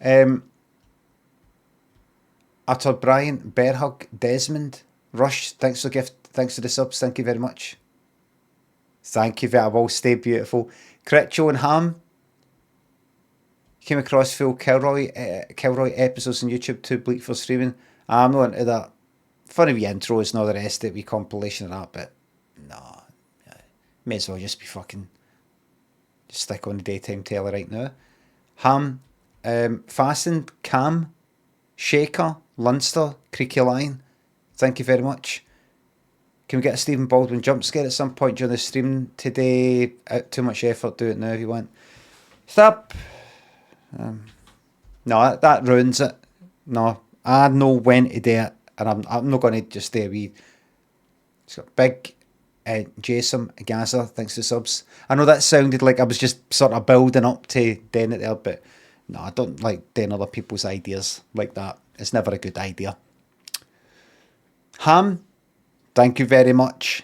Utter Brian, Bear Hug, Desmond, Rush, thanks for the gift, thanks for the subs, thank you very much. Thank you very much, stay beautiful. Critcho and Ham, came across full Kilroy episodes on YouTube, too bleak for streaming. I'm not into that. Funny wee intros and all the rest of it, wee compilation of that, but no. May as well just be fucking, just stick on the daytime telly right now. Ham, Fasten, Cam, Shaker, Lunster, Creaky Lion, thank you very much. Can we get a Stephen Baldwin jump scare at some point during the stream today? Too much effort, do it now if you want. Stop. No, that ruins it. No, I know when to do it, and I'm not going to just do a wee. It's got big Jason Gaza, thanks to subs. I know that sounded like I was just sort of building up to doing it there, but no, I don't like doing other people's ideas like that. It's never a good idea. Ham, thank you very much.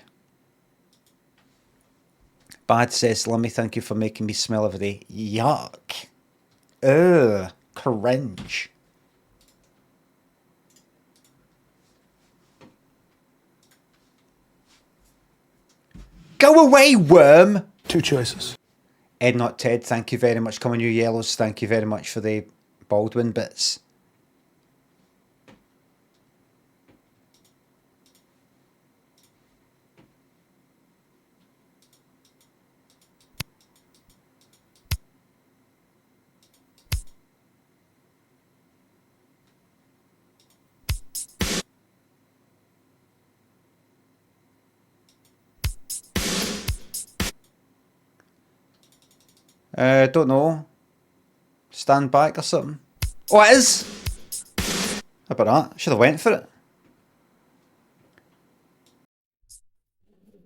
Bad says, Limmy, thank you for making me smell every day. Yuck. Ugh, cringe. Go away, worm! Two choices. Ed Not Ted, thank you very much. Coming you yellows, thank you very much for the Baldwin bits. Don't know. Stand back or something. Oh, it is! How about that? Should have went for it.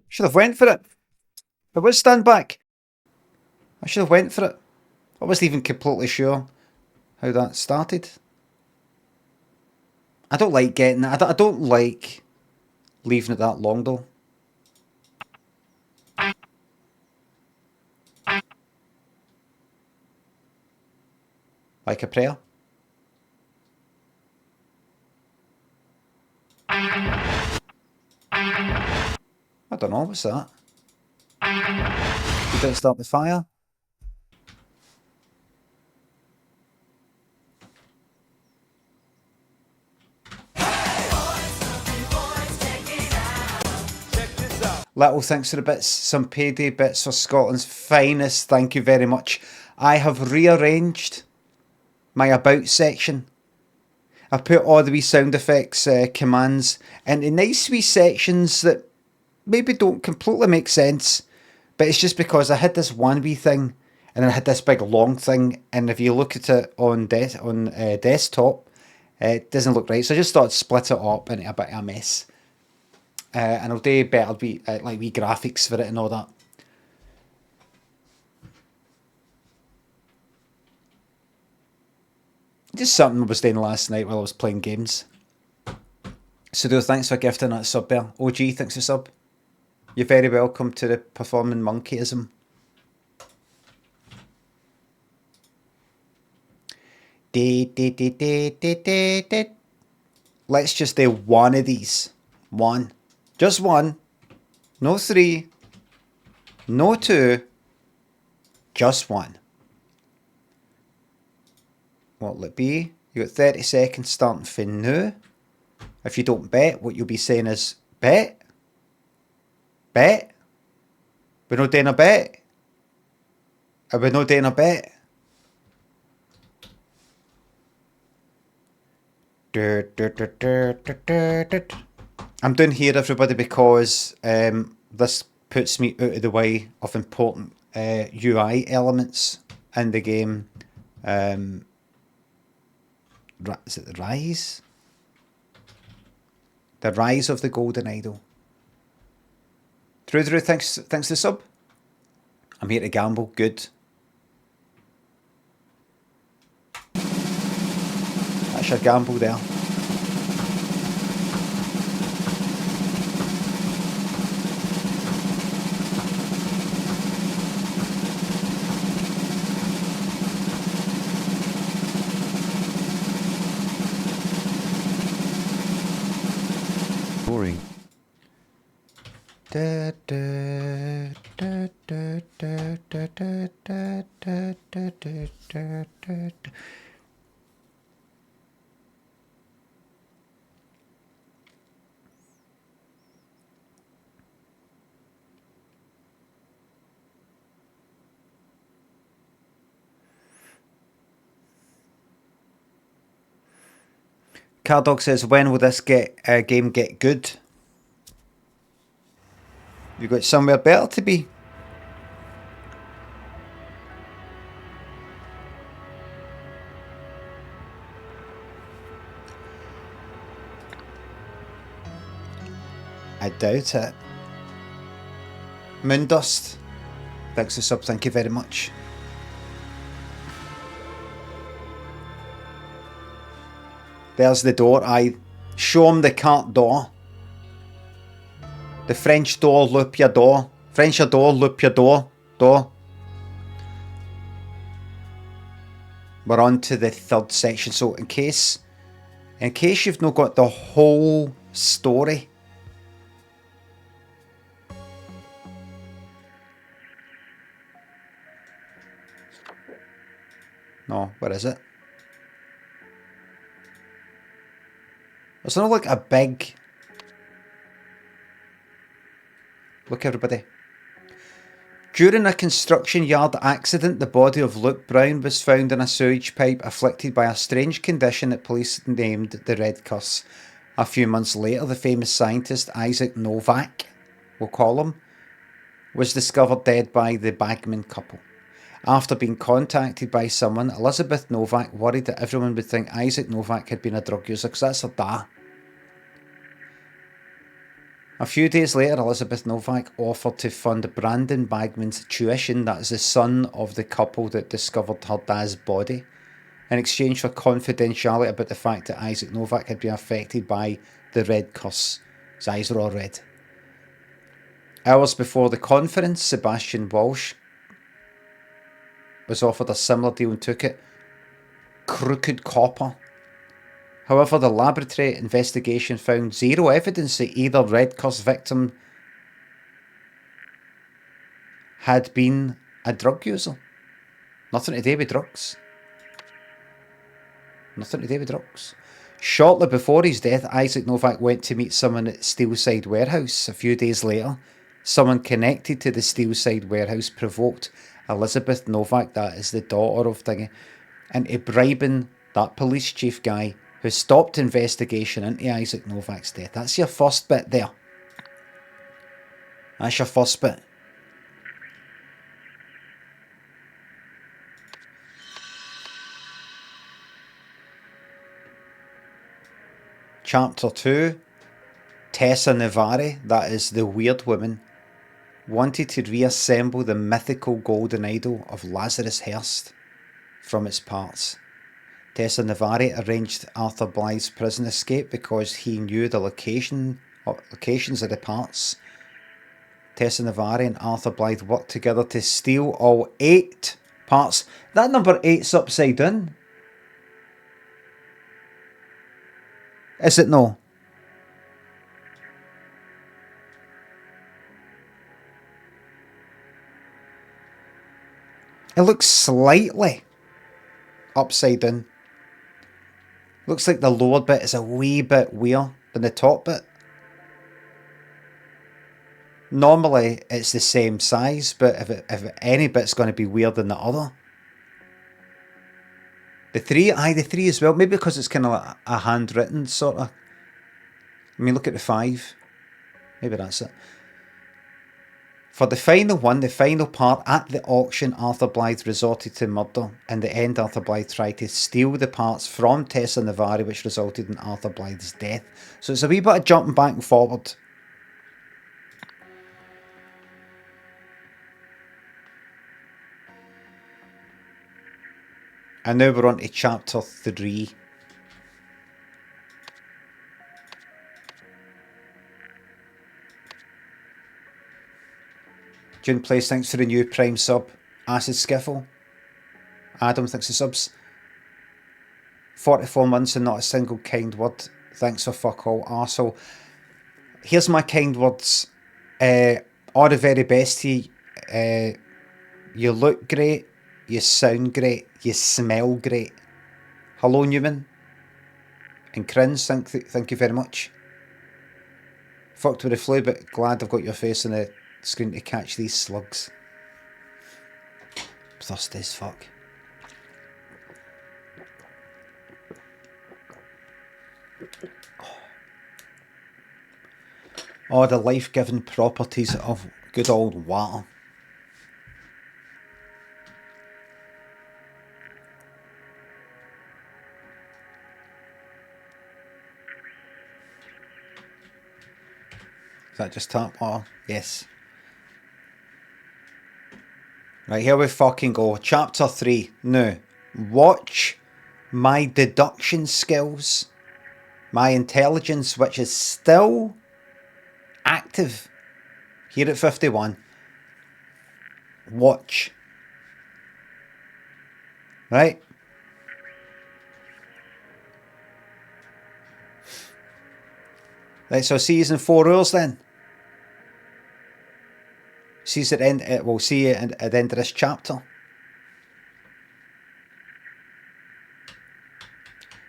Should have went for it. It was stand back. I should have went for it. I wasn't even completely sure how that started. I don't like getting that. I don't like leaving it that long though. Like a prayer. I don't know, what's that? You don't start the fire? Little thanks for the bits, some payday bits for Scotland's finest, thank you very much. I have rearranged my about section. I put all the wee sound effects commands into nice wee sections that maybe don't completely make sense, but it's just because I had this one wee thing and then I had this big long thing, and if you look at it on desktop, it doesn't look right. So I just thought I'd split it up into a bit of a mess, and I'll do better like wee graphics for it and all that. Just something I was doing last night while I was playing games. Sudo, thanks for gifting that sub there. OG, thanks for sub. You're very welcome to the performing monkeyism. Let's just do one of these. One. Just one. No three. No two. Just one. What'll it be? You got 30 seconds starting from now. If you don't bet, what you'll be saying is, bet? Bet? We're not doing a bet? Are we not doing a bet? I'm doing here, everybody, because this puts me out of the way of important UI elements in the game. Is it the Rise? The Rise of the Golden Idol. Drew, thanks for the sub. I'm here to gamble. Good. That's your gamble there. Cardog says, when will this game get good? You got somewhere better to be? I doubt it. Moondust, thanks for sub, thank you very much. There's the door. I show him the cart door. The French door, loop your door. French your door, loop your door. Door. We're on to the third section. So in case you've not got the whole story, no, where is it? There's not like a big... Look, everybody. During a construction yard accident, the body of Luke Brown was found in a sewage pipe, afflicted by a strange condition that police named the Red Curse. A few months later, the famous scientist Isaac Novak, we'll call him, was discovered dead by the Bagman couple. After being contacted by someone, Elizabeth Novak worried that everyone would think Isaac Novak had been a drug user, because that's her dad. A few days later, Elizabeth Novak offered to fund Brandon Bagman's tuition, that is the son of the couple that discovered her dad's body, in exchange for confidentiality about the fact that Isaac Novak had been affected by the red curse. His eyes were all red. Hours before the conference, Sebastian Walsh was offered a similar deal and took it. Crooked copper. However, the laboratory investigation found zero evidence that either red curse victim had been a drug user. Nothing to do with drugs. Nothing to do with drugs. Shortly before his death, Isaac Novak went to meet someone at Steelside Warehouse. A few days later, someone connected to the Steelside Warehouse provoked Elizabeth Novak, that is the daughter of Thingy, into bribing that police chief guy who stopped investigation into Isaac Novak's death. That's your first bit there. That's your first bit. Chapter 2. Tessa Navari, that is the weird woman, wanted to reassemble the mythical golden idol of Lazarus Hearst from its parts. Tessa Navari arranged Arthur Blythe's prison escape because he knew the locations of the parts. Tessa Navari and Arthur Blythe worked together to steal all 8 parts. That number 8's upside down. Is it no? It looks slightly upside down. Looks like the lower bit is a wee bit weirder than the top bit. Normally it's the same size, but if any bit's going to be weirder than the other. The 3 as well, maybe because it's kind of like a handwritten sort of. I mean, look at the 5. Maybe that's it. For the final one, the final part, at the auction, Arthur Blythe resorted to murder. In the end, Arthur Blythe tried to steal the parts from Tessa Navari, which resulted in Arthur Blythe's death. So it's a wee bit of jumping back and forward. And now we're on to chapter 3. June Place, thanks for the new Prime sub. Acid Skiffle. Adam, thanks for subs. 44 months and not a single kind word. Thanks for fuck all, arsehole. Here's my kind words. All the very best to you. You look great. You sound great. You smell great. Hello, Newman. And Crins, thank you very much. Fucked with the flu, but glad I've got your face on the screen to catch these slugs. Thirsty as fuck. Oh, the life-giving properties of good old water. Is that just tap water? Yes. Right, here we fucking go. Chapter 3. Now, watch my deduction skills. My intelligence, which is still active here at 51. Watch. Right? Right, so season 4 rules then. See at end. We'll see you at the end of this chapter.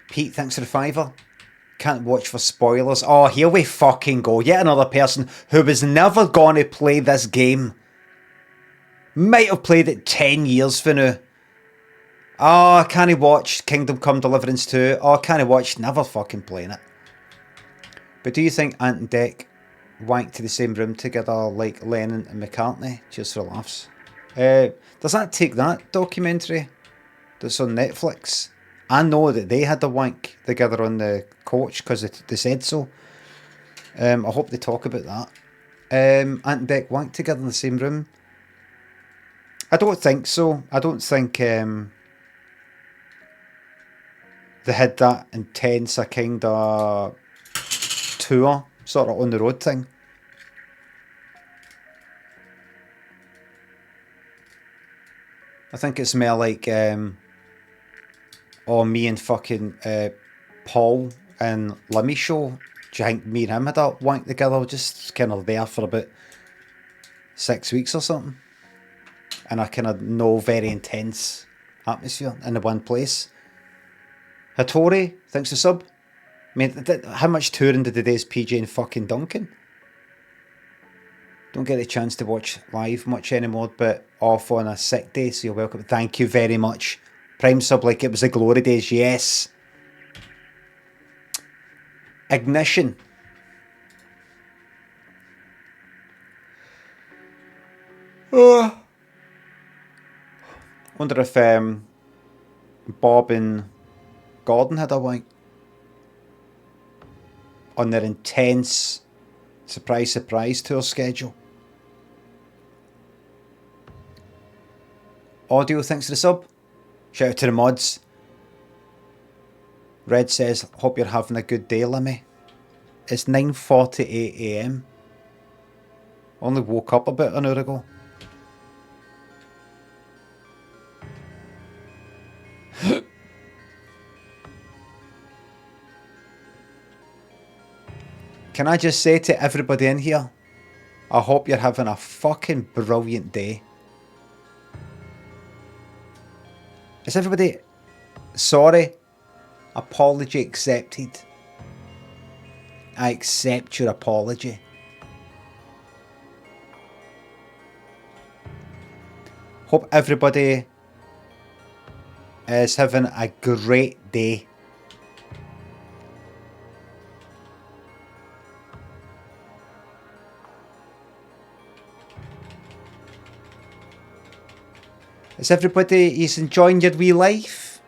Pete, thanks for the $5. Can't watch for spoilers. Oh, here we fucking go. Yet another person who was never going to play this game. Might have played it 10 years for now. Oh, can't watch Kingdom Come Deliverance 2. Oh, can't watch. Never fucking playing it. But do you think Ant and Dec wanked to the same room together like Lennon and McCartney? Cheers for the laughs. Does that take that documentary that's on Netflix? I know that they had a wank together on the coach because they said so. I hope they talk about that. Ant and Dec wanked together in the same room. I don't think so. I don't think they had that intense a kind of tour, sort of on the road thing. I think it's more like me and fucking Paul and Limmy show. Do you think me and him had a wank together? Just kind of there for about 6 weeks or something. And I kind of know very intense atmosphere in the one place. Hattori, thanks for sub. I mean, how much touring did the days PJ and fucking Duncan? Don't get a chance to watch live much anymore, but off on a sick day, so you're welcome. Thank you very much. Prime sub like it was the glory days, yes. Ignition. Wonder if Bob and Gordon had a wank on their intense surprise tour schedule. Audio, thanks for the sub. Shout out to the mods. Red says, hope you're having a good day, Limmy. It's 9:48 AM. Only woke up about an hour ago. Can I just say to everybody in here, I hope you're having a fucking brilliant day. Is everybody sorry? Apology accepted. I accept your apology. Hope everybody is having a great day. Is everybody is enjoying your wee life?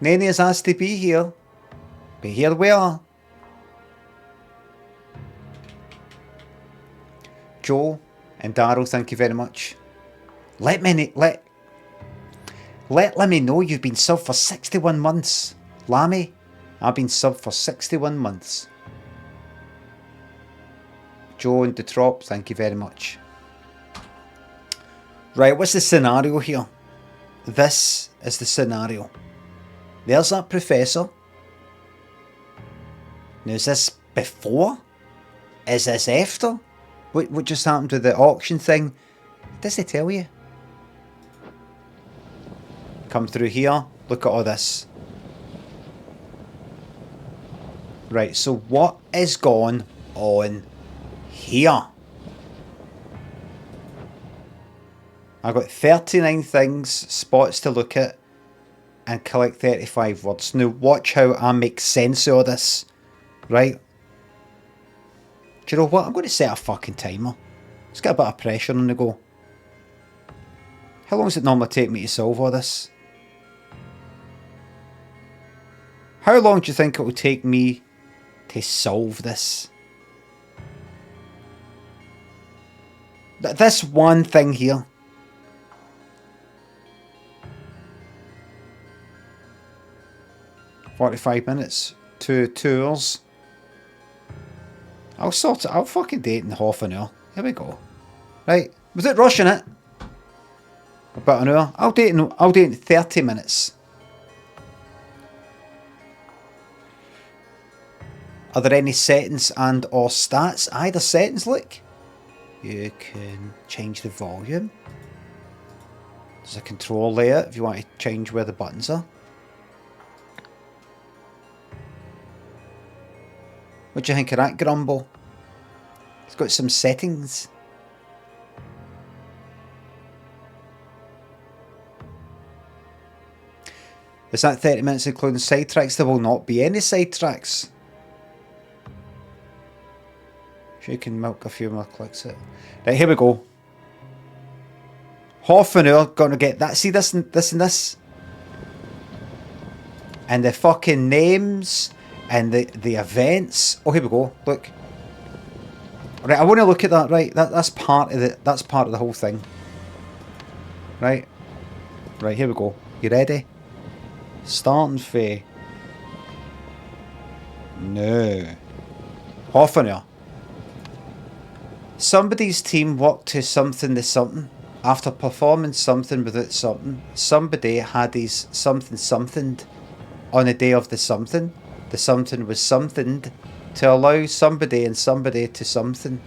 Nene has asked to be here, but here we are. Joe and Daryl, thank you very much. Let me know you've been subbed for 61 months. Lammy, I've been subbed for 61 months. Joe and Detrop, thank you very much. Right, what's the scenario here? This is the scenario. There's that professor. Now, is this before is this after? What just happened with the auction thing? Does they tell you? Come through here. Look at all this. Right, so what is going on here? I've got 39 things, spots to look at, and collect 35 words. Now watch how I make sense of all this. Right? Do you know what? I'm going to set a fucking timer. Let's get a bit of pressure on the go. How long does it normally take me to solve all this? How long do you think it will take me to solve this? This one thing here. $45, 2 hours. I'll sort it. I'll fucking do it in half an hour. Here we go. Right, without rushing it. About an hour. I'll do it in 30 minutes. Are there any settings and or stats? Either settings, look. You can change the volume. There's a control layer if you want to change where the buttons are. What do you think of that, Grumble? It's got some settings. Is that 30 minutes including sidetracks? There will not be any sidetracks. Sure, you can milk a few more clicks at. Right, here we go. Half an hour, gonna get that. See this and this and this? And the fucking names and the events. Oh, here we go. Look. Right, I want to look at that. Right, that's part of the whole thing. Right, right. Here we go. You ready? Starting for no. Half an hour. Somebody's team worked to something to something. After performing something without something, somebody had his something on the day of the something. The something was something to allow somebody and somebody to something.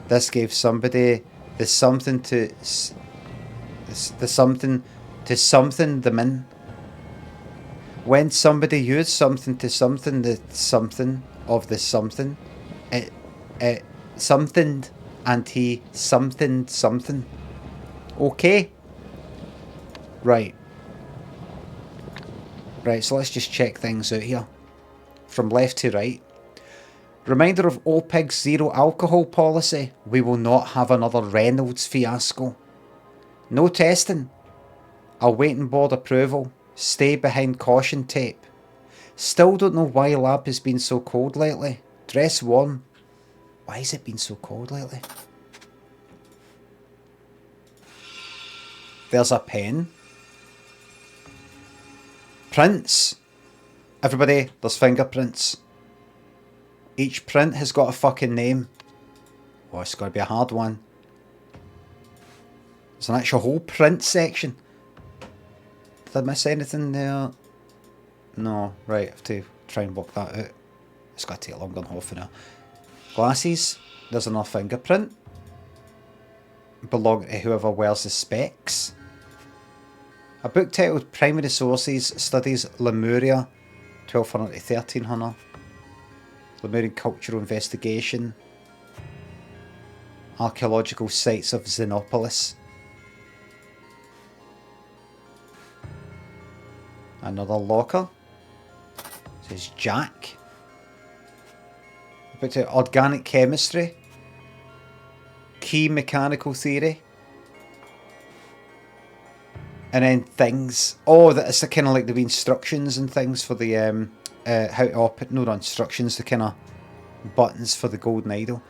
This gave somebody the something to the something to something them in. When somebody used something to something the something of the something, it something and he something. Okay. Right. Right, so let's just check things out here. From left to right. Reminder of OPIG's zero alcohol policy. We will not have another Reynolds fiasco. No testing. Awaiting board approval. Stay behind caution tape. Still don't know why lab has been so cold lately. Dress warm. Why has it been so cold lately? There's a pen. Prints. Everybody, there's fingerprints. Each print has got a fucking name. Oh, it's got to be a hard one. There's an actual whole print section. Did I miss anything there? No, right, I have to try and work that out. It's got to take longer than half an hour. Glasses, there's another fingerprint. Belonging to whoever wears the specs. A book titled Primary Sources Studies Lemuria 1200 to 1300. Lemurian Cultural Investigation. Archaeological Sites of Xenopolis. Another locker. It says Jack. A book titled Organic Chemistry. Key Mechanical Theory. And then things. Oh, that's the kind of like the instructions and things for the how to operate. No, instructions. The kind of buttons for the golden idol.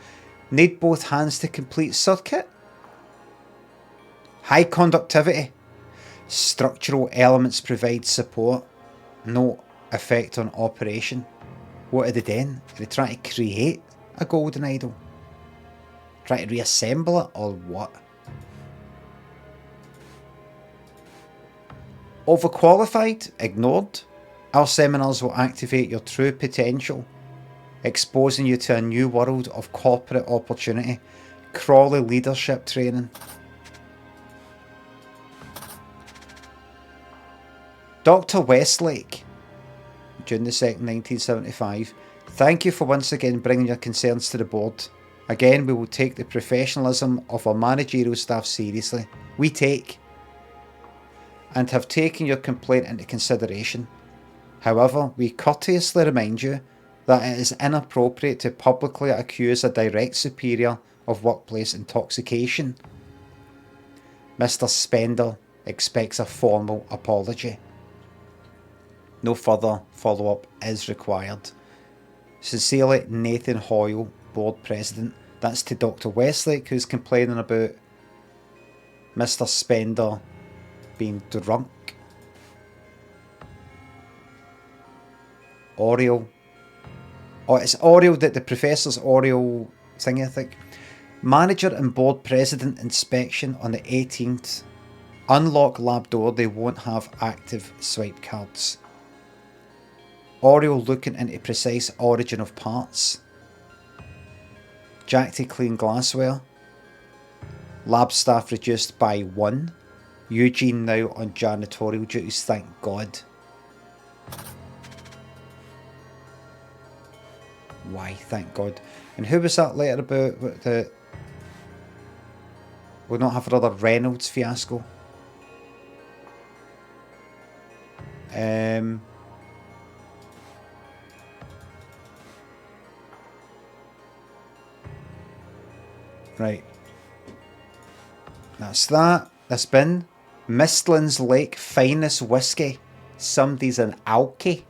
Need both hands to complete circuit. High conductivity. Structural elements provide support. No effect on operation. What are they doing? Are they trying to create a golden idol? Trying to reassemble it or what? Overqualified? Ignored. Our seminars will activate your true potential. exposing you to a new world of corporate opportunity. Crawley leadership training. Dr. Westlake, June the 2nd, 1975. Thank you for once again bringing your concerns to the board. Again, we will take the professionalism of our managerial staff seriously. We take and have taken your complaint into consideration. However, we courteously remind you that it is inappropriate to publicly accuse a direct superior of workplace intoxication. Mr. Spender expects a formal apology. No further follow-up is required. Sincerely, Nathan Hoyle, Board President. That's to Dr. Westlake, who's complaining about Mr. Spender being drunk. Oriole. Oh, it's Oriole, that the professor's Oriole thing, I think. Manager and Board President inspection on the 18th. Unlock lab door, they won't have active swipe cards. Oriole looking into precise origin of parts. Jack to clean glassware. Lab staff reduced by 1. Eugene now on janitorial duties, thank God. Why, thank God. And who was that letter about? We'll not have another Reynolds fiasco. Right. That's that. That's been Mistlands Lake Finest Whiskey. Somebody's an alky.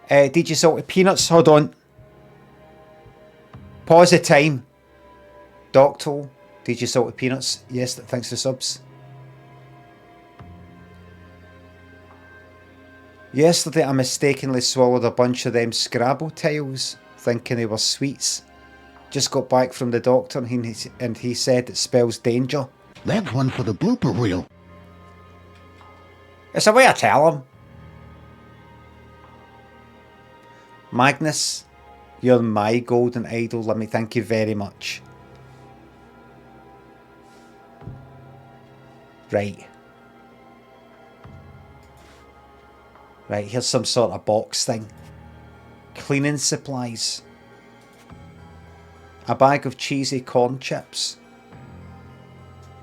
Did you salted peanuts? Hold on. Pause the time. Doctor, did you salted peanuts? Yes, thanks for subs. Yesterday I mistakenly swallowed a bunch of them Scrabble tiles, thinking they were sweets. Just got back from the doctor and he said it spells danger. That's one for the blooper reel. It's a way I tell him. Magnus, you're my golden idol. Let me thank you very much. Right. Right, here's some sort of box thing. Cleaning supplies. A bag of cheesy corn chips.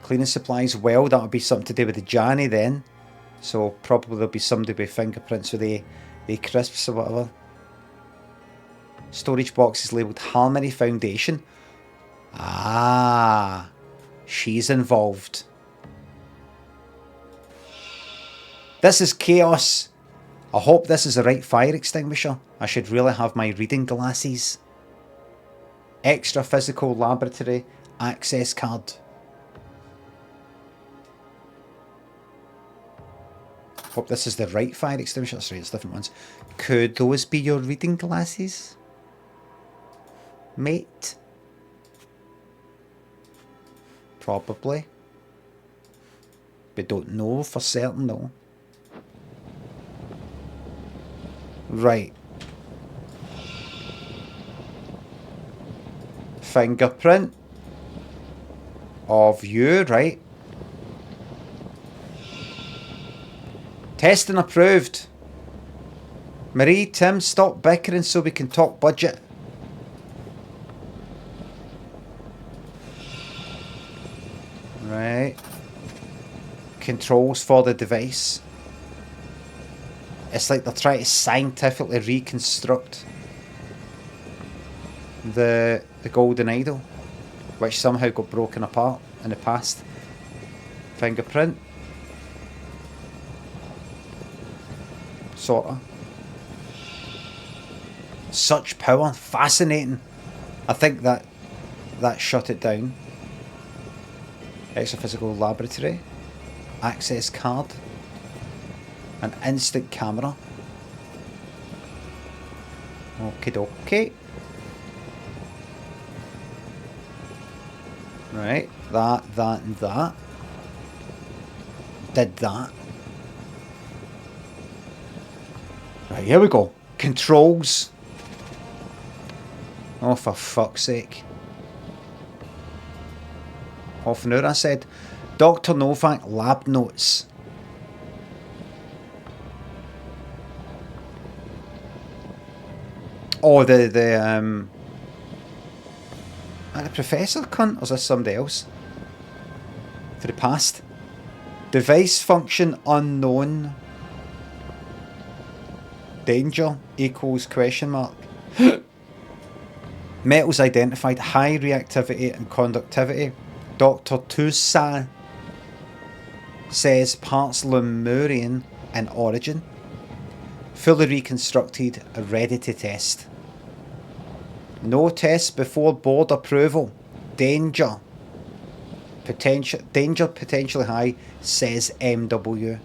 Cleaning supplies, well, that would be something to do with the Janny then. So probably there'll be somebody with fingerprints for the crisps or whatever. Storage box is labelled Harmony Foundation. Ah, she's involved. This is chaos. I hope this is the right fire extinguisher. I should really have my reading glasses. Extra physical laboratory access card. Hope this is the right fire extinguisher. Sorry, it's different ones. Could those be your reading glasses, mate? Probably. We don't know for certain though. Right. Fingerprint of you, right? Testing approved. Marie, Tim, stop bickering so we can talk budget. Right. Controls for the device. It's like they're trying to scientifically reconstruct the golden idol, which somehow got broken apart in the past. Fingerprint. Sorta. Such power. Fascinating. I think that shut it down. Extra physical laboratory. Access card. An instant camera. Okie dokie. Right, that, and that. Did that. Right, here we go. Controls. Oh, for fuck's sake. Half an hour, I said. Dr. Novak lab notes. Oh, the professor cunt, or is this somebody else? For the past. Device function unknown. Danger equals question mark. Metals identified, high reactivity and conductivity. Dr. Toussaint says parts Lemurian in origin. Fully reconstructed, ready to test. No tests before board approval. Danger potentially high, says MW.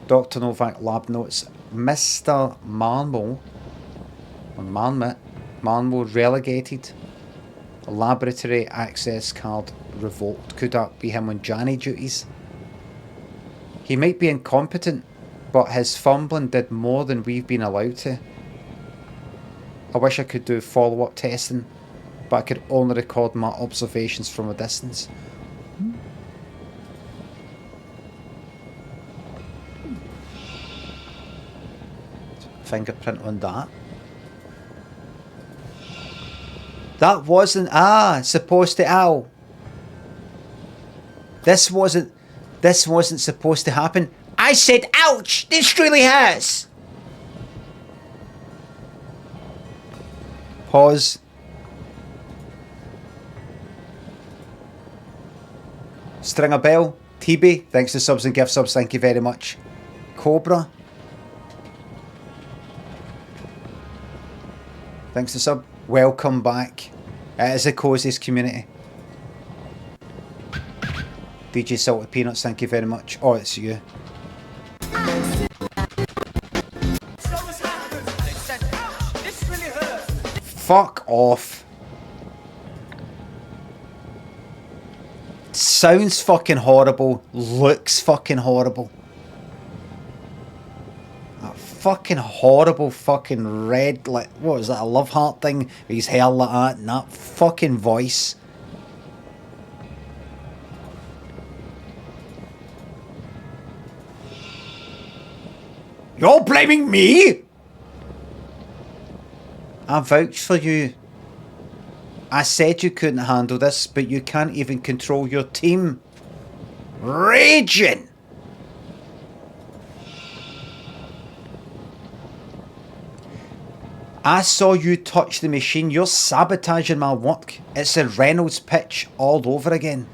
Dr. Novak lab notes. Mr. Marmot relegated. Laboratory access card revoked. Could that be him on Johnny duties? He might be incompetent, but his fumbling did more than we've been allowed to. I wish I could do follow-up testing, but I could only record my observations from a distance. Fingerprint on that. That wasn't supposed to. Ow. This wasn't supposed to happen. I said ouch! This really hurts! Pause. Stringer Bell. TB. Thanks to subs and gift subs. Thank you very much. Cobra. Thanks to sub. Welcome back. It is the coziest community. DJ Salted Peanuts, thank you very much. Oh, it's you. Fuck off. Sounds fucking horrible. Looks fucking horrible. That fucking horrible fucking red, like, what was that, a love heart thing? With his hair like that and that fucking voice. You're blaming me? I vouched for you. I said you couldn't handle this, but you can't even control your team. Raging! I saw you touch the machine. You're sabotaging my work. It's a Reynolds pitch all over again.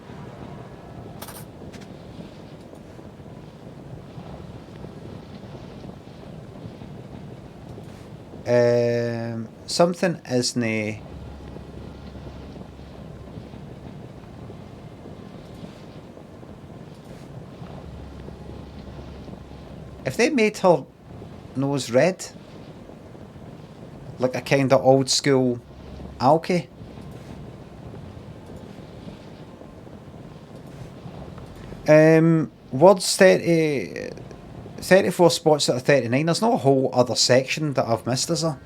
Something isn't. If they made her nose red, like a kind of old school alky. Words 34 spots out of 39. There's not a whole other section that I've missed, is there?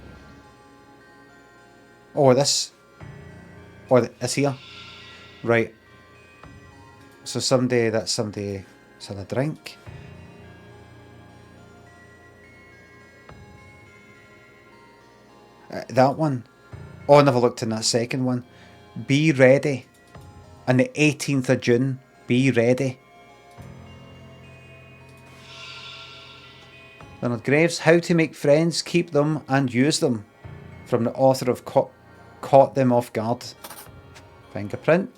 Oh, this. Oh, this here. Right. So that's somebody had a drink. That one. Oh, I never looked in that second one. Be ready. On the 18th of June, be ready. Leonard Graves, How to Make Friends, Keep Them and Use Them. From the author of Caught Them Off Guard. Fingerprint.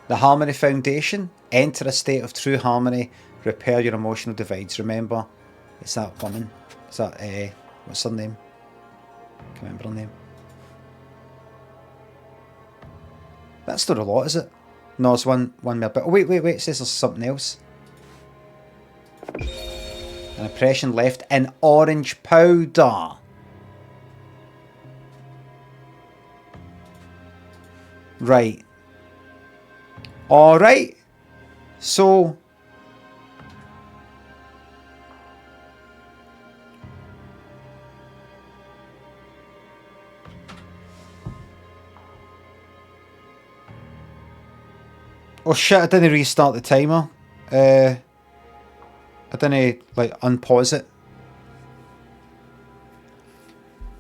The Harmony Foundation. Enter a state of true harmony. Repair your emotional divides. Remember, it's that woman. Is that, what's her name? Can't remember her name. That's not a lot, is it? No, it's one more bit. Oh, wait. It says there's something else. An impression left in orange powder. Right. Alright. So... Oh shit, I didn't restart the timer. I didn't, like, unpause it.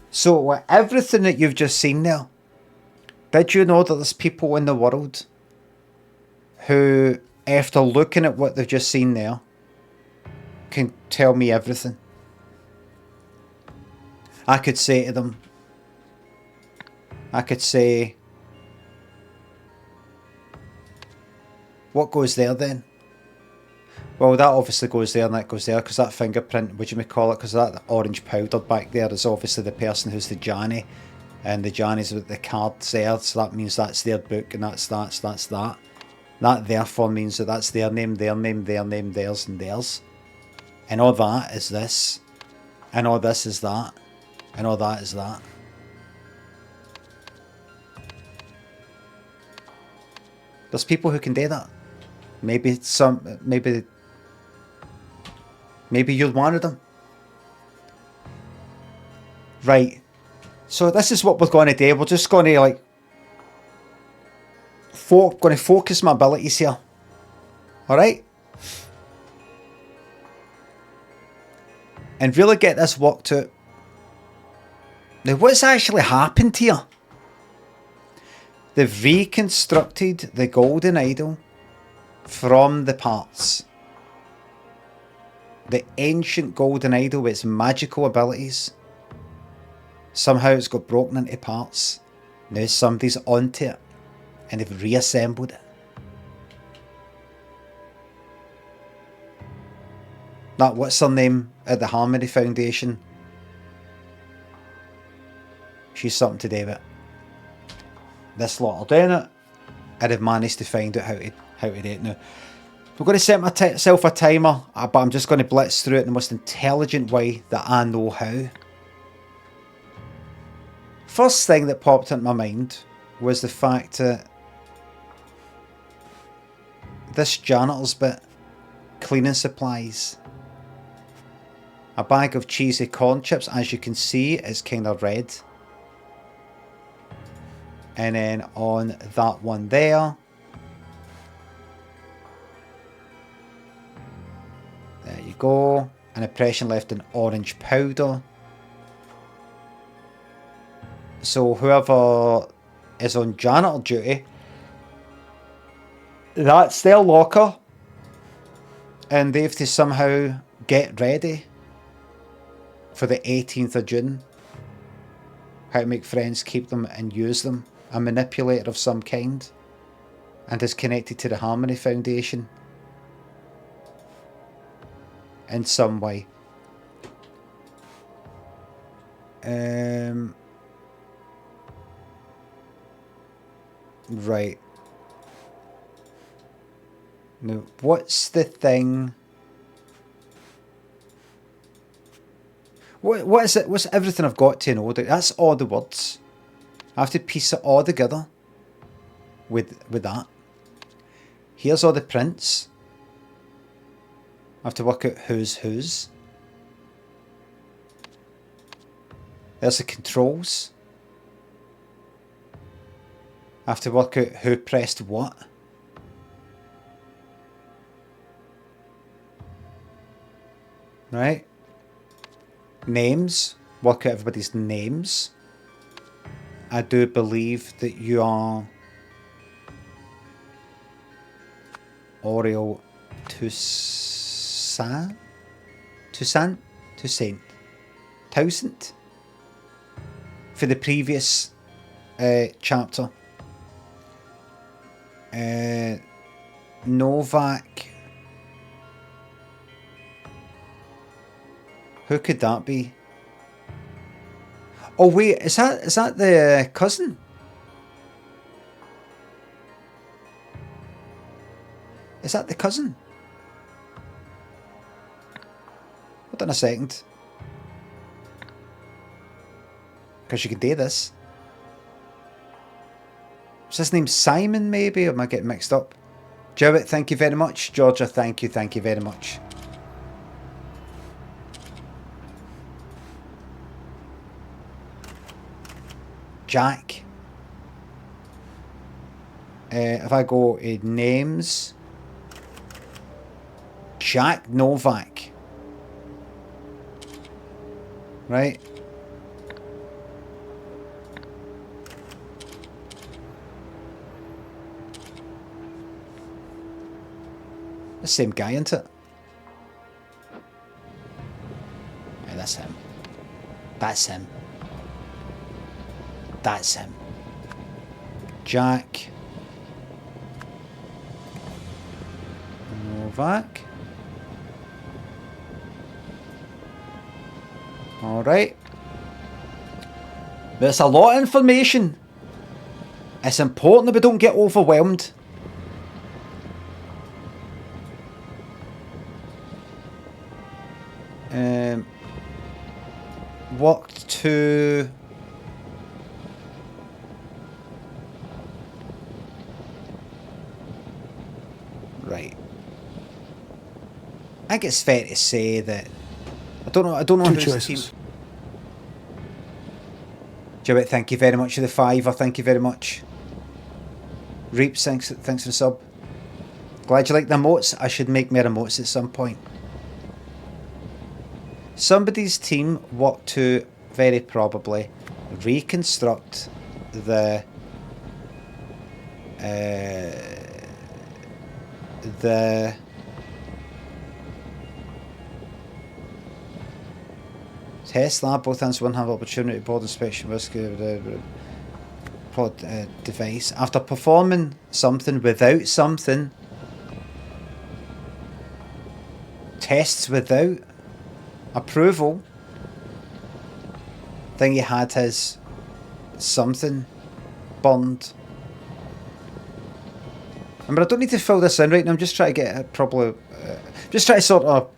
So, with everything that you've just seen there, did you know that there's people in the world who, after looking at what they've just seen there, can tell me everything? I could say to them, I could say, what goes there then? Well, that obviously goes there and that goes there because that fingerprint, would you call it? Because that orange powder back there is obviously the person who's the Johnny. And the Johnny's with the cards there, so that means that's their book and that's that. That therefore means that that's their name, their name, their name, theirs and theirs. And all that is this. And all this is that. And all that is that. There's people who can do that. Maybe you're one of them. Right. So this is what we're going to do. We're just going to like going to focus my abilities here. All right. And really get this worked out. Now, what's actually happened here? They've reconstructed the golden idol from the parts. The ancient golden idol with its magical abilities. Somehow it's got broken into parts. Now somebody's onto it and they've reassembled it. That, what's her name at the Harmony Foundation? She's something to do with it. This lot are doing it. And have managed to find out how to do it now. I'm going to set myself a timer, but I'm just going to blitz through it in the most intelligent way that I know how. First thing that popped into my mind was the fact that this janitor's bit, cleaning supplies. A bag of cheesy corn chips, as you can see, is kind of red. And then on that one there, there you go. An impression left in orange powder. So whoever is on janitor duty, that's their locker. And they have to somehow get ready for the 18th of June. How to make friends, keep them and use them. A manipulator of some kind. And is connected to the Harmony Foundation. In some way. Right. Now, what's the thing? What is it? What's everything I've got to know? That's all the words. I have to piece it all together with that. Here's all the prints. I have to work out who's whose. There's the controls. I have to work out who pressed what. Right? Names. Work out everybody's names. I do believe that you are Oriel Toussaint? Towsant? For the previous chapter. Novak. Who could that be? Oh wait, is that the cousin? Is that the cousin? Hold on a second. Because you can do this. Is his name Simon maybe? Or am I getting mixed up? Jowett, thank you very much. Georgia, thank you very much. Jack. If I go in names, Jack Novak. Right? The same guy, isn't it? Yeah, that's him. That's him. That's him. Jack Novak. Alright. There's a lot of information. It's important that we don't get overwhelmed. Walked to... Right. I think it's fair to say that I don't know Two who's choices. the team. Jowett, thank you very much for the $5. Thank you very much. Reaps, thanks for the sub. Glad you like the emotes. I should make more emotes at some point. Somebody's team worked to very probably reconstruct the test lab. Both hands one have opportunity board inspection risk device after performing something without something. Tests without approval. Then he had his something burned. But I don't need to fill this in right now. I'm just trying to get it probably. Just try to sort of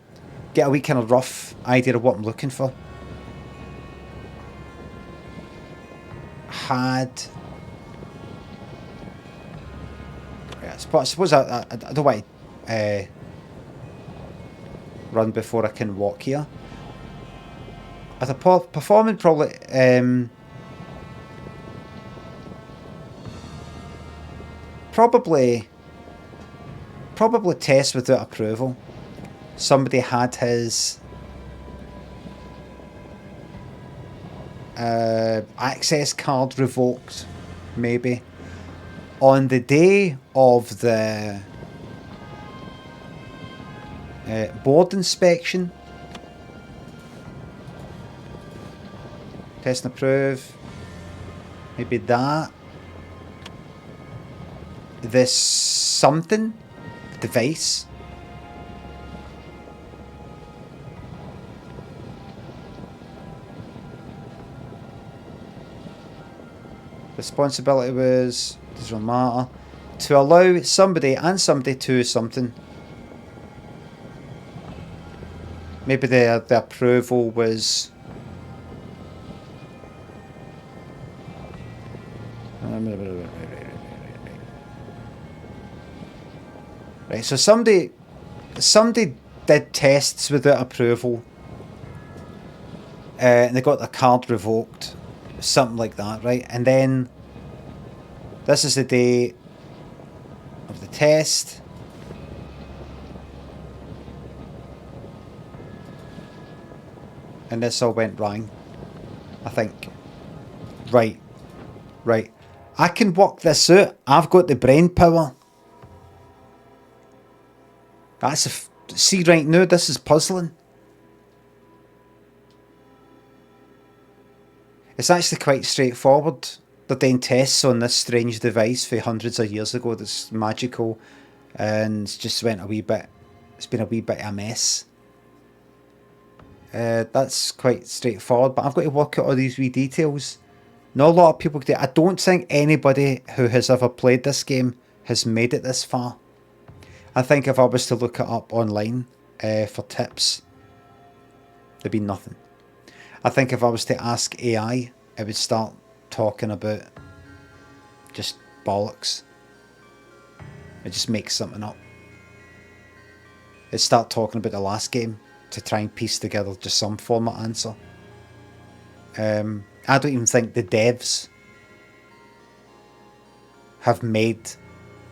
get a wee kind of rough idea of what I'm looking for. Had. Yeah, I suppose I don't want to run before I can walk here. As a performing probably probably test without approval. Somebody had his access card revoked, maybe on the day of the board inspection. Test and approve. Maybe that. This something device. Responsibility was, doesn't matter, to allow somebody to something. Maybe the approval was right. So somebody did tests without approval, and they got the card revoked, something like that, right? And then this is the day of the test. And this all went wrong, I think. Right. I can work this out. I've got the brain power. See right now, this is puzzling. It's actually quite straightforward. They're doing tests on this strange device for hundreds of years ago that's magical, and it's just went a wee bit. It's been a wee bit of a mess. That's quite straightforward, but I've got to work out all these wee details. Not a lot of people do. I don't think anybody who has ever played this game has made it this far. I think if I was to look it up online for tips, there'd be nothing. I think if I was to ask AI, it would start talking about just bollocks. It just makes something up. It start talking about the last game to try and piece together just some form of answer. I don't even think the devs have made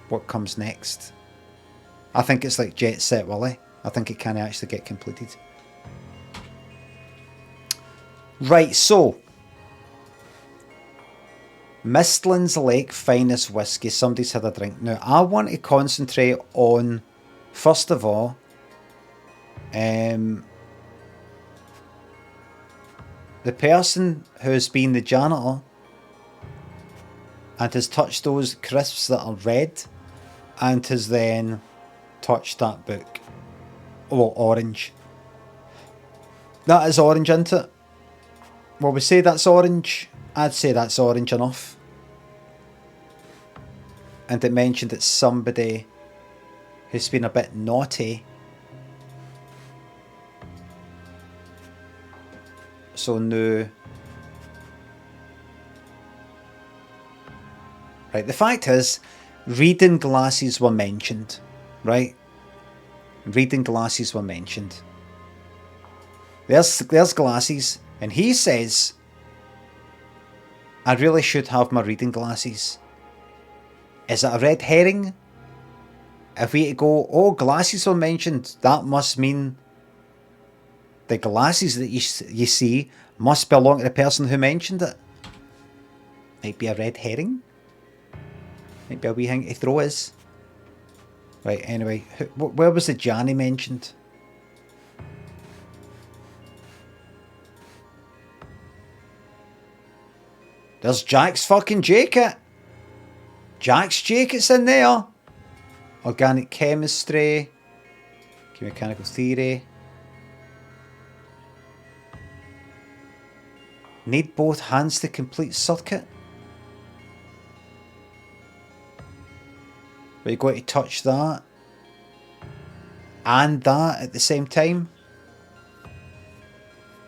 what comes next. I think it's like Jet Set Willy. I think it can actually get completed. Right, so Mistlands Lake Finest Whiskey. Somebody's had a drink. Now, I want to concentrate on, first of all, the person who's been the janitor and has touched those crisps that are red and has then touched that book. Oh, orange. That is orange, isn't it? Well, we say that's orange. I'd say that's orange enough. And it mentioned that somebody who's been a bit naughty. So no. Right, the fact is, reading glasses were mentioned. Right? Reading glasses were mentioned. There's glasses. And he says, I really should have my reading glasses. Is it a red herring? If we to go, oh, glasses were mentioned, that must mean the glasses that you see must belong to the person who mentioned it. Might be a red herring. Might be a wee thing to throw us. Right, anyway, where was the Janny mentioned? There's Jack's fucking jacket. Jack's jacket's in there. Organic chemistry. Mechanical theory. Need both hands to complete circuit. But you're going to touch that. And that at the same time.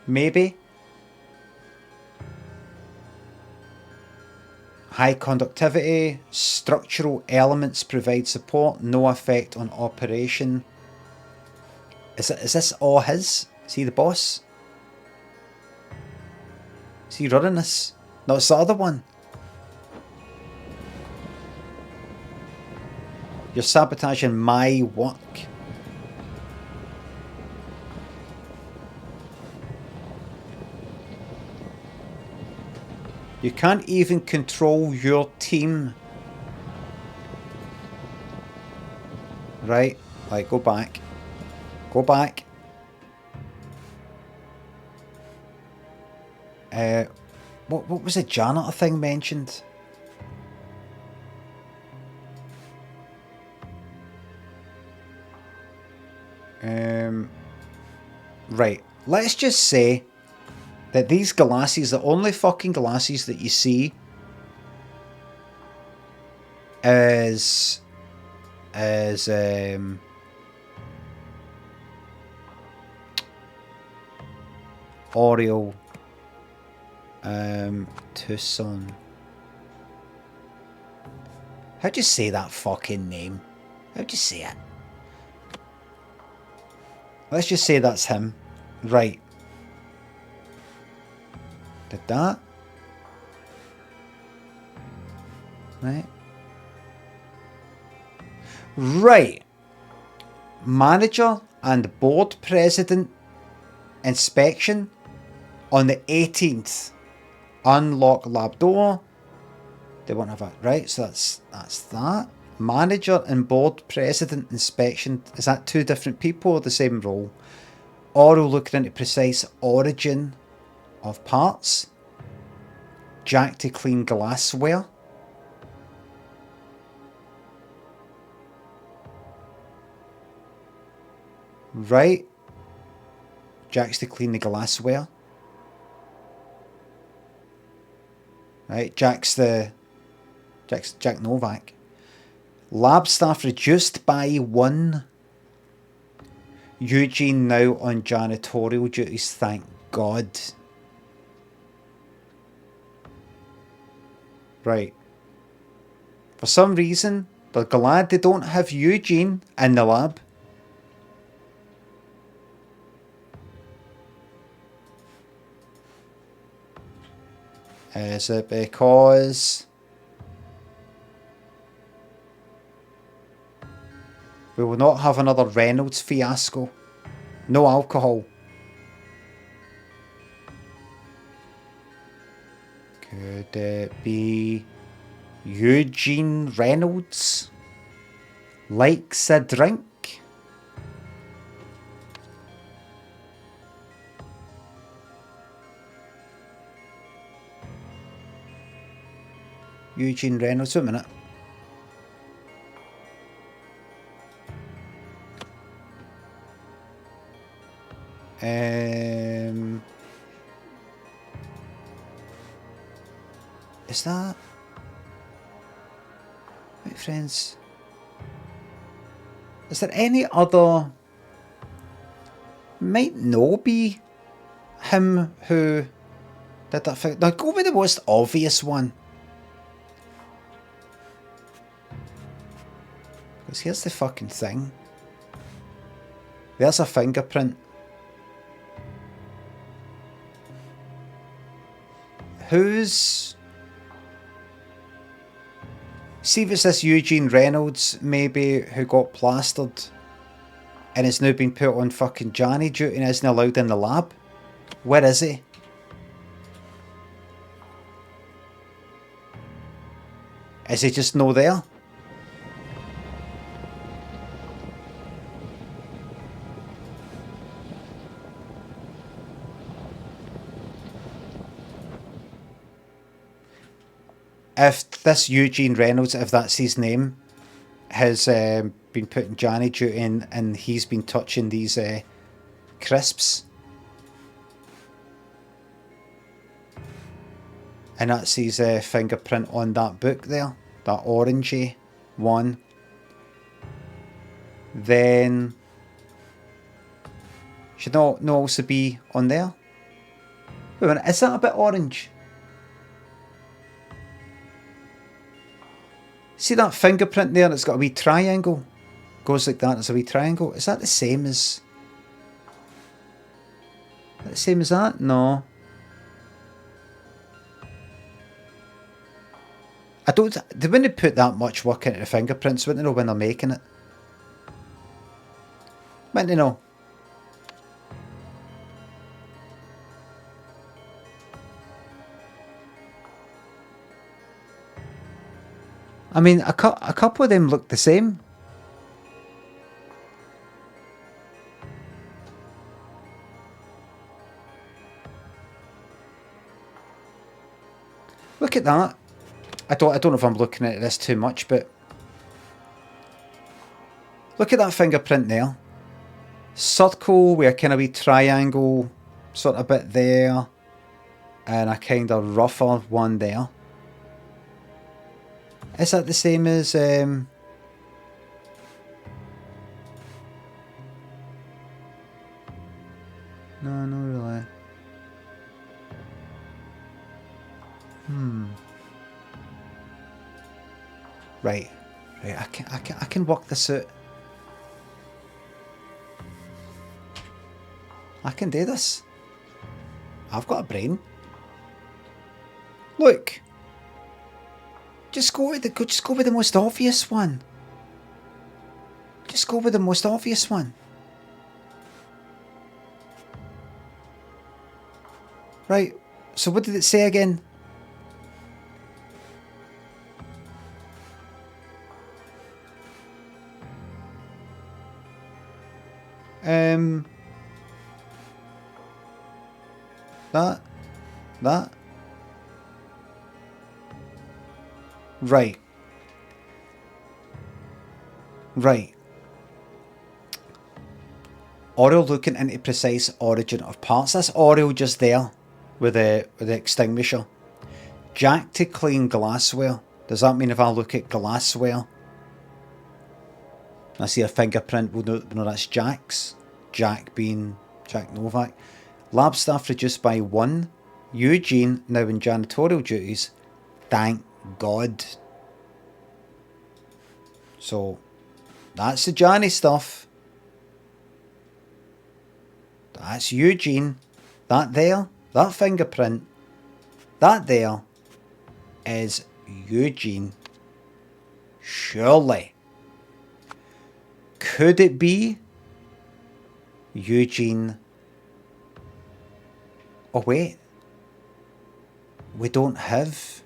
Maybe. High conductivity, structural elements provide support, no effect on operation. Is this all his? Is he the boss? Is he running this? No, it's the other one. You're sabotaging my work. You can't even control your team. Right? Like, go back. Go back. What was the janitor thing mentioned? Right. Let's just say that these glasses, the only fucking glasses that you see is Oreo Tucson. How'd you say that fucking name? How'd you say it? Let's just say that's him. Right. Did that? Right. Right. Manager and board president inspection on the 18th. Unlock lab door. They won't have that. Right, so that's that. Manager and board president inspection. Is that two different people or the same role? Oro looking into precise origin of parts. Jack to clean glassware. Right. Jack's to clean the glassware. Right. Jack Novak. Lab staff reduced by 1. Eugene now on janitorial duties, thank God. Right. For some reason, They're glad they don't have Eugene in the lab. Is it because we will not have another Reynolds fiasco? No alcohol. Could it be Eugene Reynolds likes a drink? Eugene Reynolds, wait a minute. Is that... Wait, friends. Is there any other... Might no be him who did that thing. Now go with the most obvious one. Because here's the fucking thing. There's a fingerprint. Who's... See if it's this Eugene Reynolds, maybe, who got plastered and has now been put on fucking Johnny duty and isn't allowed in the lab. Where is he? Is he just no there? If this Eugene Reynolds, if that's his name, has been put in Johnny duty and he's been touching these crisps, and that's his fingerprint on that book there, that orangey one, then should not also be on there. Wait a minute, is that a bit orange? See that fingerprint there? It's got a wee triangle. Goes like that. It's a wee triangle. Is that the same as? Is that the same as that? No. I don't. They wouldn't put that much work into the fingerprints, wouldn't they know when they're making it? Wouldn't they know? I mean, a couple of them look the same. Look at that. I don't know if I'm looking at this too much, but look at that fingerprint there. Circle with a kind of wee triangle sort of bit there, and a kind of rougher one there. Is that the same as no, not really. Right. I can work this out. I can do this. I've got a brain. Look. Just go with the most obvious one. Just go with the most obvious one. Right. So what did it say again? That. Right. Oriel looking into precise origin of parts. That's Oriel just there with the extinguisher. Jack to clean glassware. Does that mean if I look at glassware, I see a fingerprint, we'll know that's Jack's. Jack being Jack Novak. Lab staff reduced by 1. Eugene now in janitorial duties. Thank God. So, that's the Johnny stuff. That's Eugene. That there, that fingerprint, that there is Eugene. Surely. Could it be Eugene? Oh wait. We don't have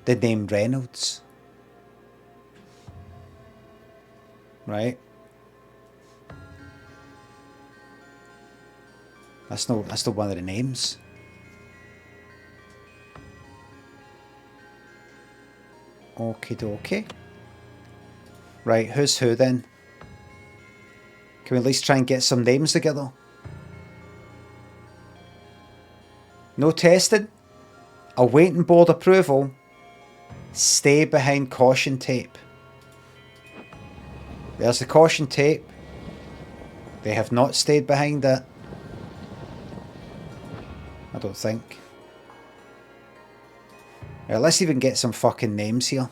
the name Reynolds. Right? That's not one of the names. Okie dokie. Right, who's who then? Can we at least try and get some names together? No testing. Awaiting board approval. Stay behind caution tape. There's the caution tape. They have not stayed behind it. I don't think. Right, let's even get some fucking names here.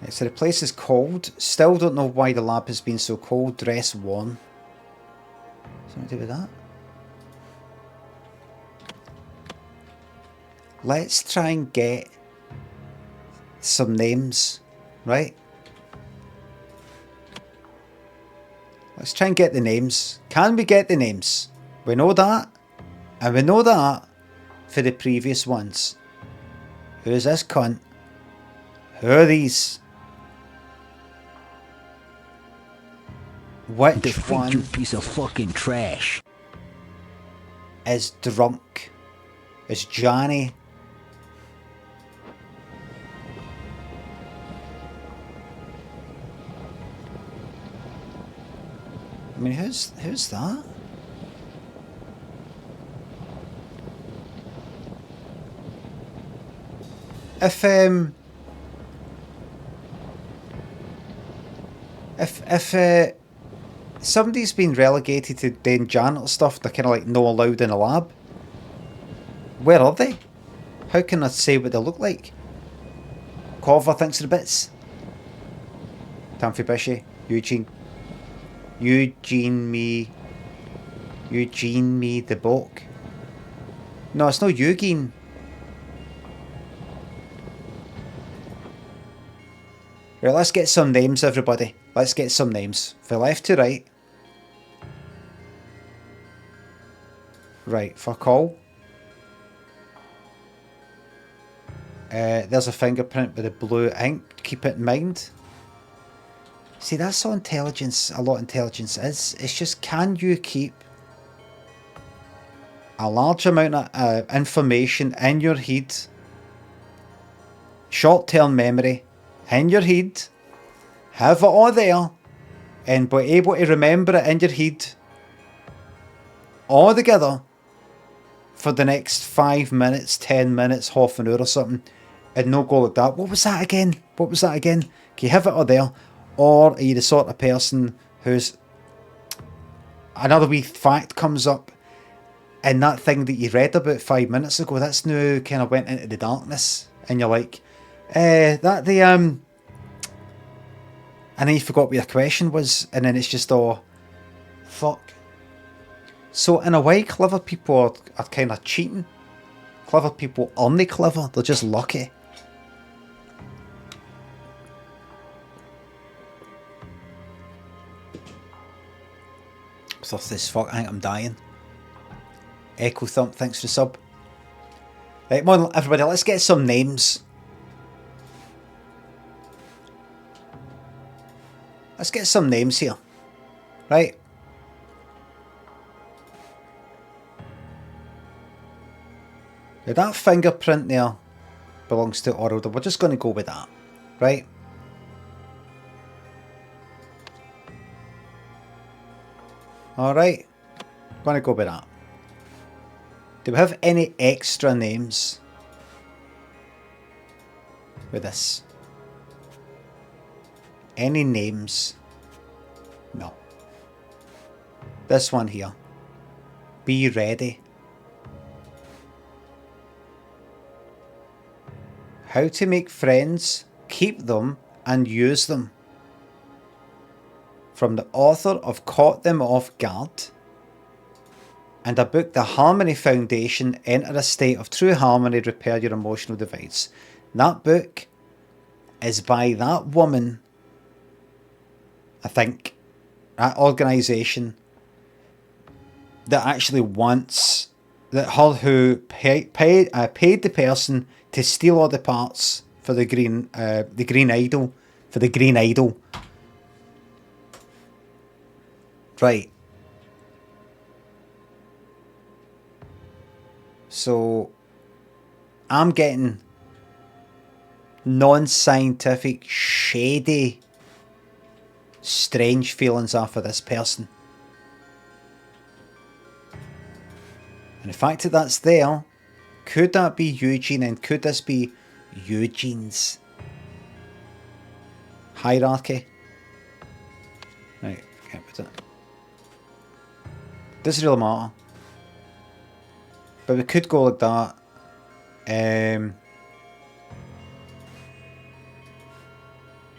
Right, so the place is cold. Still don't know why the lab has been so cold. Dress warm. Something to do with that? Let's try and get some names, right? Let's try and get the names. Can we get the names? We know that. And we know that for the previous ones. Who's this cunt? Who are these? Which Defeat, one you piece of fucking trash. is drunk? Is Johnny? I mean, who's that? If somebody's been relegated to doing janitor stuff, they're kind of like not allowed in a lab. Where are they? How can I say what they look like? Cover thinks of the bits. Tamfi Bishy, Eugene me the book. No, it's not Eugene. Right, let's get some names, everybody. Let's get some names. From left to right. Right, fuck all. There's a fingerprint with a blue ink. Keep it in mind. See, that's all intelligence, a lot of intelligence is. It's just, can you keep a large amount of information in your head, short-term memory, in your head, have it all there, and be able to remember it in your head all together for the next 5 minutes, 10 minutes, half an hour or something, and no go like that. What was that again? What was that again? Can you have it all there? Or are you the sort of person who's another wee fact comes up and that thing that you read about 5 minutes ago, that's now kind of went into the darkness and you're like, and then you forgot what your question was, and then it's just all, fuck. So in a way, clever people are kind of cheating. Clever people aren't clever, they're just lucky. Thirsty as fuck, I think I'm dying. Echo Thump, thanks for the sub. Right, come on everybody, let's get some names. Let's get some names here. Right. Now that fingerprint there belongs to Oral. We're just going to go with that. Right. Alright. Going to go with that. Do we have any extra names with this? Any names? No. This one here. Be ready. How to make friends, keep them, and use them. From the author of Caught Them Off Guard. And a book, The Harmony Foundation, Enter a State of True Harmony, Repair Your Emotional Divides. That book is by that woman, I think, that organisation that actually wants, that her who paid the person to steal all the parts for the Green Idol, for the Green Idol. Right. So, I'm getting non-scientific, shady, strange feelings after this person. And the fact that that's there, could that be Eugene, and could this be Eugene's hierarchy? Right, can't put it. Doesn't really matter. But we could go like that.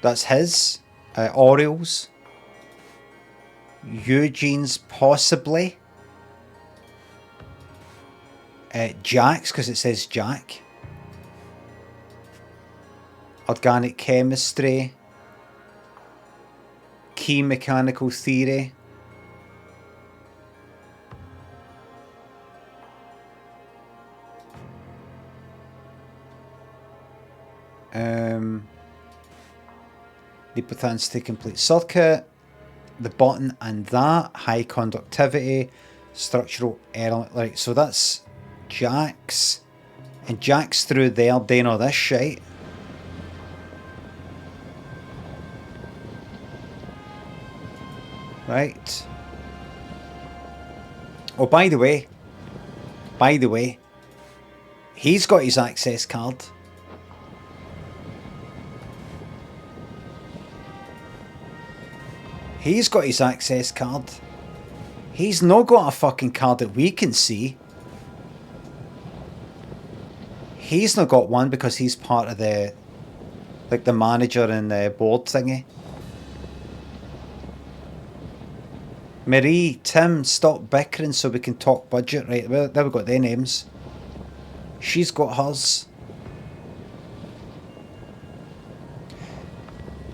That's his. Orioles. Eugene's possibly. Jack's, because it says Jack. Organic chemistry. Key mechanical theory. The propensity complete circuit, the button and that, high conductivity, structural element. Right, so that's Jack's. And Jack's through there doing all this shit. Right. Oh, by the way, he's got his access card. He's got his access card. He's not got a fucking card that we can see. He's not got one because he's part of the, like, the manager and the board thingy. Marie, Tim, stop bickering so we can talk budget. Right, well, there we got their names. She's got hers.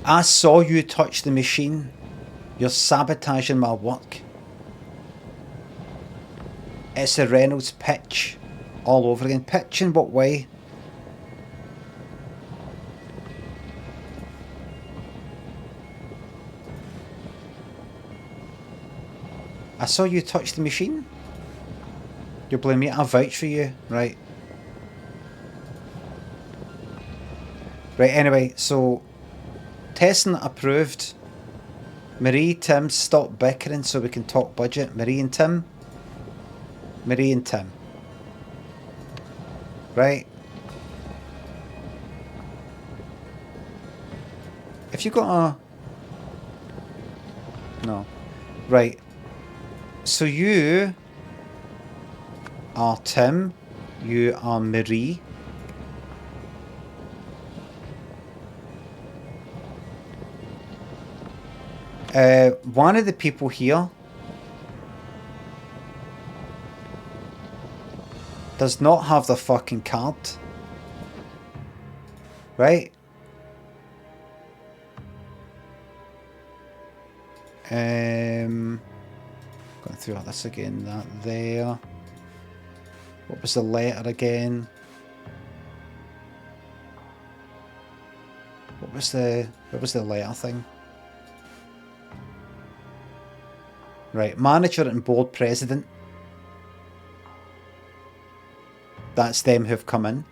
I saw you touch the machine. You're sabotaging my work. It's a Reynolds pitch all over again. Pitch in what way? I saw you touch the machine. You're blaming me. I'll vouch for you. Right. Right, anyway, so testing approved. Marie, Tim, stop bickering so we can talk budget. Marie and Tim. Marie and Tim. Right. If you got a... No. Right. So you are Tim. You are Marie. One of the people here does not have the fucking card. Right? Going through all this again, that there. What was the letter again? What was the letter thing? Right, manager and board president. That's them who've come in.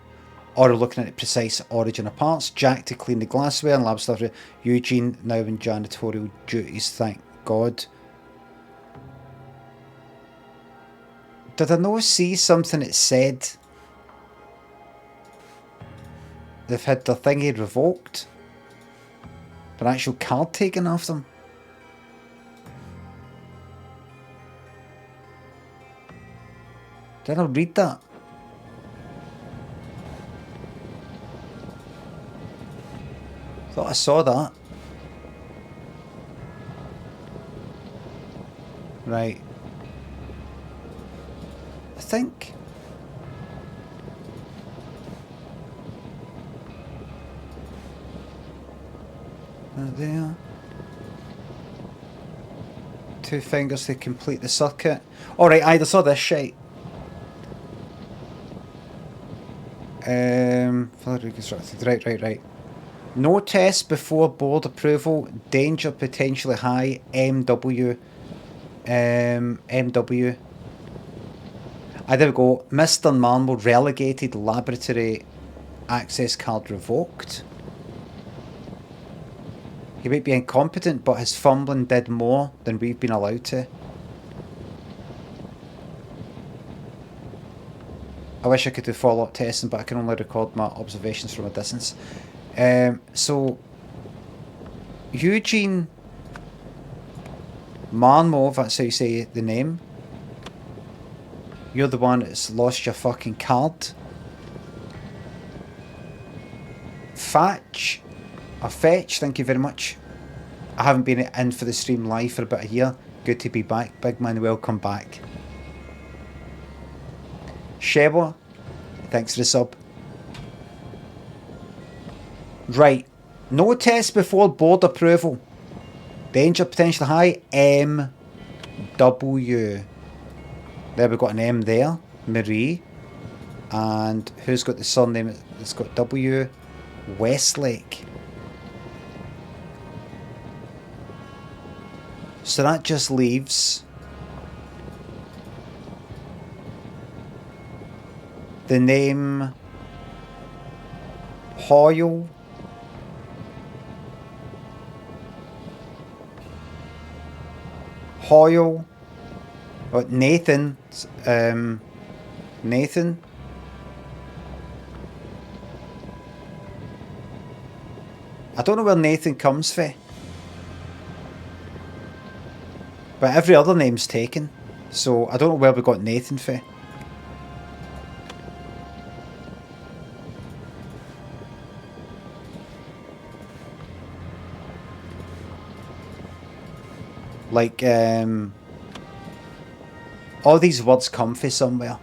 Or are looking at the precise origin of parts. Jack to clean the glassware and lab stuff. Eugene now in janitorial duties, thank God. Did I not see something that said they've had their thingy revoked? An actual card taken off them? Did I read that? Thought I saw that. Right. I think. There. 2 fingers to complete the circuit. Alright, I saw this shit. Fully reconstructed. Right. No test before board approval. Danger potentially high. MW. MW. There we go. Mr. Marmol relegated. Laboratory access card revoked. He might be incompetent, but his fumbling did more than we've been allowed to. I wish I could do follow-up testing, but I can only record my observations from a distance. So, Eugene Marmol, that's how you say the name. You're the one that's lost your fucking card. Fetch, thank you very much. I haven't been in for the stream live for about a year. Good to be back. Big man, welcome back. Shebo, thanks for the sub. Right. No test before board approval. Danger potential high. MW. There we've got an M there. Marie. And who's got the surname? It's got W. Westlake. So that just leaves the name Hoyle. But Nathan. Nathan. I don't know where Nathan comes from. But every other name's taken. So I don't know where we got Nathan from. Like, all these words come from somewhere.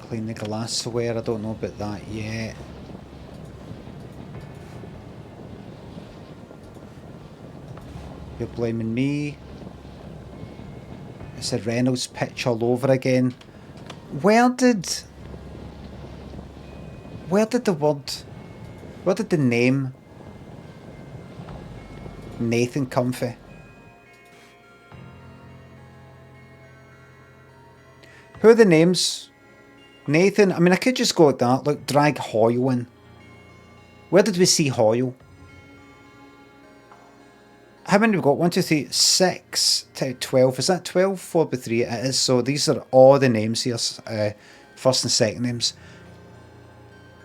Clean the glassware, I don't know about that yet. You're blaming me. It's a Reynolds pitch all over again. Where did the name Nathan come from? Who are the names? Nathan, I mean, I could just go like that. Look, drag Hoyle in. Where did we see Hoyle? How many have we got? 1, 2, 3, 6 to 12. Is that 12? 4 by 3. It is. So these are all the names here. First and second names.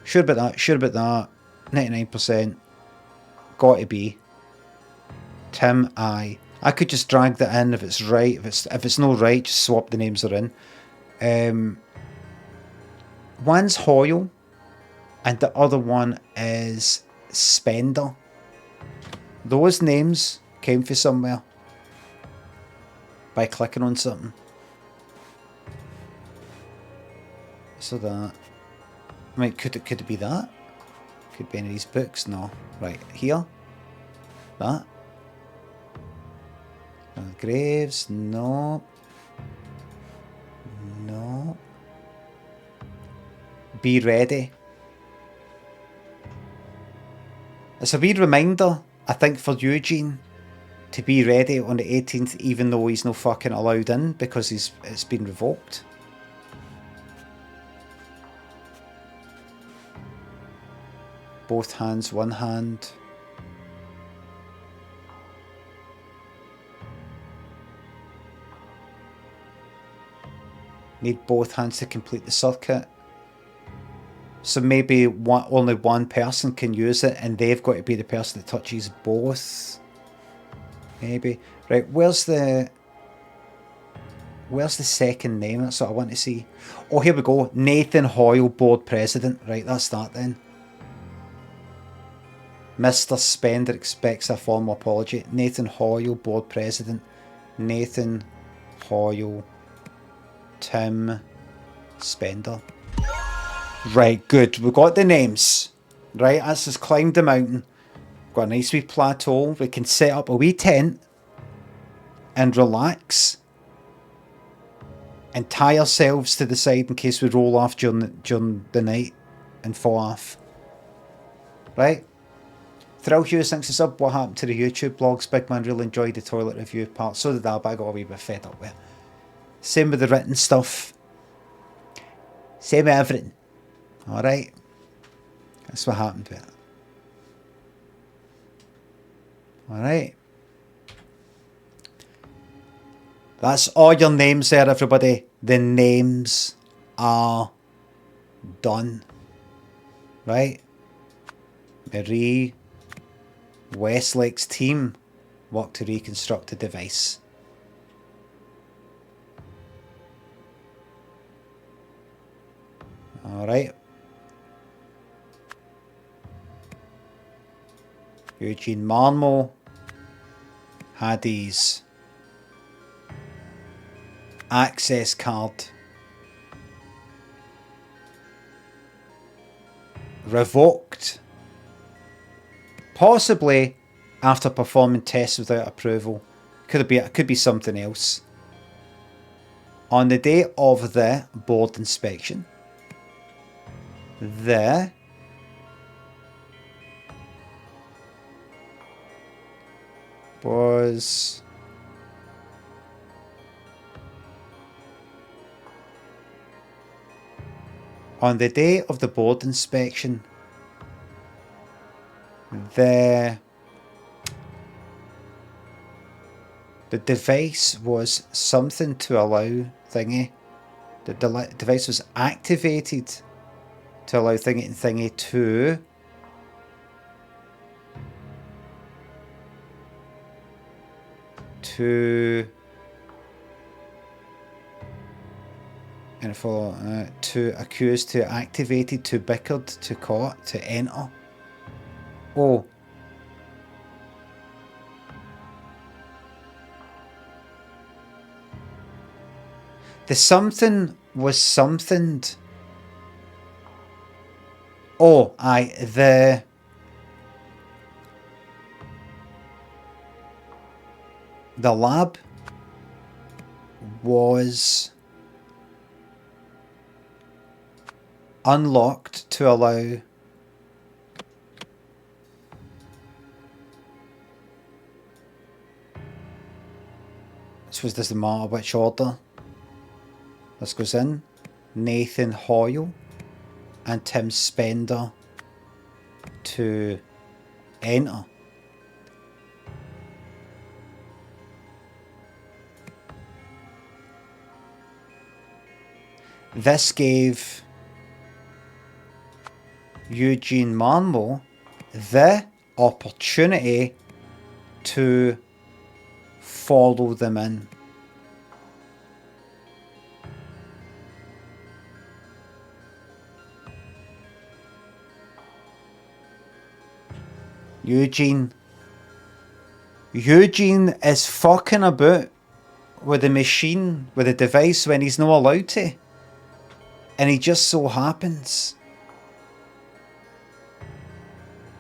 Sure about that. 99%. Got to be. Tim, I could just drag that in if it's right. If it's not right, just swap the names they're in. One's Hoyle, and the other one is Spender. Those names came from somewhere by clicking on something. So that, I mean, could it be that? Could be any of these books. No, right here. That. Graves. No. No. Be ready. It's a weird reminder, I think, for Eugene to be ready on the 18th, even though he's no fucking allowed in because it's been revoked. Both hands, one hand. Need both hands to complete the circuit. So maybe only one person can use it, and they've got to be the person that touches both. Maybe. Right, where's the Where's the second name? That's what I want to see. Oh, here we go. Nathan Hoyle, board president. Right, that's that then. Mr. Spender expects a formal apology. Nathan Hoyle, board president. Nathan Hoyle, Tim Spender. Right, good. We've got the names. Right, that's just climbed the mountain. Got a nice wee plateau. We can set up a wee tent and relax and tie ourselves to the side in case we roll off during the night and fall off. Right? Thrill Hughes thinks it's up. What happened to the YouTube blogs? Big man really enjoyed the toilet review part. So did I, but I got a wee bit fed up with it. Same with the written stuff. Same with everything. Alright? That's what happened with it. Alright? That's all your names there, everybody. The names are done. Right? Marie Westlake's team worked to reconstruct the device. Alright. Eugene Marmo had his access card revoked, possibly after performing tests without approval. Could be something else. On the day of the board inspection, there was on the day of the board inspection, the device was something to allow thingy. The device was activated to allow thingy and thingy to and for to accused, to activated, to bickered, to caught, to enter. Oh. The something was somethinged. Oh, aye, the lab was unlocked to allow suppose this doesn't matter which order this goes in. Nathan Hoyle and Tim Spender to enter. This gave Eugene Marmo the opportunity to follow them in. Eugene is fucking about with the machine, with the device when he's not allowed to. And he just so happens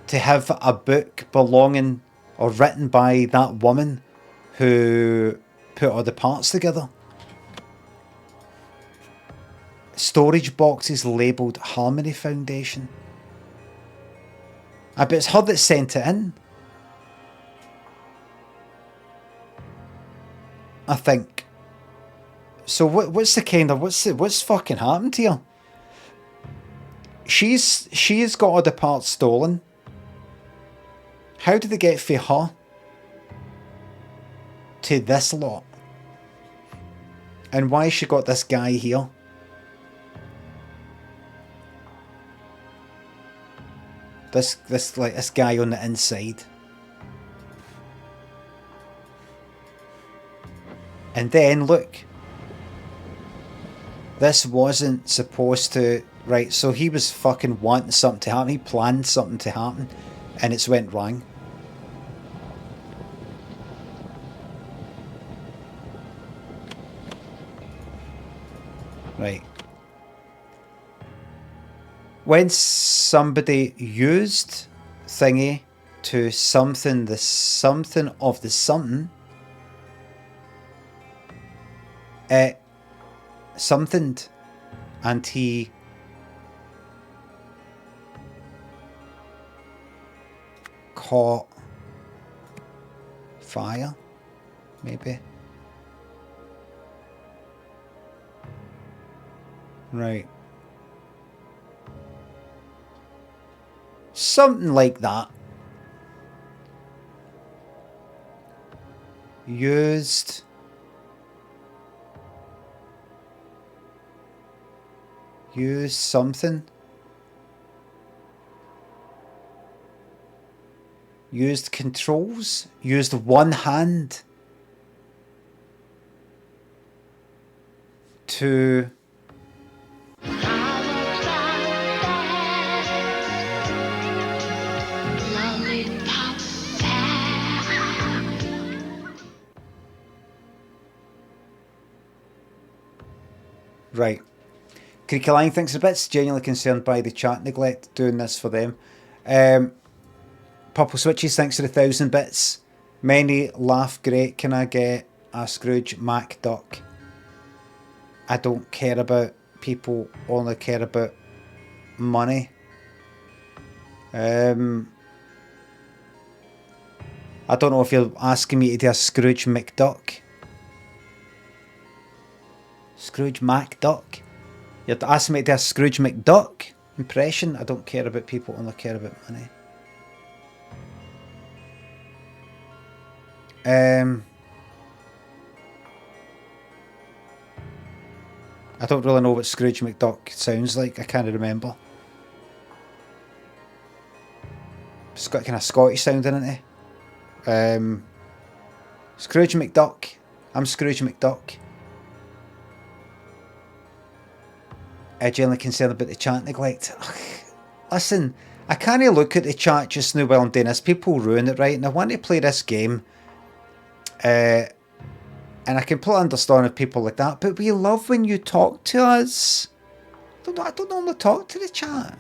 to have a book belonging or written by that woman who put all the parts together. Storage boxes labelled Harmony Foundation. I bet it's her that sent it in. I think. So what's fucking happened here? She's got all the parts stolen. How did they get from her to this lot? And why she got this guy here? This guy on the inside. And then look, This wasn't supposed to... Right, so he was fucking wanting something to happen. He planned something to happen, and it's went wrong. Right. When somebody used thingy to something the something of the something, it somethined, and he caught fire, maybe. Right. Something like that. Used something. Used controls. Used one hand to right. Creaky Line thinks a bit genuinely concerned by the chat neglect doing this for them. Purple Switches thanks for the 1,000 bits. Many laugh great. Can I get a Scrooge MacDuck? I don't care about people, only care about money. I don't know if you're asking me to do a Scrooge McDuck. Scrooge MacDuck? You're asking me to do a Scrooge McDuck impression? I don't care about people, only care about money. I don't really know what Scrooge McDuck sounds like. I can't remember. It's got kind of Scottish sound in it. Scrooge McDuck. I'm Scrooge McDuck. Generally concerned about the chat neglect. Ugh. Listen, I can't look at the chat just now while I'm doing this. People ruin it, right? And I want to play this game. And I completely understand if people like that. But we love when you talk to us. I don't normally talk to the chat.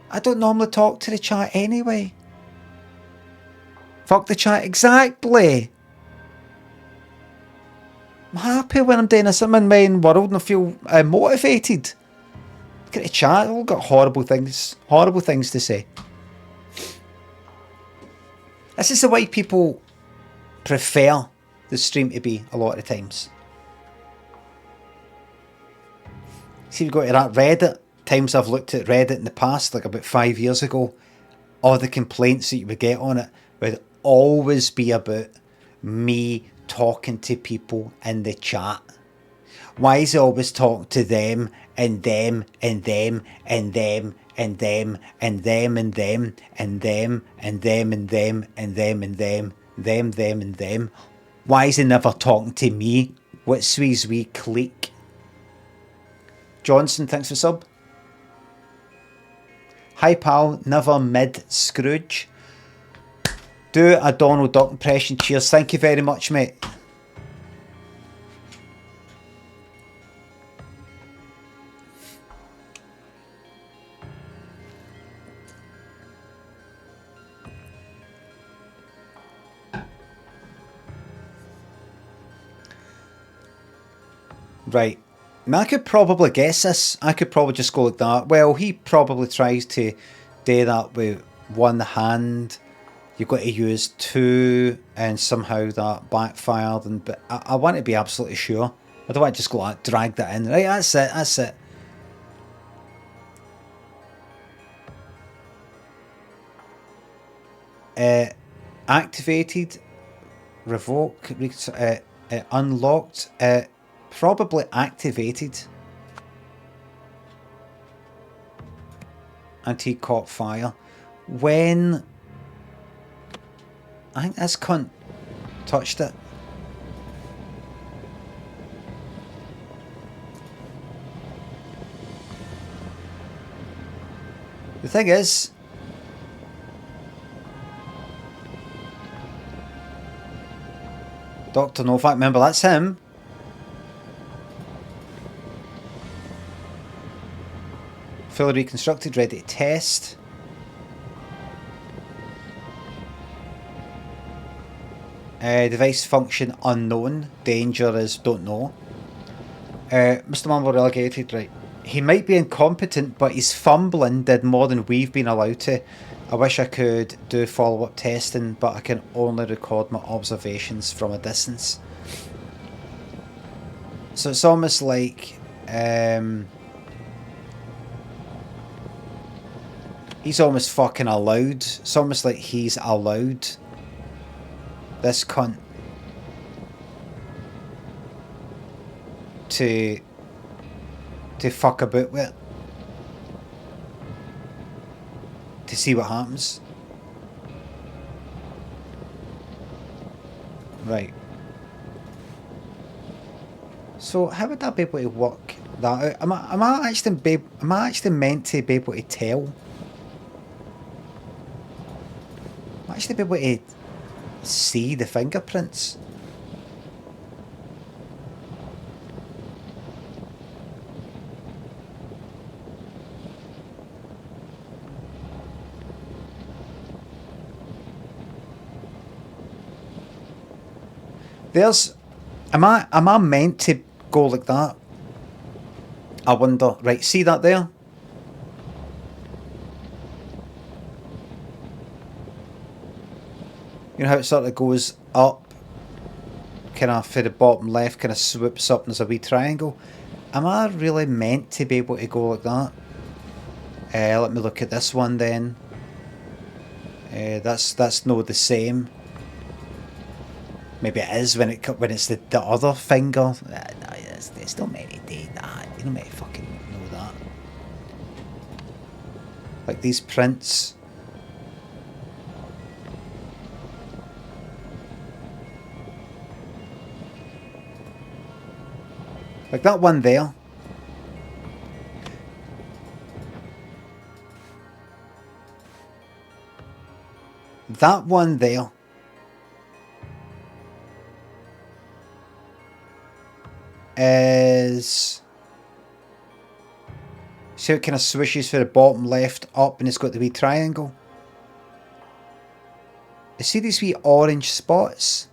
I don't normally talk to the chat anyway. Fuck the chat, exactly. I'm happy when I'm doing this. I'm in my own world and I feel motivated. Look at the chat, they've all got horrible things to say. This is the way people prefer the stream to be a lot of times. See, we go to that Reddit. Times I've looked at Reddit in the past, like about 5 years ago, all the complaints that you would get on it would always be about me talking to people in the chat. Why is it always talk to them and them and them and them and them and them and them and them and them and them and them and them and them? Why is he never talking to me? What's his wee clique? Johnson, thanks for sub. Hi pal, never mid Scrooge. Do a Donald Duck impression. Cheers. Thank you very much, mate. Right. Now, I could probably guess this. I could probably just go like that. Well, he probably tries to do that with one hand. You've got to use two, and somehow that backfired. But I want to be absolutely sure. I don't want to just go like drag that in. Right, that's it. That's it. Activated, revoke, unlocked. Probably activated. And he caught fire. When I think this cunt touched it. The thing is, Dr. Novak, remember that's him. Fully reconstructed, ready to test. Device function unknown. Danger is don't know. Mr. Mumble relegated, right. He might be incompetent, but his fumbling did more than we've been allowed to. I wish I could do follow-up testing, but I can only record my observations from a distance. So it's almost like he's almost fucking allowed. It's almost like he's allowed this cunt to fuck about with it, to see what happens. Right. So how would I be able to work that out? Am I actually meant to be able to tell? Am I actually be able to see the fingerprints? There's, am I meant to go like that? I wonder. Right, see that there? You know how it sort of goes up, kind of for the bottom left, kind of swoops up and there's a wee triangle. Am I really meant to be able to go like that? Let me look at this one then. That's no the same. Maybe it is when it's the other finger. No, it's not meant to do that. You don't meant to fucking know that. Like these prints. Like that one there. That one there. Is, see how it kind of swishes for the bottom left up and it's got the wee triangle. You see these wee orange spots?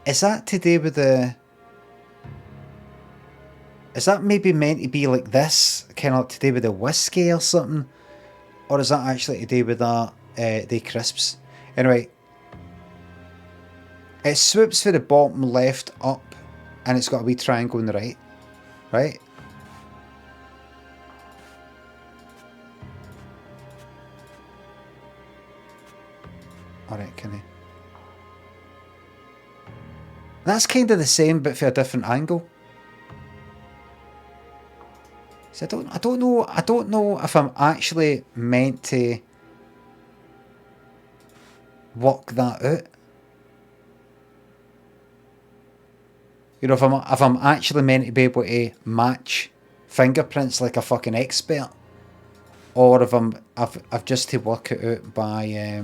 Is that to do with the, is that maybe meant to be like this, kind of to do with the whiskey or something, or is that actually to do with that the crisps? Anyway, it swoops for the bottom left up and it's got a wee triangle on the right. Right? Alright, can I? That's kind of the same but for a different angle. So I don't know if I'm actually meant to work that out. You know, if I'm actually meant to be able to match fingerprints like a fucking expert, or if I've just to work it out by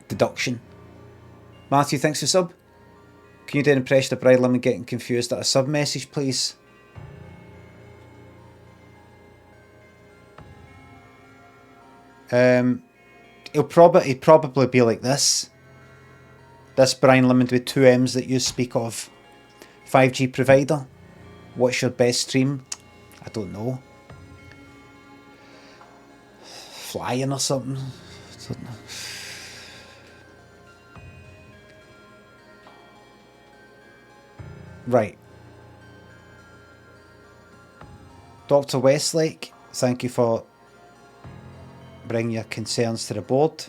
deduction. Matthew, thanks for sub. Can you do an impression of Brian Limmy getting confused at a sub message, please? He'd probably be like this. This Brian Limmy with 2 M's that you speak of. 5G provider. What's your best stream? I don't know. Flying or something. I don't know. Right. Dr. Westlake, thank you for bringing your concerns to the board.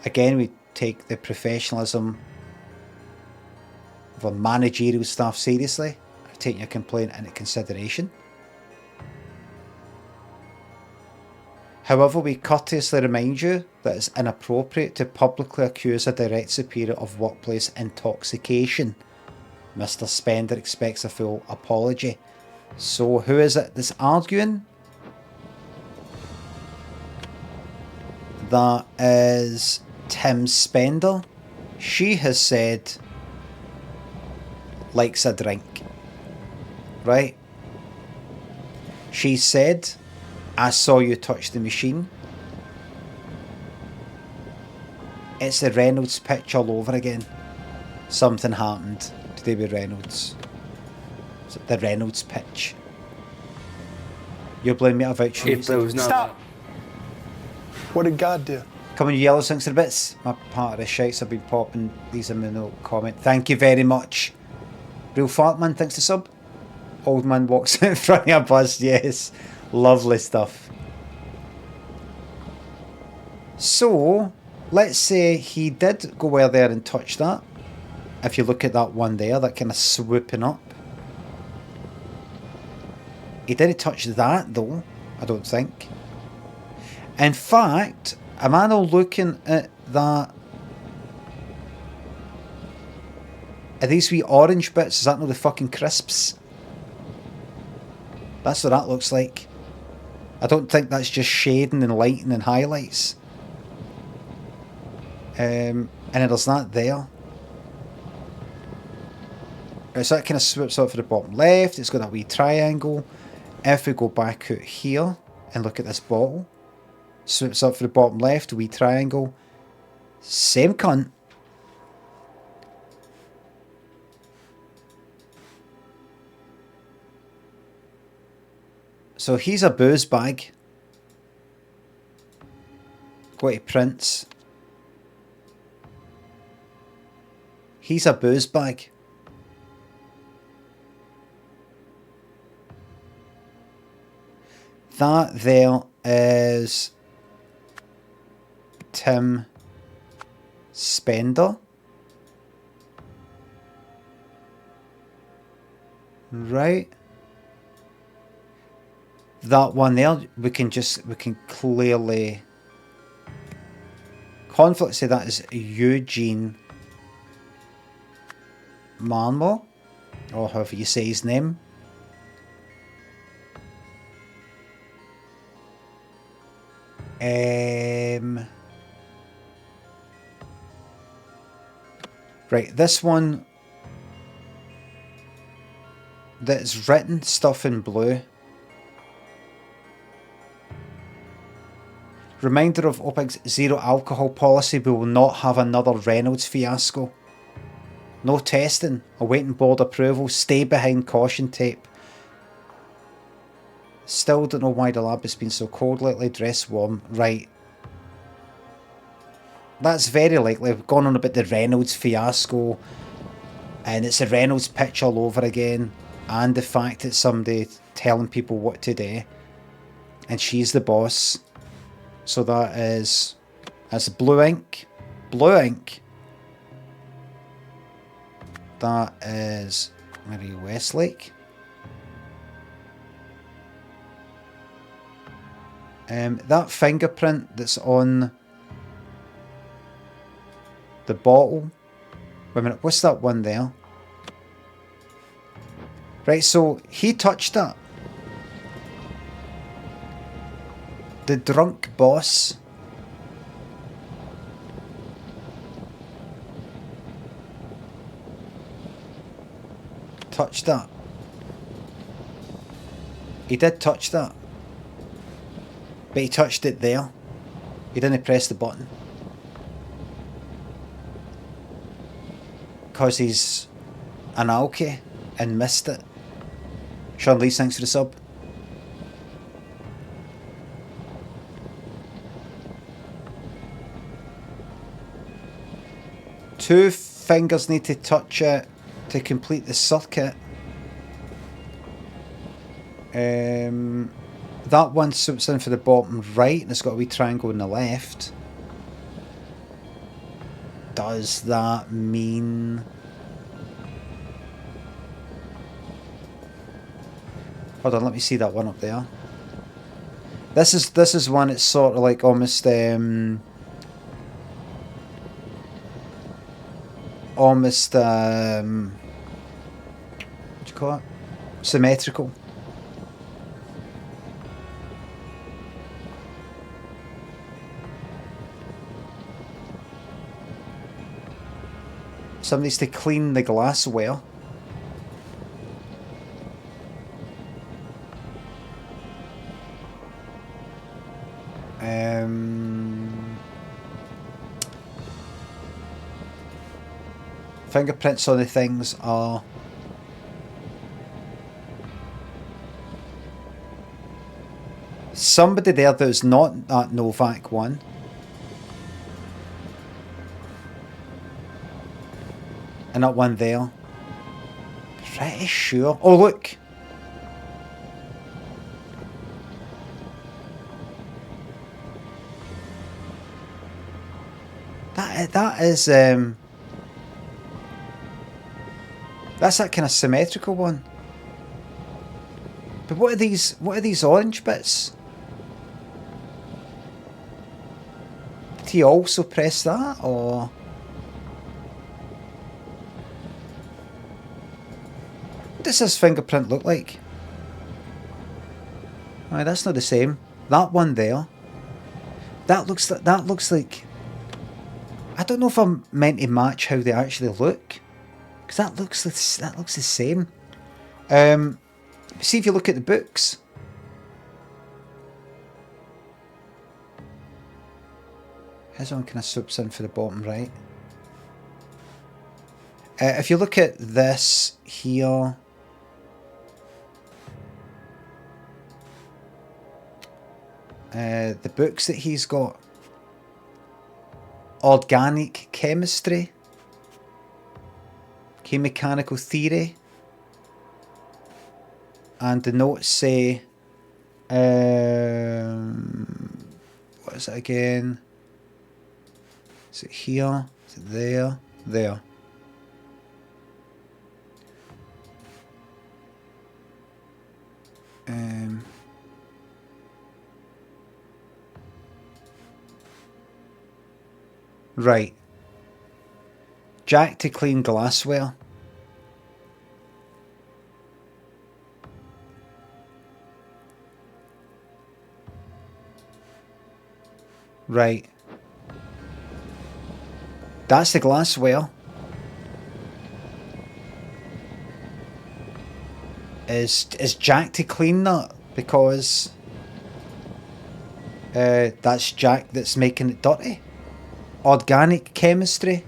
Again, we take the professionalism of our managerial staff seriously. I've taken your complaint into consideration. However, we courteously remind you that it's inappropriate to publicly accuse a direct superior of workplace intoxication. Mr. Spender expects a full apology. So who is it that's arguing? That is Tim Spender. She has said likes a drink. Right? She said, I saw you touch the machine. It's the Reynolds pitch all over again. Something happened today with Reynolds. The Reynolds pitch. You're blaming me about If there was no Stop! What did God do? Come on, you yellow sinks to the bits. My part of the shites have been popping. These in the no comment. Thank you very much. Real Fartman, thanks to sub. Old man walks in front of a bus. Yes. Lovely stuff. So, let's say he did go over there and touch that. If you look at that one there, that kind of swooping up. He didn't touch that though, I don't think. In fact, am I now looking at that? Are these wee orange bits? Is that not the fucking crisps? That's what that looks like. I don't think that's just shading and lighting and highlights. And then there's that there. So that kind of swoops up for the bottom left. It's got a wee triangle. If we go back out here and look at this bottle, swoops up for the bottom left, a wee triangle. Same cunt. So he's a booze bag. Go to Prince. He's a booze bag. That there is Tim Spender. Right. That one there, we can clearly conflict say that is Eugene Marmor, or however you say his name. Right, this one that's written stuff in blue. Reminder of OPEC's zero alcohol policy, we will not have another Reynolds fiasco. No testing, awaiting board approval, stay behind caution tape. Still don't know why the lab has been so cold lately, dress warm. Right. That's very likely. We've gone on about the Reynolds fiasco. And it's a Reynolds pitch all over again. And the fact that somebody telling people what to do. And she's the boss. So that's blue ink. Blue ink. That is Mary Westlake. That fingerprint that's on the bottle. Wait a minute, what's that one there? Right, so he touched that. The drunk boss. Touched that. He did touch that. But he touched it there. He didn't press the button. Because he's an alky and missed it. Sean Lee, thanks for the sub. Two fingers need to touch it to complete the circuit. That one swoops in for the bottom right and it's got a wee triangle on the left. Does that mean... Hold on, let me see that one up there. This is one, it's sort of like almost what do you call it? Symmetrical. Somebody's to clean the glassware. Fingerprints on the things are... Somebody there that's not that Novak one. And that one there. Pretty sure. Oh, look. That is that's that kind of symmetrical one. But what are these orange bits? Did he also press that, or what does his fingerprint look like? Aye, that's not the same. That one there. That looks like I don't know if I'm meant to match how they actually look, because that looks the same. See if you look at the books. His one kind of swoops in for the bottom right. If you look at this here, the books that he's got. Organic chemistry, mechanical theory, and the notes say, what is it again? Is it here? Is it there? There. Right. Jack to clean glassware. Right. That's the glassware. Is Jack to clean that? Because that's Jack that's making it dirty. Organic chemistry.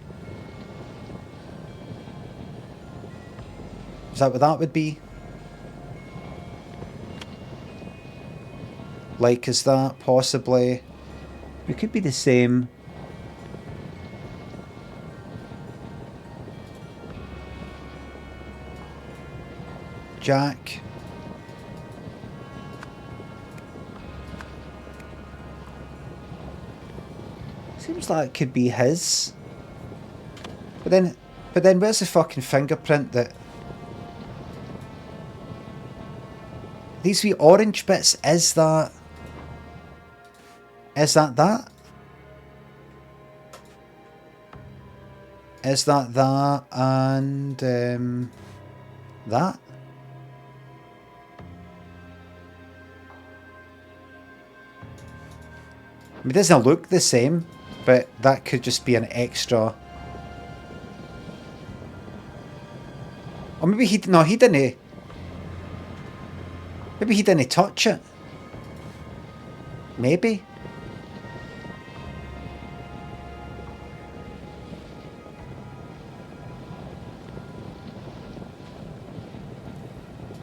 Is that what that would be? Like, is that possibly... It could be the same. Jack. Seems like it could be his. But then where's the fucking fingerprint that... These wee orange bits, is that... Is that that? Is that that and that? I mean, it doesn't look the same, but that could just be an extra. Or maybe he didn't. Maybe he didn't touch it. Maybe.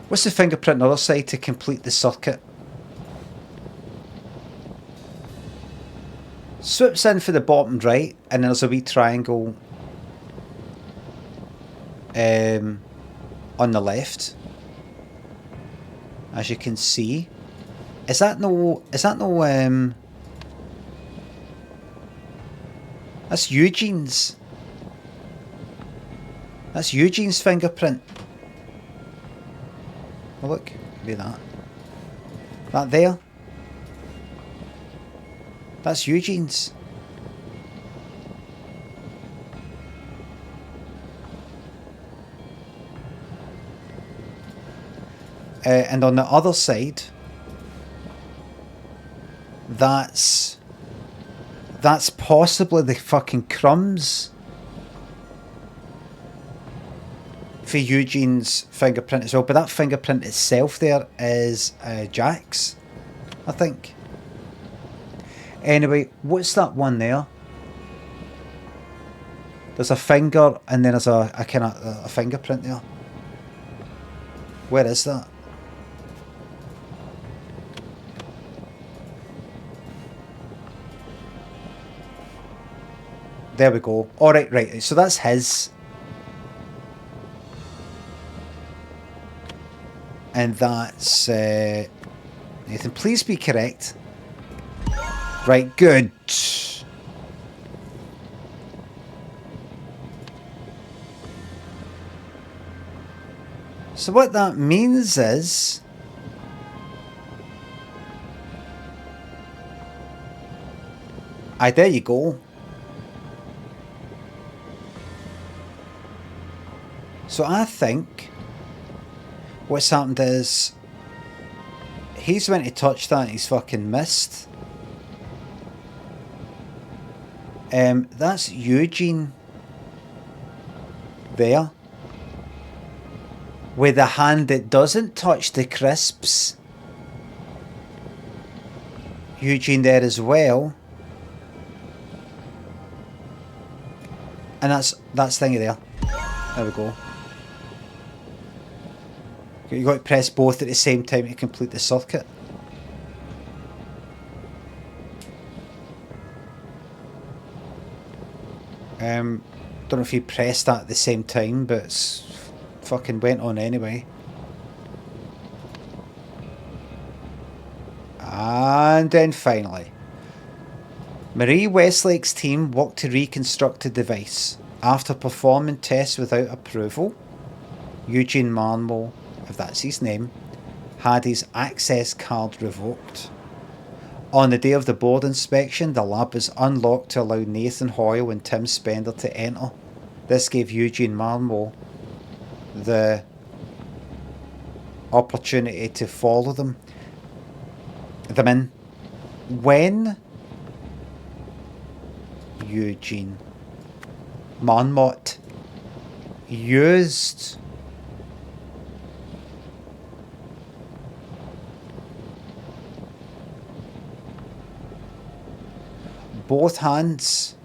What's the fingerprint on the other side to complete the circuit? Swoops in for the bottom right, and there's a wee triangle on the left, as you can see. Is that no that's Eugene's. That's Eugene's fingerprint. Oh look, maybe that. That there. That's Eugene's. And on the other side, that's possibly the fucking crumbs. for Eugene's fingerprint as well, but that fingerprint itself there is Jack's, I think. Anyway, what's that one there? There's a finger and then there's a kind of a fingerprint there. Where is that? There we go. Alright, right. So that's his. And that's... Nathan, please be correct. Right, good. So what that means is... Aye, there you go. So I think what's happened is he's went to touch that and he's fucking missed. That's Eugene there with the hand that doesn't touch the crisps. Eugene there as well. And that's thingy there. There we go. You got to press both at the same time to complete the circuit. Don't know if he pressed that at the same time, but it's fucking went on anyway. And then finally, Marie Westlake's team worked to reconstruct the device. After performing tests without approval, Eugene Marmo, if that's his name, had his access card revoked. On the day of the board inspection, the lab was unlocked to allow Nathan Hoyle and Tim Spender to enter. This gave Eugene Marmo the opportunity to follow them in. When Eugene Marmot used both hands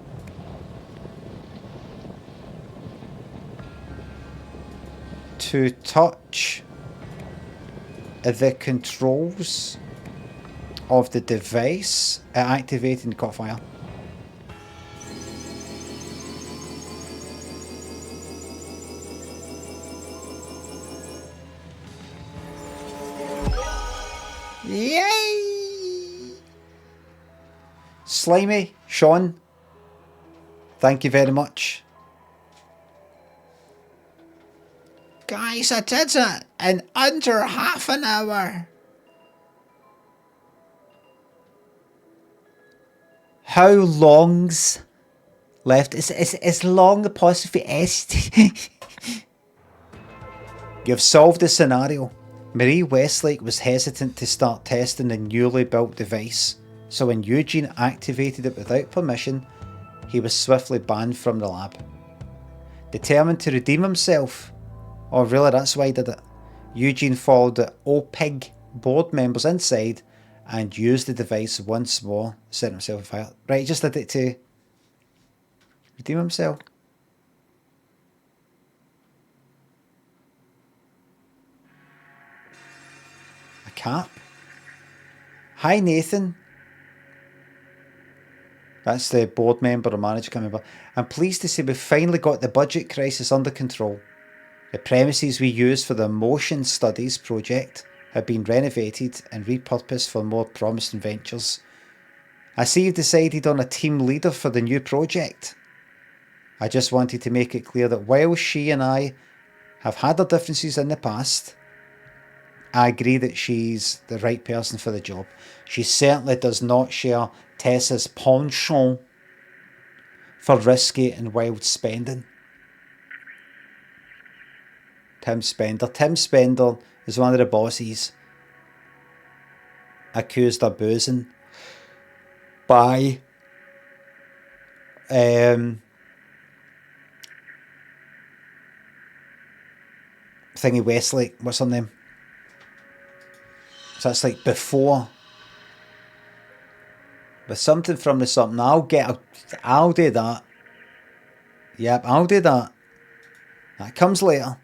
to touch the controls of the device, activating the caught fire. Yay! Slimy, Sean, thank you very much. Guys, I did it in under half an hour. How long's left? It's long apostrophe S. You've solved the scenario. Marie Westlake was hesitant to start testing the newly built device, so when Eugene activated it without permission, he was swiftly banned from the lab. Determined to redeem himself, oh really, that's why he did it, Eugene followed the OPIG board members inside and used the device once more, setting himself afire. Right, he just did it to redeem himself. A cap? Hi Nathan. That's the board member or manager, can't remember. I'm pleased to say we've finally got the budget crisis under control. The premises we used for the motion studies project have been renovated and repurposed for more promising ventures. I see you've decided on a team leader for the new project. I just wanted to make it clear that while she and I have had our differences in the past, I agree that she's the right person for the job. She certainly does not share Tessa's penchant for risky and wild spending. Tim Spender. Tim Spender is one of the bosses accused of boozing by Thingy Westlake, what's her name? So that's like before. But something from the something. I'll do that. Yep, I'll do that. That comes later.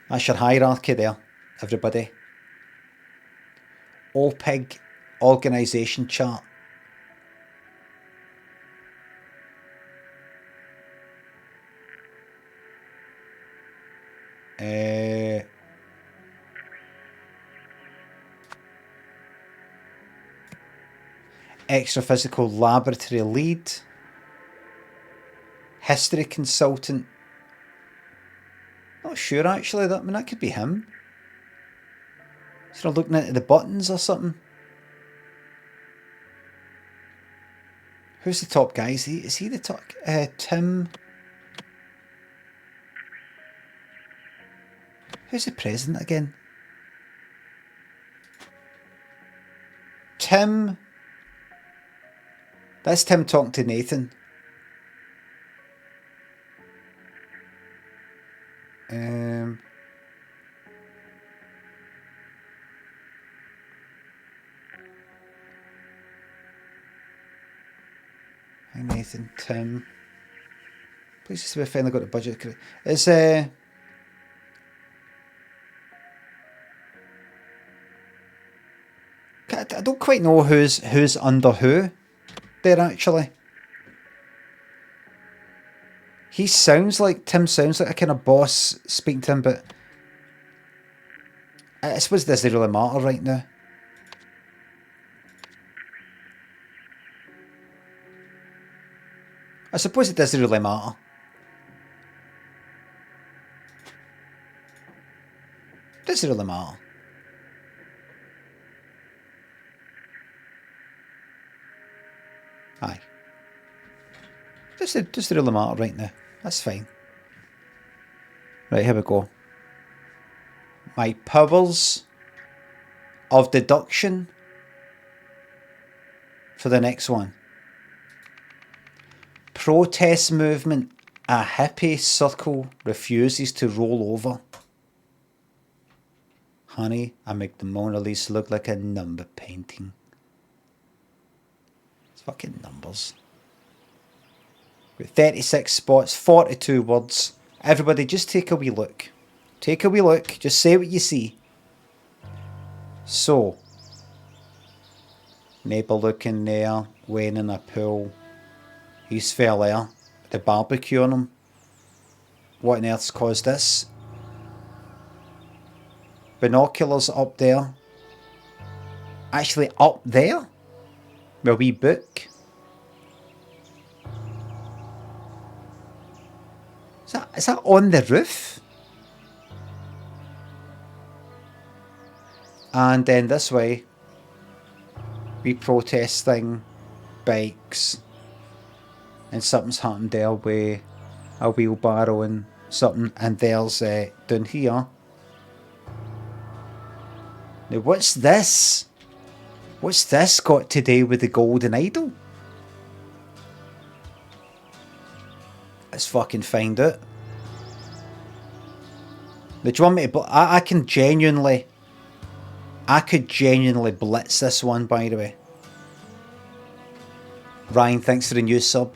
That's your hierarchy there, everybody. OPIG organisation chart. Extra physical laboratory lead. History consultant. Not sure actually. That could be him. Sort of looking into the buttons or something. Who's the top guy? Is he the top? Tim. Who's the president again? Tim. That's Tim talking to Nathan. Hi Nathan, Tim. Please just we finally got the budget correct. Is I don't quite know who's under who there actually. Tim sounds like a kind of boss speaking to him, but I suppose this doesn't really matter right now. I suppose it doesn't really matter. Doesn't really matter. Aye. Doesn't really matter right now. That's fine. Right, here we go. My powers of deduction for the next one. Protest movement. A hippie circle refuses to roll over. Honey, I make the Mona Lisa look like a number painting. It's fucking numbers. With 36 spots, 42 words. Everybody just take a wee look. Take a wee look. Just say what you see. So. Neighbour looking there. Wayne in a pool. He's fell there. The barbecue on him. What on earth's caused this? Binoculars up there. Actually up there? My wee book. Is that on the roof? And then this way, we protesting, bikes, and something's happened there with a wheelbarrow and something, and there's down here. Now what's this? What's this got to do with the golden idol? Let's fucking find out. Do you want me to... I could genuinely blitz this one, by the way. Ryan, thanks for the new sub.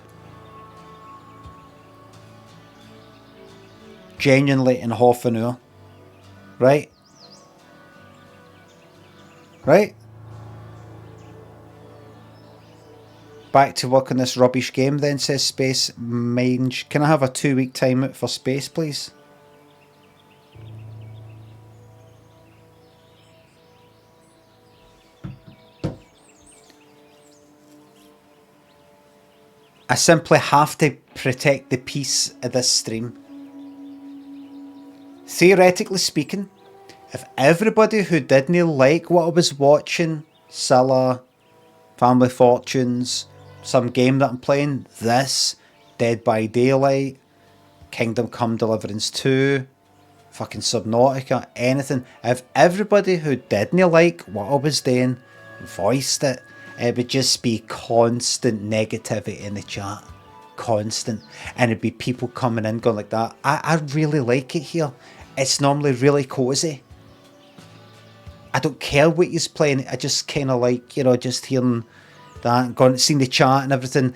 Genuinely in half an hour. Right? Right? Back to work on this rubbish game then, says Space Mange. Can I have a 2-week timeout for Space, please? I simply have to protect the peace of this stream. Theoretically speaking, if everybody who didn't like what I was watching, Scylla, Family Fortunes, some game that I'm playing, this, Dead by Daylight, Kingdom Come Deliverance 2, fucking Subnautica, anything, if everybody who didn't like what I was doing voiced it, it would just be constant negativity in the chat. constant, and it'd be people coming in going like that. I really like it here. It's normally really cozy. I don't care what he's playing. I just kind of like, you know, just hearing that, going, seeing the chat and everything.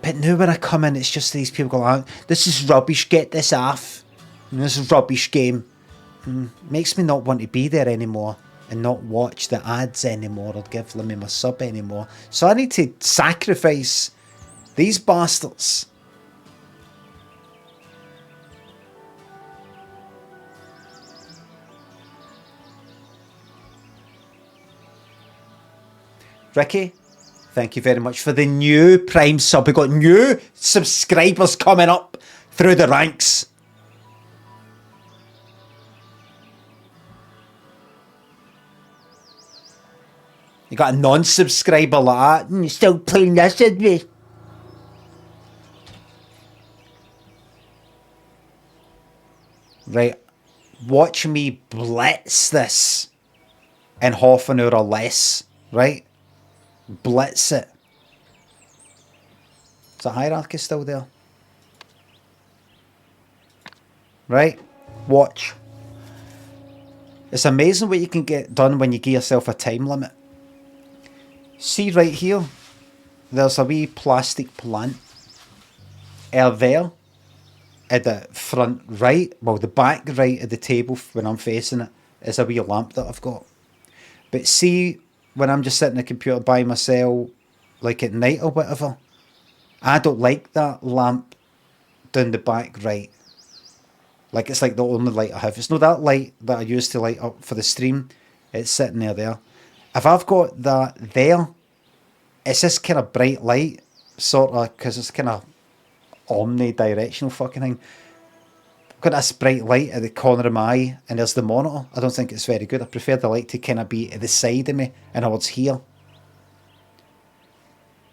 But now when I come in, it's just these people going, oh, this is rubbish, get this off. This is rubbish game. Makes me not want to be there anymore and not watch the ads anymore or give Limmy my sub anymore. So I need to sacrifice these bastards. Ricky, thank you very much for the new Prime sub. We got new subscribers coming up through the ranks. You got a non-subscriber like that, and you're still playing this with me. Right, watch me blitz this in half an hour or less, right? Blitz it. Is the hierarchy still there? Right? Watch. It's amazing what you can get done when you give yourself a time limit. See right here, there's a wee plastic plant. There, at the front right, well the back right of the table when I'm facing it, is a wee lamp that I've got. But see, when I'm just sitting at the computer by myself, like at night or whatever, I don't like that lamp down the back right. Like it's like the only light I have. It's not that light that I used to light up for the stream. It's sitting there. If I've got that there, it's this kind of bright light, sort of, because it's kind of omnidirectional fucking thing. I've got this bright light at the corner of my eye, and there's the monitor. I don't think it's very good. I prefer the light to kind of be at the side of me, in other words, here.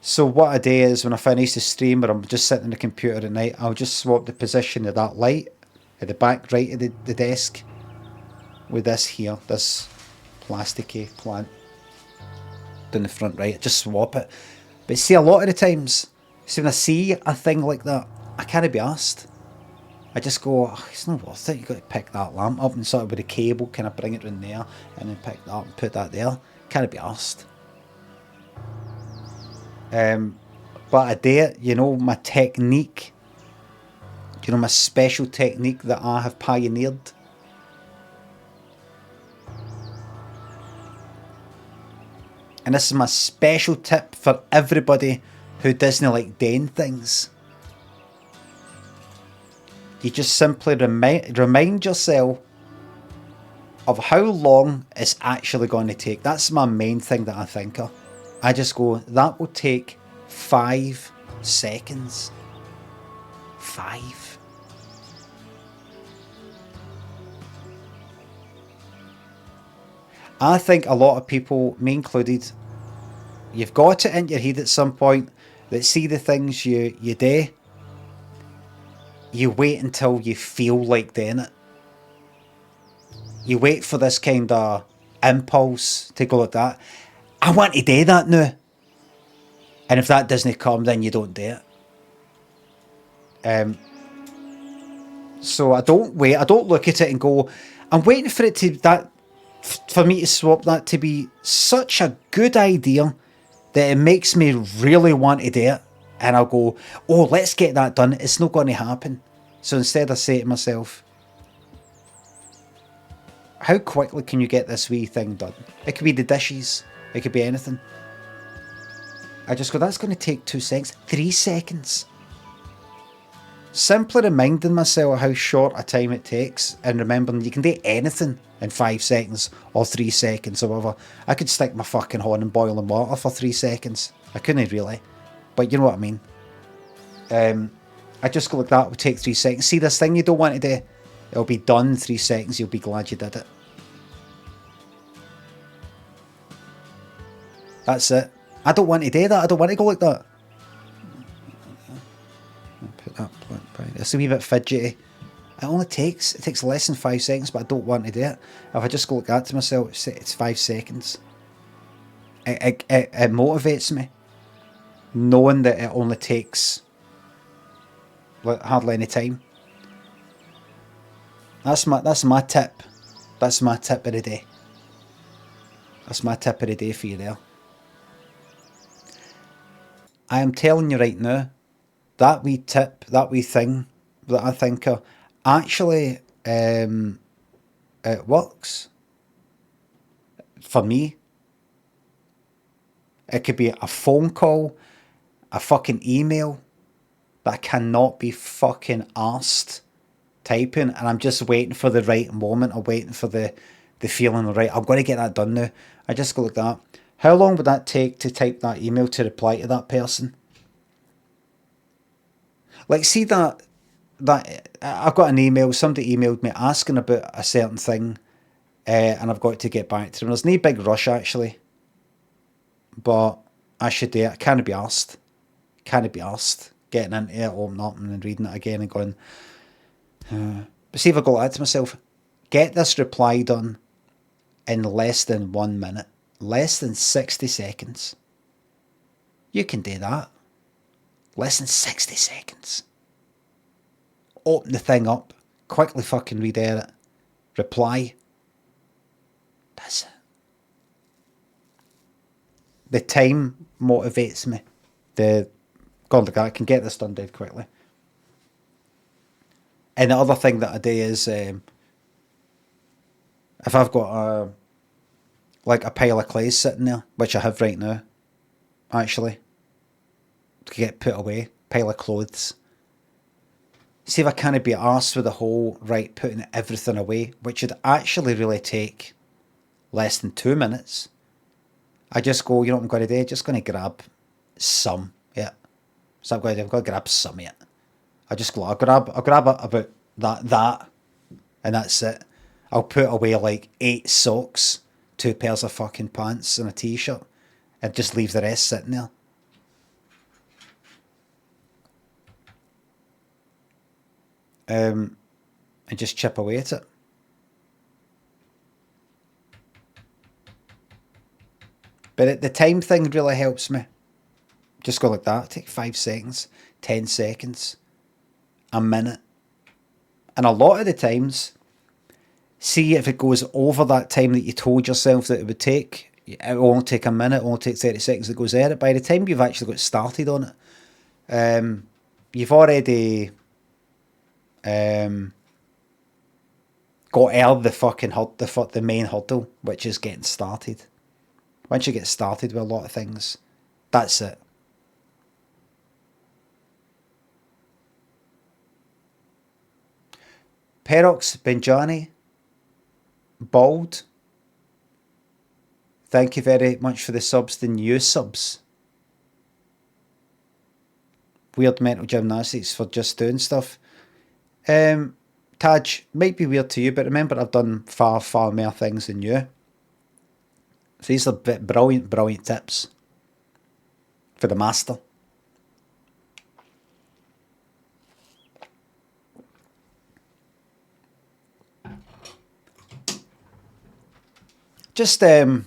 So what I do is, when I finish the stream, or I'm just sitting on the computer at night, I'll just swap the position of that light at the back right of the desk with this here, this plasticky plant down the front right. Just swap it. But see, a lot of the times, see, when I see a thing like that, I can't be asked. I just go, oh, it's not worth it. You've got to pick that lamp up and sort of with a cable, kind of bring it in there, and then pick that up and put that there. Can't be asked. But I do it, you know, my technique, you know, my special technique that I have pioneered. And this is my special tip for everybody who doesn't like doing things. You just simply remind yourself of how long it's actually going to take. That's my main thing that I think of. I just go, that will take 5 seconds. 5. I think a lot of people, me included, you've got it in your head at some point that see the things you do, you wait until you feel like doing it. You wait for this kind of impulse to go like that. I want to do that now. And if that doesn't come, then you don't do it. So I don't wait. I don't look at it and go, I'm waiting for it to for me to swap that to be such a good idea that it makes me really want to do it. And I'll go, oh, let's get that done. It's not going to happen. So instead I say to myself, how quickly can you get this wee thing done? It could be the dishes. It could be anything. I just go, that's going to take 2 seconds. 3 seconds. Simply reminding myself how short a time it takes, and remembering you can do anything in 5 seconds or 3 seconds or whatever. I could stick my fucking horn in boiling water for 3 seconds. I couldn't really, but you know what I mean. I just go like that, it would take 3 seconds. See this thing you don't want to do? It'll be done in 3 seconds, you'll be glad you did it. That's it. I don't want to do that, I don't want to go like that. Put that plant by. It's a wee bit fidgety. It takes less than 5 seconds, but I don't want to do it. If I just go like that to myself, it's 5 seconds. It motivates me. knowing that it only takes like hardly any time. That's my tip. That's my tip of the day. That's my tip of the day for you there. I am telling you right now, that wee tip, that wee thing that I think of, actually, it works. For me. It could be a phone call, a fucking email that I cannot be fucking arsed typing, and I'm just waiting for the right moment. I'm waiting for the feeling right. I'm going to get that done now. I just go like that. How long would that take to type that email to reply to that person? Like, see that I've got an email. Somebody emailed me asking about a certain thing, and I've got to get back to them. There's no big rush actually, but I should do it. I can't be arsed. Can't be arsed getting into it, opening up and then reading it again and going. But see if I got that to myself. Get this reply done in less than 1 minute, less than 60 seconds. You can do that. Less than 60 seconds. Open the thing up, quickly fucking read it, reply. That's it. The time motivates me. God, look, I can get this done dead quickly. And the other thing that I do is, if I've got a pile of clays sitting there, which I have right now, actually, to get put away, pile of clothes. See if I can't be arsed with the whole, right, putting everything away, which would actually really take less than 2 minutes. I just go, you know what I'm going to do? Just going to grab some, yeah. So I'm going to grab some, yeah. I just go, I'll grab about that, and that's it. I'll put away like 8 socks, 2 pairs of fucking pants, and a t-shirt, and just leave the rest sitting there. And just chip away at it. But the time thing really helps me. Just go like that. Take 5 seconds, 10 seconds, a minute. And a lot of the times, see if it goes over that time that you told yourself that it would take. It will only take a minute, it will only take 30 seconds that goes there. By the time you've actually got started on it, you've already got out of the fucking the main hurdle, which is getting started. Once you get started with a lot of things, that's it. Perox Benjani, Bald, thank you very much for the subs, the new subs. Weird mental gymnastics for just doing stuff. Taj, might be weird to you, but remember I've done far, far more things than you. So these are brilliant, brilliant tips for the master. Just don't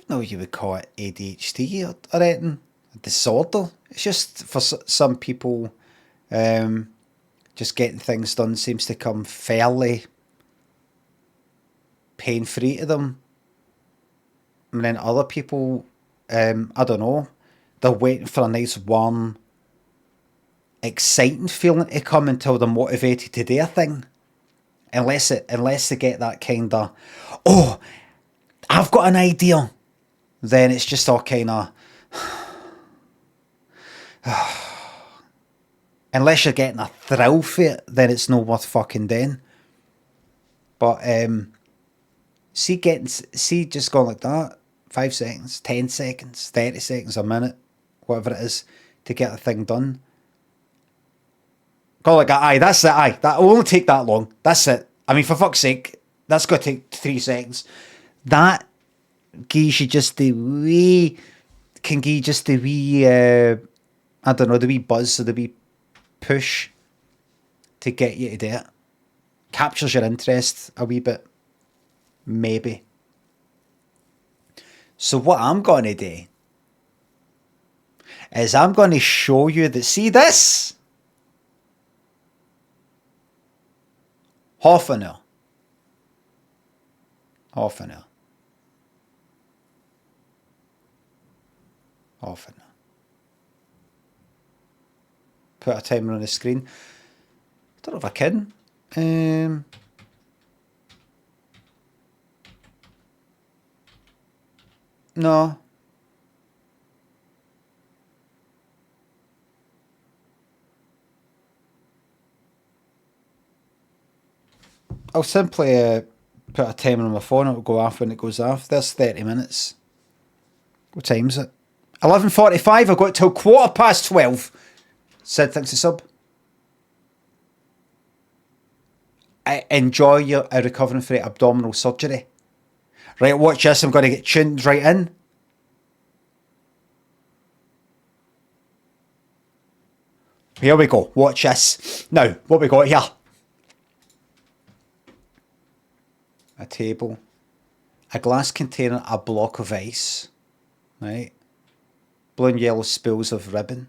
know if you would call it ADHD or anything, a disorder. It's just for some people, just getting things done seems to come fairly pain-free to them. And then other people, I don't know, they're waiting for a nice warm, exciting feeling to come until they're motivated to do a thing. Unless they get that kind of, oh, I've got an idea, then it's just all kind of, unless you're getting a thrill for it, then it's not worth fucking doing. But see just going like that, 5 seconds, 10 seconds, 30 seconds, a minute, whatever it is, to get a thing done. Go like that, aye, that's it, aye, that will only take that long, that's it. I mean, for fuck's sake, that's got to take 3 seconds. That gives you just the wee, I don't know, the wee buzz or the wee push to get you to do it. Captures your interest a wee bit, maybe. So what I'm going to do is I'm going to show you that, see this? Half an hour. Half an hour. Half an hour. Put a timer on the screen. I don't know if I can. No. I'll simply put a timer on my phone. It'll go off when it goes off. There's 30 minutes. What time is it? 11:45. I've got till 12:15. Sid, thanks to sub. I enjoy your recovering from abdominal surgery. Right, watch this. I'm going to get tuned right in. Here we go. Watch this. Now, what we got here? A table. A glass container, a block of ice. Right? Blue and yellow spools of ribbon.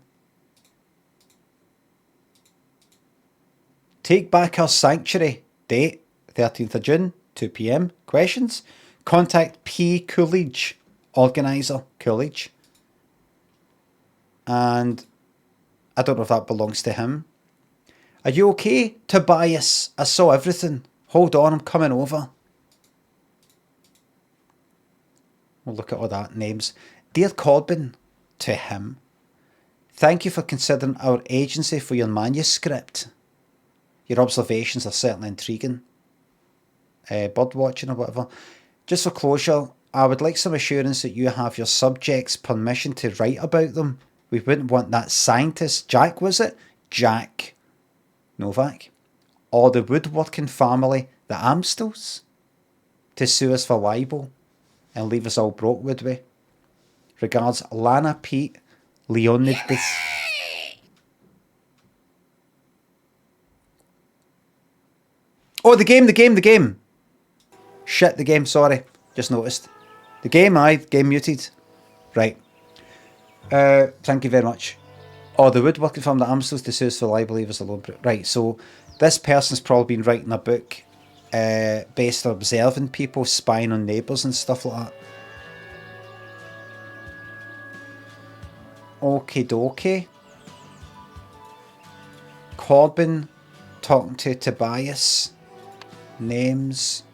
Take back our sanctuary. Date, 13th of June, 2 p.m. Questions? Contact P. Coolidge, organiser, Coolidge. And I don't know if that belongs to him. Are you okay, Tobias? I saw everything. Hold on, I'm coming over. We'll look at all that. Names. Dear Corbin, to him. Thank you for considering our agency for your manuscript. Your observations are certainly intriguing. Bird watching or whatever. Just for closure, I would like some assurance that you have your subjects' permission to write about them. We wouldn't want that scientist, Jack was it? Jack Novak. Or the woodworking family, the Amstels, to sue us for libel and leave us all broke, would we? Regards, Lana Pete Leonidas. Oh, the game. Shit, the game, sorry. Just noticed. The game, game muted. Right. Thank you very much. Oh, the woodworking firm, the Amstels, to sue us for libel, leave us alone. Right, so this person's probably been writing a book based on observing people, spying on neighbours and stuff like that. Okie dokie. Corbin talking to Tobias. Names.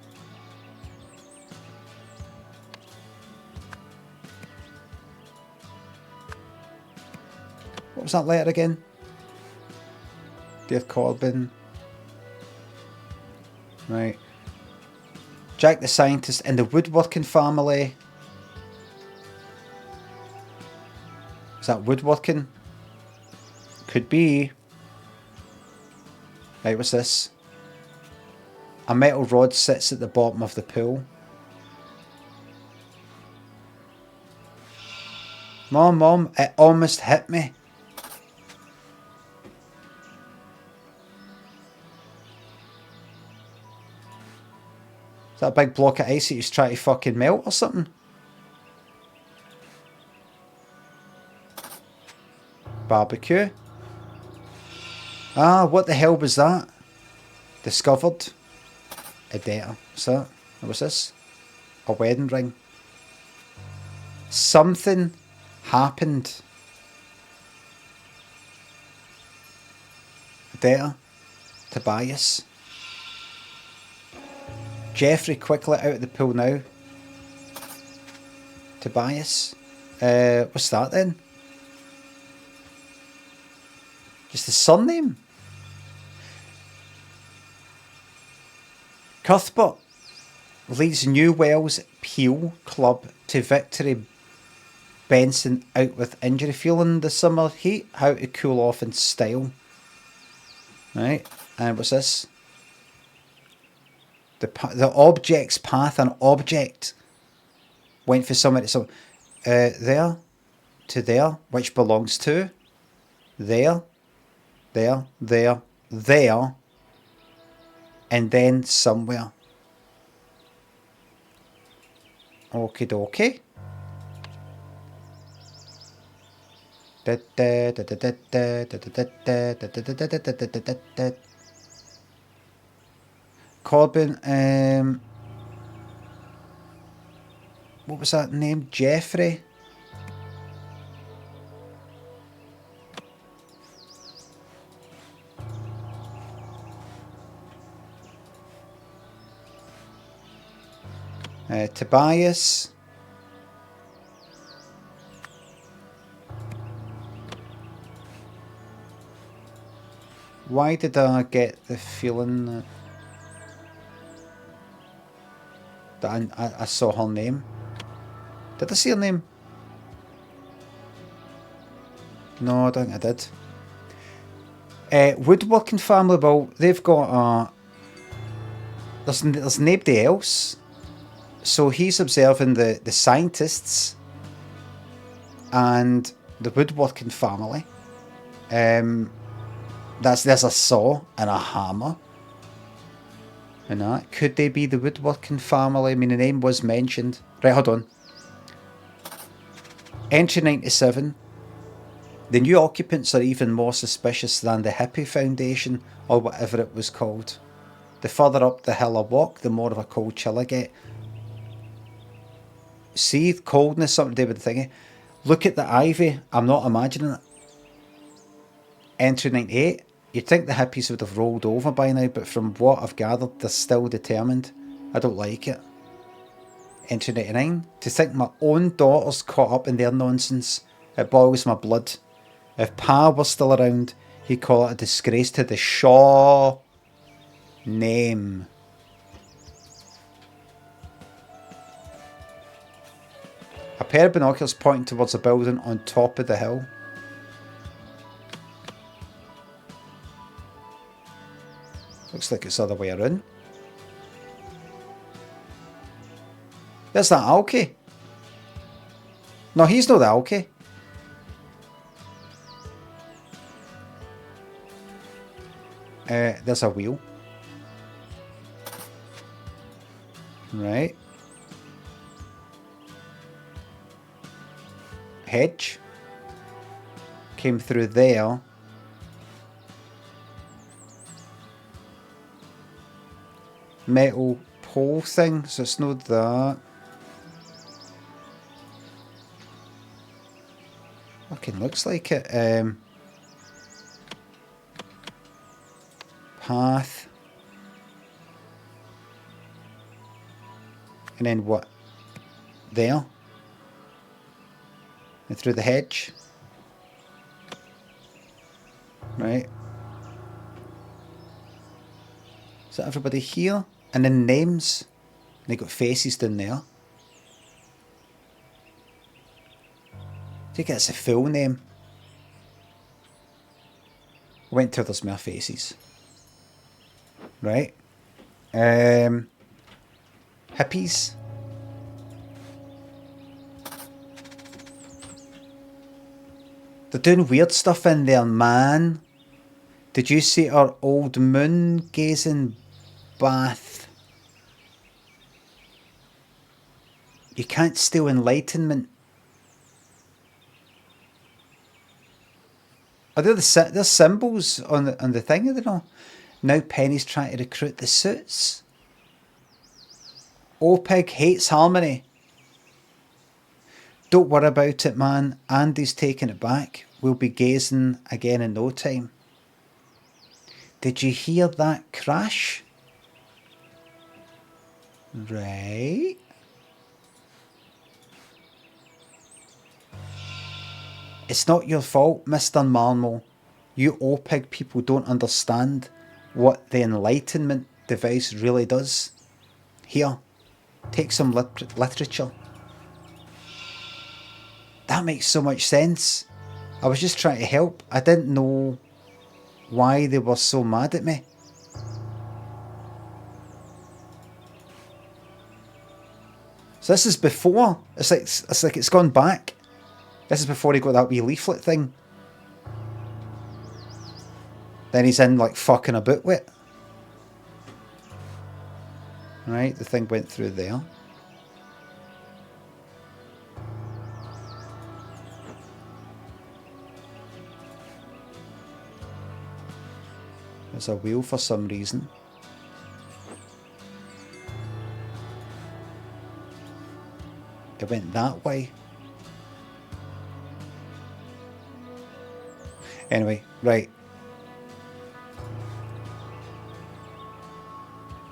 What was that letter again? Dear Corbin. Right. Jack the scientist and the woodworking family. Is that woodworking? Could be. Right, what's this? A metal rod sits at the bottom of the pool. Mom, it almost hit me. Is that a big block of ice that he's trying to fucking melt or something? Barbecue. Ah, what the hell was that? Discovered. A data. What's that? What was this? A wedding ring. Something happened. A data. Tobias. Jeffrey, quickly out of the pool now. Tobias. What's that then? Just the surname? Cuthbert leads New Wells Peel Club to victory. Benson out with injury. Feeling the summer heat. How to cool off in style. Right. And what's this? The object's path. An object went for somewhere. So there to there, which belongs to there, there, and then somewhere. Okie dokie. Corbin, what was that name? Jeffrey? Tobias. Why did I get the feeling that I saw her name? Did I see her name? No, I don't think I did. Woodworking family, well, they've got there's nobody else. So he's observing the scientists and the woodworking family. There's a saw and a hammer. And that. Could they be the woodworking family? I mean, the name was mentioned. Right, hold on. Entry 97. The new occupants are even more suspicious than the hippie foundation, or whatever it was called. The further up the hill I walk, the more of a cold chill I get. See, coldness, something to do with the thingy. Look at the ivy. I'm not imagining it. Entry 98. You'd think the hippies would have rolled over by now, but from what I've gathered, they're still determined. I don't like it. Entry 99. To think my own daughter's caught up in their nonsense. It boils my blood. If Pa was still around, he'd call it a disgrace to the Shaw name. A pair of binoculars pointing towards a building on top of the hill. Looks like it's the other way around. There's that Alki. No, he's not the Alki. There's a wheel. Right. Hedge. Came through there. Metal pole thing, so it's not that. Fucking looks like it. Path. And then what? There. And through the hedge. Right. Is that everybody here? And then names. And they got faces down there. I think it's a full name. Wait until there's more faces. Right. Hippies. They're doing weird stuff in there, man. Did you see our old moon gazing bath? You can't steal enlightenment. Are there there's symbols on the thing? I don't know. Now Penny's trying to recruit the suits. Opig hates harmony. Don't worry about it, man. Andy's taking it back. We'll be gazing again in no time. Did you hear that crash? Right. It's not your fault, Mr. Marmo. You Opig people don't understand what the Enlightenment device really does. Here, take some literature. That makes so much sense. I was just trying to help. I didn't know why they were so mad at me. So this is before. It's like it's gone back. This is before he got that wee leaflet thing. Then he's in like fucking about with it. Right, the thing went through there. There's a wheel for some reason. It went that way. Anyway, right.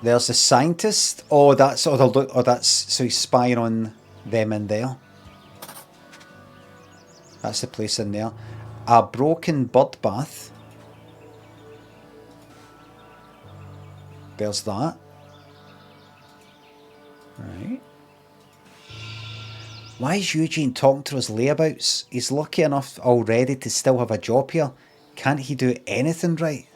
There's the scientist. Oh, that's oh, look. Oh, that's so he's spying on them in there. That's the place in there. A broken bird bath. There's that. Right. Why is Eugene talking to his layabouts? He's lucky enough already to still have a job here. Can't he do anything right?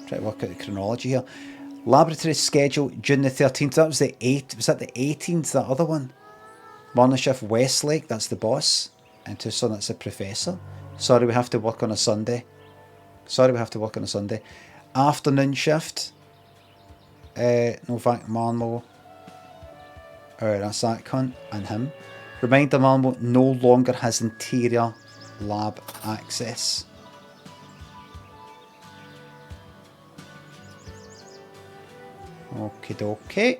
Try to work out the chronology here. Laboratory schedule June the 13th. That was the 8th. Was that the 18th? That other one? Morning shift Westlake. That's the boss. And Tucson, that's the professor. Sorry, we have to work on a Sunday. Afternoon shift. Novak Marlowe. That's that cunt and him. Reminder Marlowe no longer has interior lab access. Okie dokie.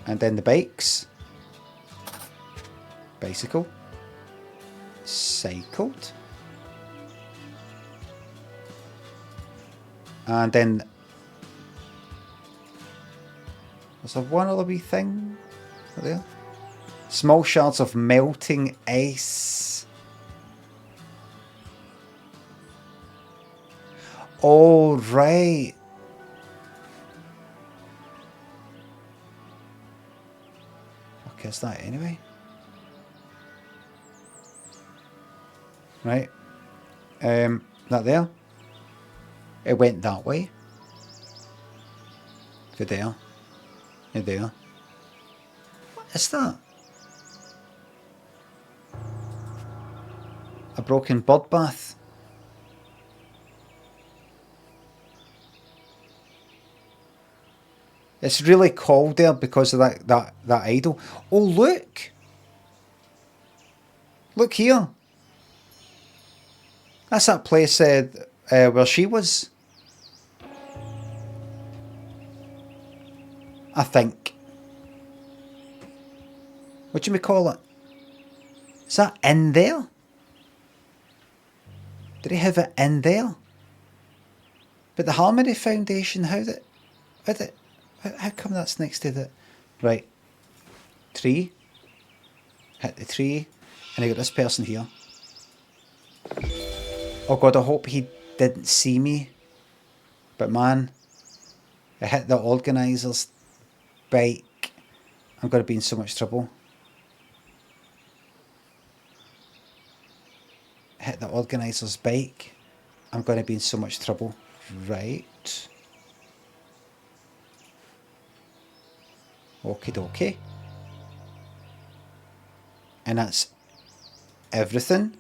And then the bikes. Bicycle. Cycled. And then there's a one other wee thing there. Small shards of melting ice. Oh, right. What is that anyway? Right. That there. It went that way. To there. And there. What is that? A broken bird bath. It's really cold there because of that idol. Oh, look! Look here. That's that place where she was. I think. What do we call it? Is that in there? Did he have it in there? But the Harmony Foundation, how come that's next to the... Right. Tree. Hit the tree. And I got this person here. Oh God, I hope he didn't see me. But man, I hit the organiser's bike. I'm going to be in so much trouble. Hit the organiser's bike. I'm going to be in so much trouble. Right. Okie dokie. And that's everything.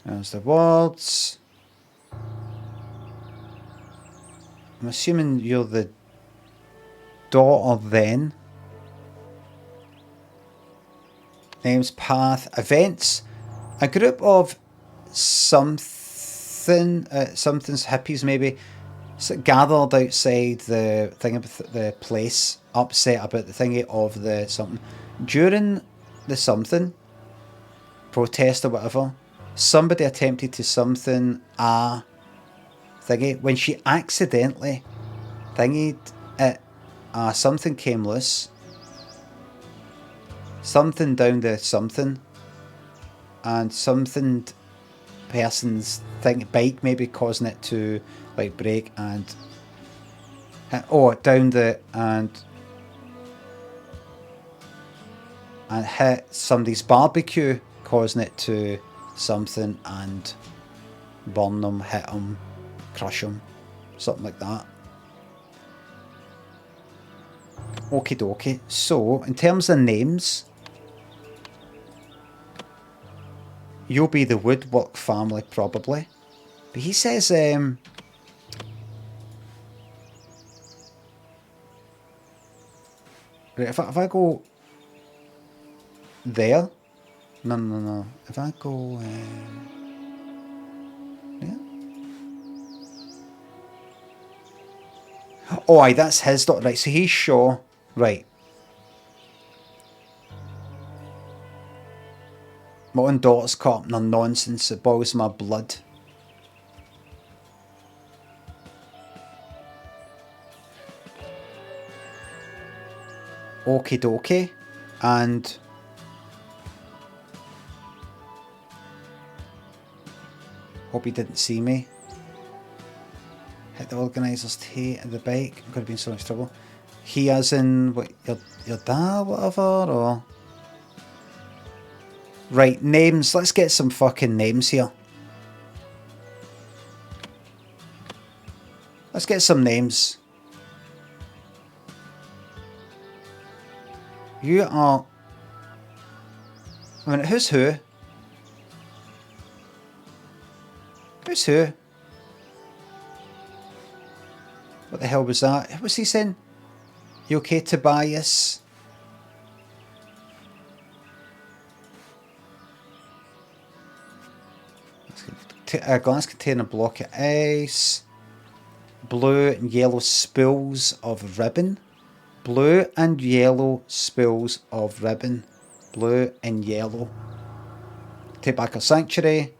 There's the words. I'm assuming you're the daughter then. Names, path, events. A group of something's hippies maybe gathered outside the thing, the place, upset about the thingy of the something. During the something protest or whatever, somebody attempted to something thingy. When she accidentally thingied it, something came loose. Something down the something, and something person's bike maybe causing it to like break and down the and hit somebody's barbecue, causing it to something and burn them, hit them, crush them, something like that. Okie dokie. So in terms of names, you'll be the Woodwork family probably. But he says right, if I go there. No. If I go there. Oh, aye, that's his dot. Right, so he's Shaw. Right. My own daughter's caught up in their nonsense. It boils my blood. Okie dokie. And hope he didn't see me. Hit the organiser's tea at the bike. I'm going to be in so much trouble. He as in, what, your dad, whatever, or... Right, names. Let's get some fucking names here. Let's get some names. You are... I mean, who's who? Who's who? What the hell was that? What was he saying? You okay, Tobias? A glass containing a block of ice. Blue and yellow spills of ribbon. Blue and yellow spills of ribbon. Blue and yellow. Take back a sanctuary.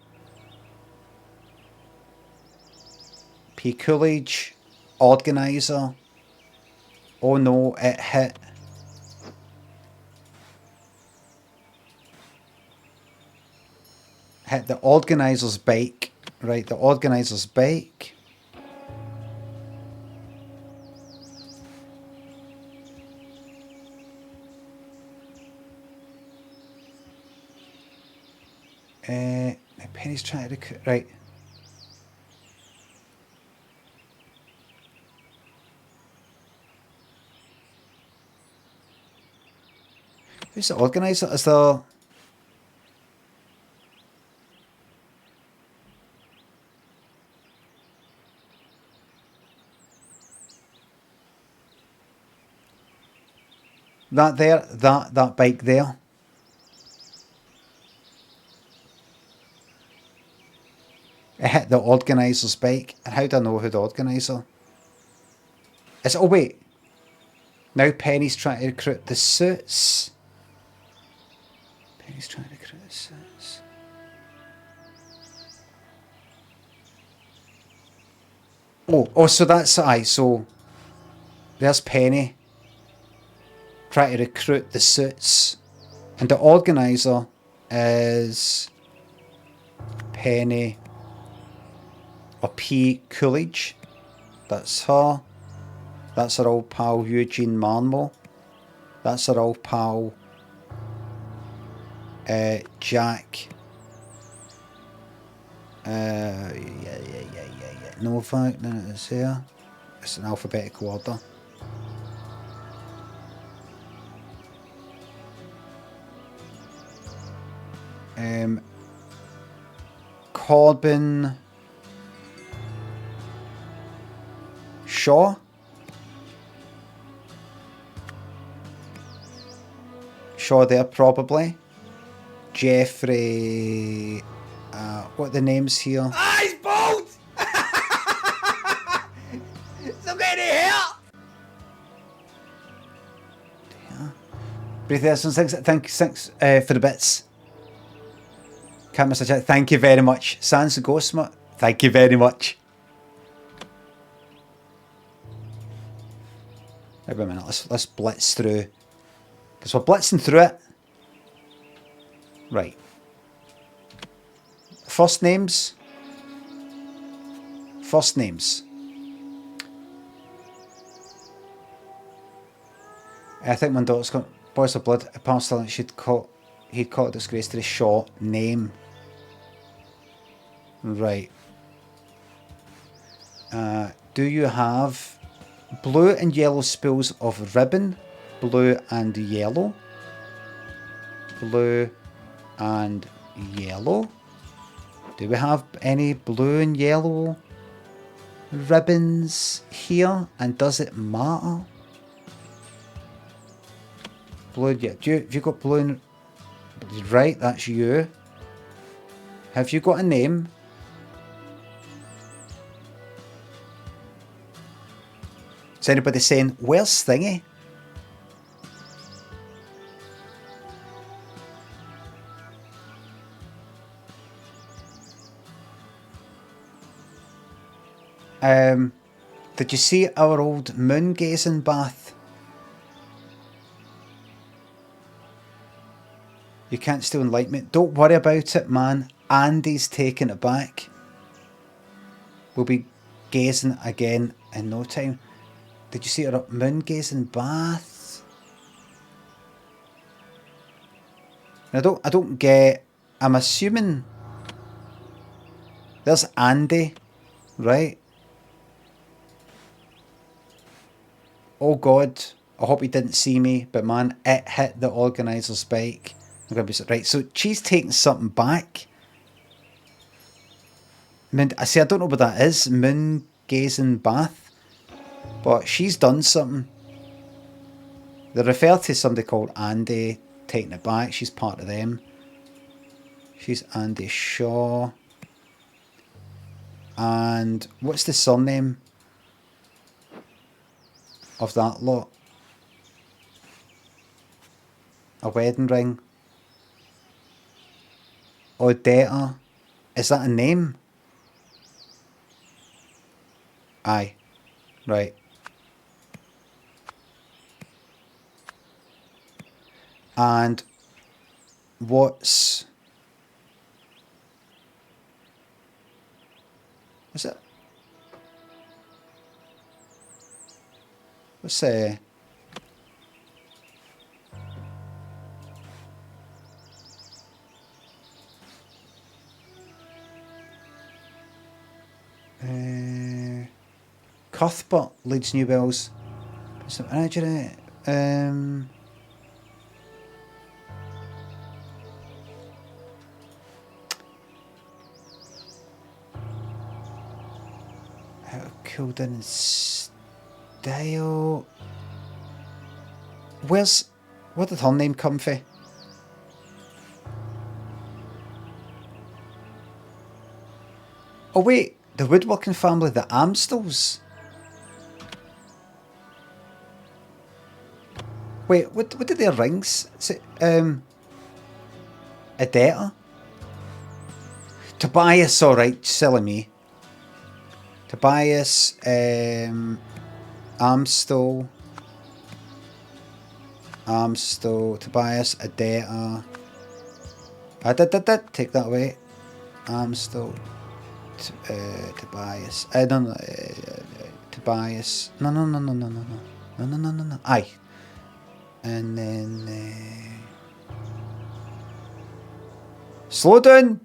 P. Coolidge. Organizer. Oh no, it hit. Hit the organizer's bike. Right, the organizer's bike. Penny's trying to recruit. Right. Who's the organizer? Is there... That there, that bike there. It hit the organiser's bike. And how do I know who the organiser is? Oh wait. Now Penny's trying to recruit the suits. Penny's trying to recruit the suits. Oh, so that's aye, so there's Penny. Try to recruit the suits, and the organizer is Penny or P. Coolidge. That's her. That's her old pal Eugene Marmo. That's her old pal Jack. Yeah. No fact, none of this here. It's an alphabetical order. Corbin Shaw. Shaw there probably. Jeffrey. What are the names here? Ah, he's bald! Still got any hair! Yeah. Breathe there, some things. Thanks for the bits. Can't miss a chat. Thank you very much. Sans the Ghost Smut. Thank you very much. Wait a minute. Let's blitz through. Because we're blitzing through it. Right. First names. First names. I think my daughter's got Boys of Blood. Apparently he'd caught a disgrace to the Shaw name. Right. Do you have blue and yellow spills of ribbon? Blue and yellow. Blue and yellow. Do we have any blue and yellow ribbons here? And does it matter? Blue, yeah. Have you got blue and... Right, that's you. Have you got a name? Is anybody saying, where's Stingy? Did you see our old moon gazing bath? You can't steal enlightenment. Don't worry about it, man. Andy's taking it back. We'll be gazing again in no time. Did you see our moon gazing bath? I don't get. I'm assuming there's Andy, right? Oh God, I hope he didn't see me, but man, it hit the organiser's bike. I'm gonna be right. So she's taking something back. I say I don't know what that is. Moon gazing bath, but she's done something. They refer to somebody called Andy taking it back. She's part of them. She's Andy Shaw. And what's the surname of that lot? A wedding ring. Odetta. Is that a name? Aye. Right. And what's... Is it? What's Cuthbert leads New Bells. Killed in style. Where did her name come from? Oh wait, the woodworking family, the Amstels. Wait, what did their rings say? Odetta? Tobias, alright, silly me. Tobias, Amstel, Tobias, Odetta. I did, take that away. Amstel, Tobias. No, Tobias. No. Aye. And then... slow down.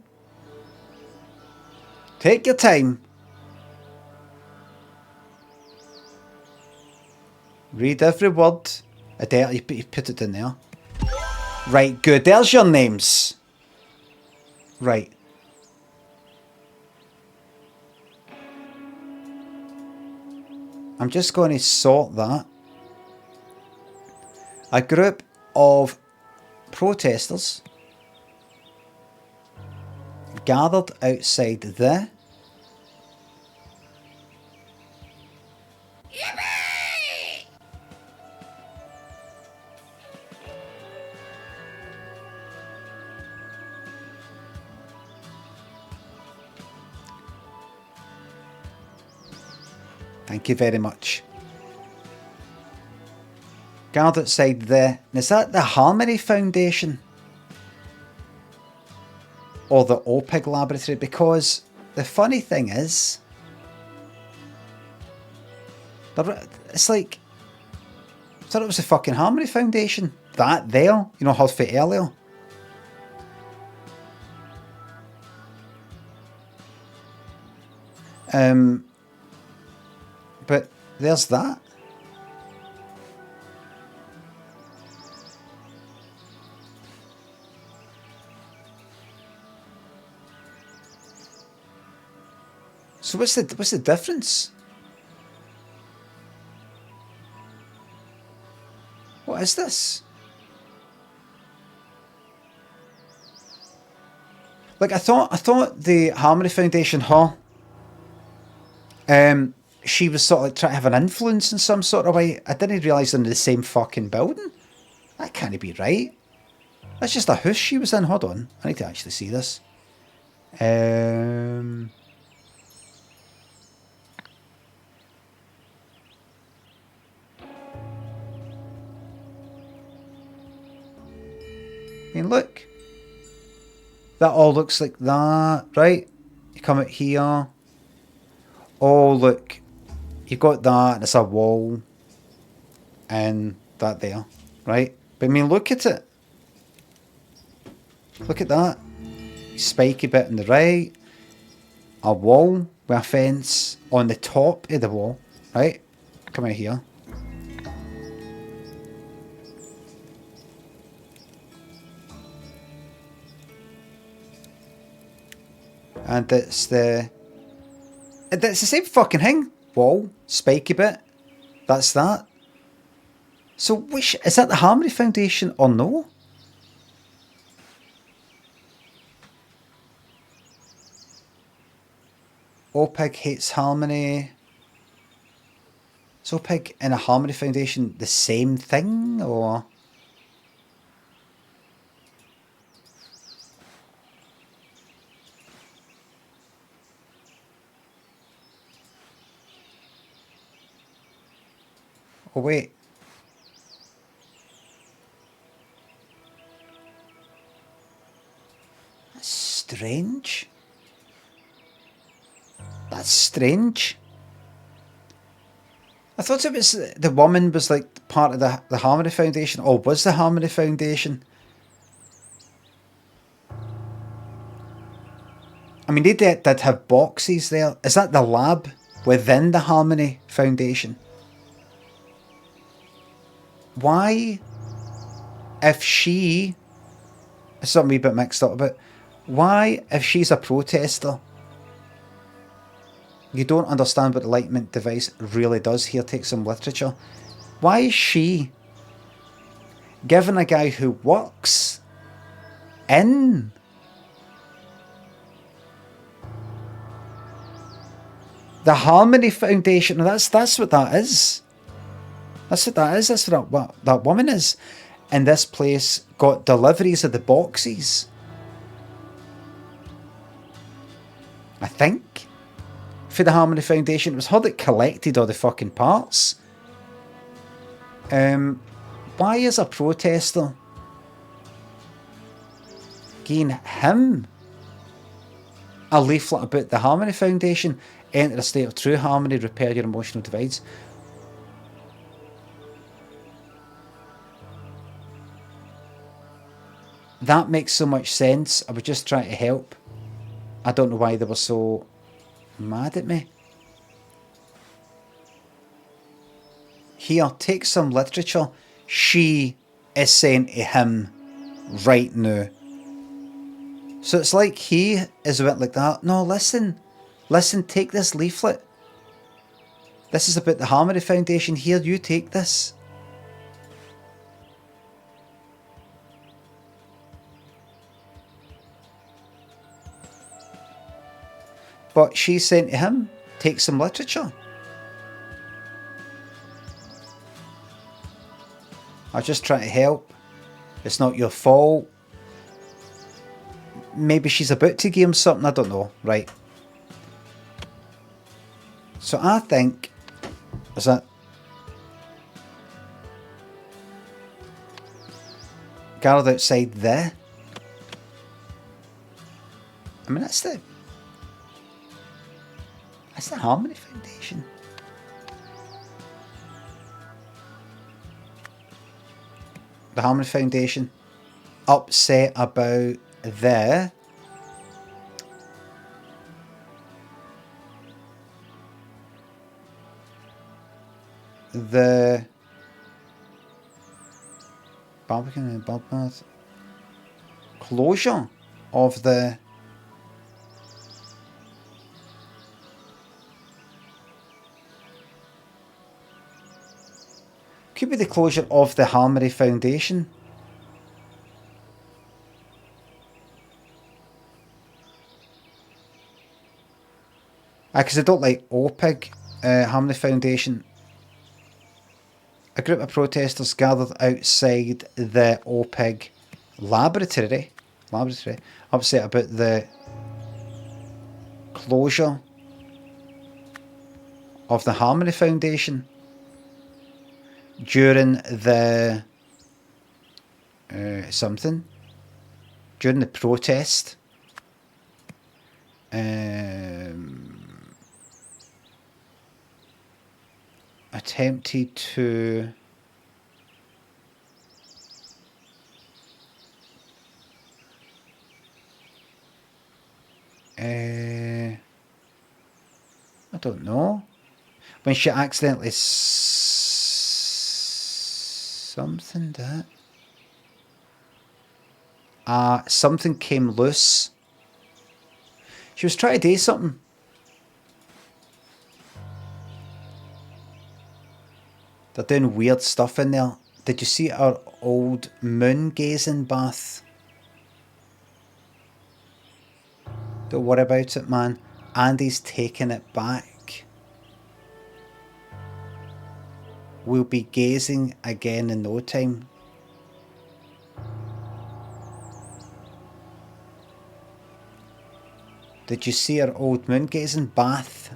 Take your time. Read every word. Adele, you put it in there. Right, good. There's your names. Right. I'm just going to sort that. A group of protesters gathered outside the... Thank you very much. Guard outside the... Is that the Harmony Foundation? Or the OPIG Laboratory? Because the funny thing is... It's like... I thought it was the fucking Harmony Foundation. That there. You know, Harvey earlier. But there's that. So what's the difference? What is this? Like I thought the Harmony Foundation, she was sort of like trying to have an influence in some sort of way. I didn't realise they're in the same fucking building. That can't be right. That's just a house she was in. Hold on, I need to actually see this. I mean, look. That all looks like that, right? You come out here. Oh, look. You've got that, and it's a wall. And that there, right? But I mean, look at it. Look at that. Spiky bit on the right. A wall with a fence on the top of the wall, right? Come out here. And it's the same fucking thing. Wall, spiky bit. That's that. So which is that the Harmony Foundation or no? Opig hates Harmony. Is Opig and a Harmony Foundation the same thing or? Oh wait. That's strange. That's strange. I thought it was the woman was like part of the Harmony Foundation, or was the Harmony Foundation? I mean, they did have boxes there. Is that the lab within the Harmony Foundation? Why, if she, it's something a bit mixed up about, why, if she's a protester, you don't understand what the Enlightenment device really does here, take some literature, why is she giving a guy who works in the Harmony Foundation? That's what that is. That's what that is. That's what that woman is. And this place got deliveries of the boxes. I think. For the Harmony Foundation. It was her that collected all the fucking parts. Why is a protester giving him a leaflet about the Harmony Foundation? Enter a state of true harmony, repair your emotional divides. That makes so much sense. I was just trying to help. I don't know why they were so mad at me. Here, take some literature. She is saying to him right now. So it's like he is a bit like that. No, listen. Listen, take this leaflet. This is about the Harmony Foundation. Here, you take this. But she's saying to him, take some literature. I just try to help. It's not your fault. Maybe she's about to give him something, I don't know. Right. So I think, is that gathered outside there? I mean, that's the Harmony Foundation. The Harmony Foundation upset about the Barbican and Bloodbath closure of the could be the closure of the Harmony Foundation. Because I don't like OPIG, Harmony Foundation. A group of protesters gathered outside the OPIG laboratory upset about the closure of the Harmony Foundation during the during the protest. Attempted to I don't know. When she accidentally something that something came loose. She was trying to do something. They're doing weird stuff in there. Did you see our old moon gazing bath? Don't worry about it, man. Andy's taking it back. We'll be gazing again in no time. Did you see our old moon gazing bath?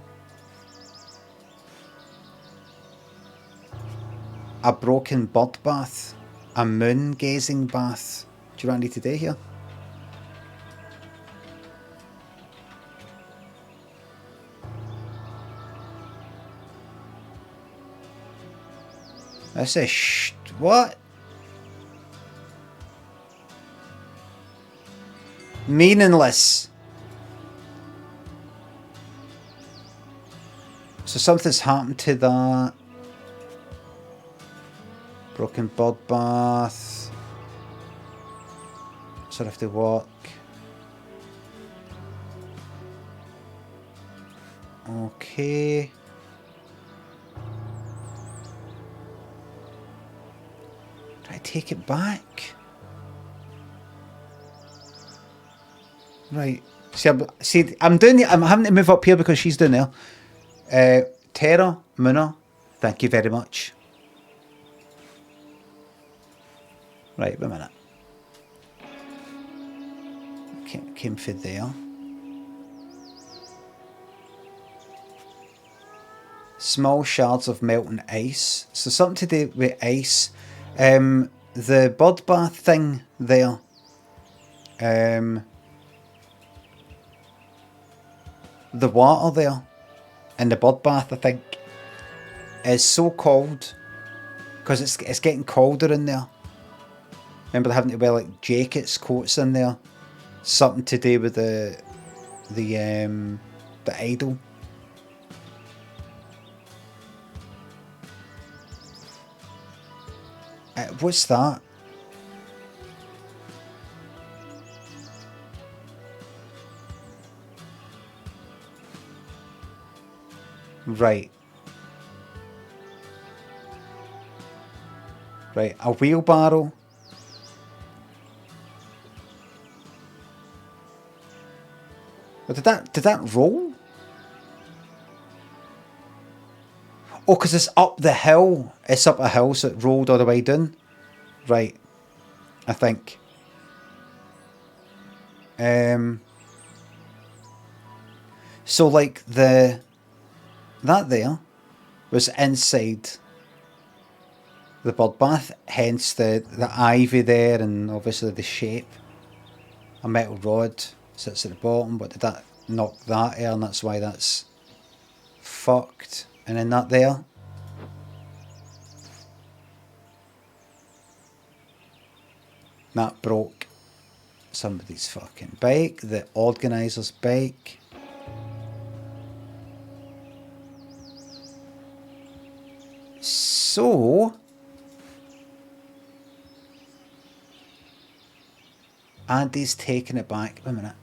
A broken bird bath. A moon gazing bath. Do you know what I need to do here? This is what? Meaningless. So something's happened to that. Broken bird bath. So I have to walk. Okay. Try to take it back. Right. I'm doing it. I'm having to move up here because she's doing there. Tara, Muna, thank you very much. Right, wait a minute. Came for there. Small shards of melting ice. So something to do with ice. The bird bath thing there. The water there in the bird bath, I think, is so cold because it's getting colder in there. Remember having to wear like jackets, coats in there. Something to do with the idol. What's that? Right. Right, a wheelbarrow. But did that roll? Oh, because it's up the hill. It's up a hill, so it rolled all the way down. Right. I think. So like that there was inside the bird bath, hence the ivy there and obviously the shape. A metal rod sits at the bottom, but did that knock that air and that's why that's fucked. And then that there. That broke somebody's fucking bike, the organiser's bike. So Andy's taking it back. Wait a minute.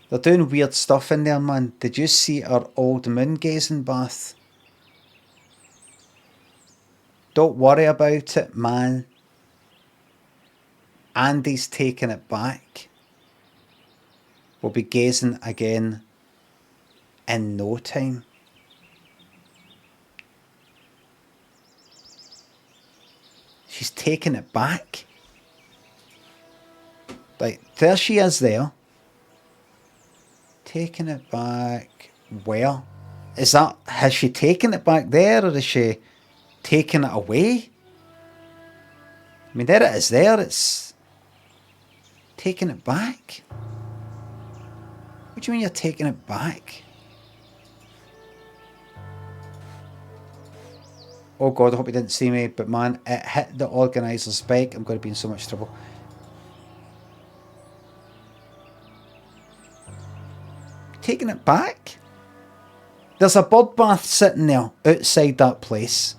They're doing weird stuff in there, man. Did you see our old moon gazing bath? Don't worry about it, man. Andy's taking it back. We'll be gazing again in no time. She's taking it back. Like, there she is there. Taking it back. Where? Is that... Has she taken it back there, or is she taking it away? I mean, there it is there. It's... Taking it back? What do you mean you're taking it back? Oh God, I hope you didn't see me, but man, it hit the organiser's bike. I'm going to be in so much trouble. Taking it back? There's a bird bath sitting there outside that place.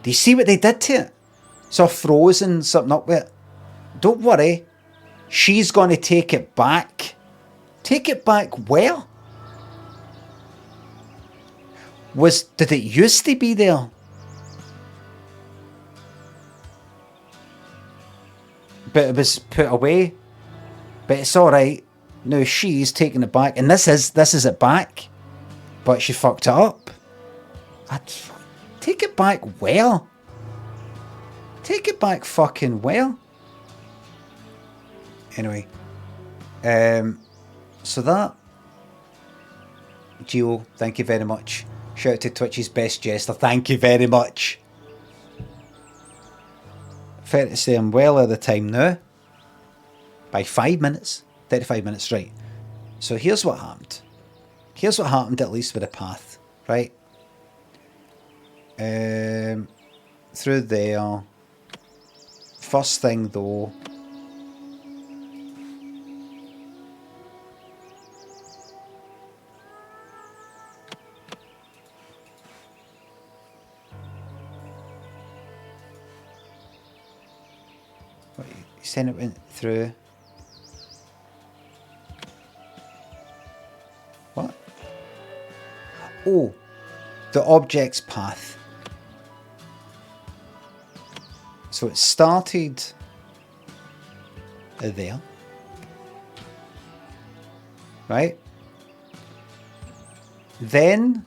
Do you see what they did to it? So frozen something up with it. Don't worry. She's going to take it back. Take it back where? Did it used to be there? But it was put away. But it's alright. Now she's taking it back. And this is it back. But she fucked it up. Take it back where? Take it back fucking where? Anyway. So that... Gio, thank you very much. Shout out to Twitch's best jester. Thank you very much. Fair to say I'm well out of the time now. By 5 minutes. 35 minutes, right. So here's what happened. Here's what happened, at least with the path. Right. Through there. First thing though. Saying it went through. What? Oh, the object's path. So it started there. Right? Then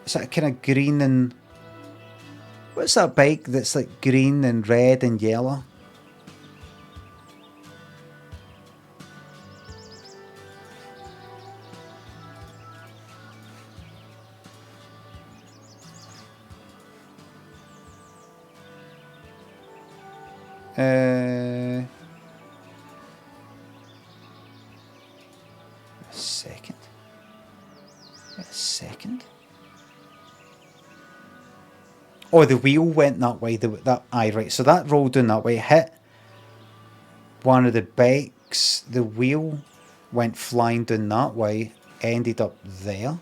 it's that kind of green and... What's that bike that's like green and red and yellow? A second. A second. Oh, the wheel went that way. Right. So that rolled down that way, hit one of the bikes. The wheel went flying down that way, ended up there.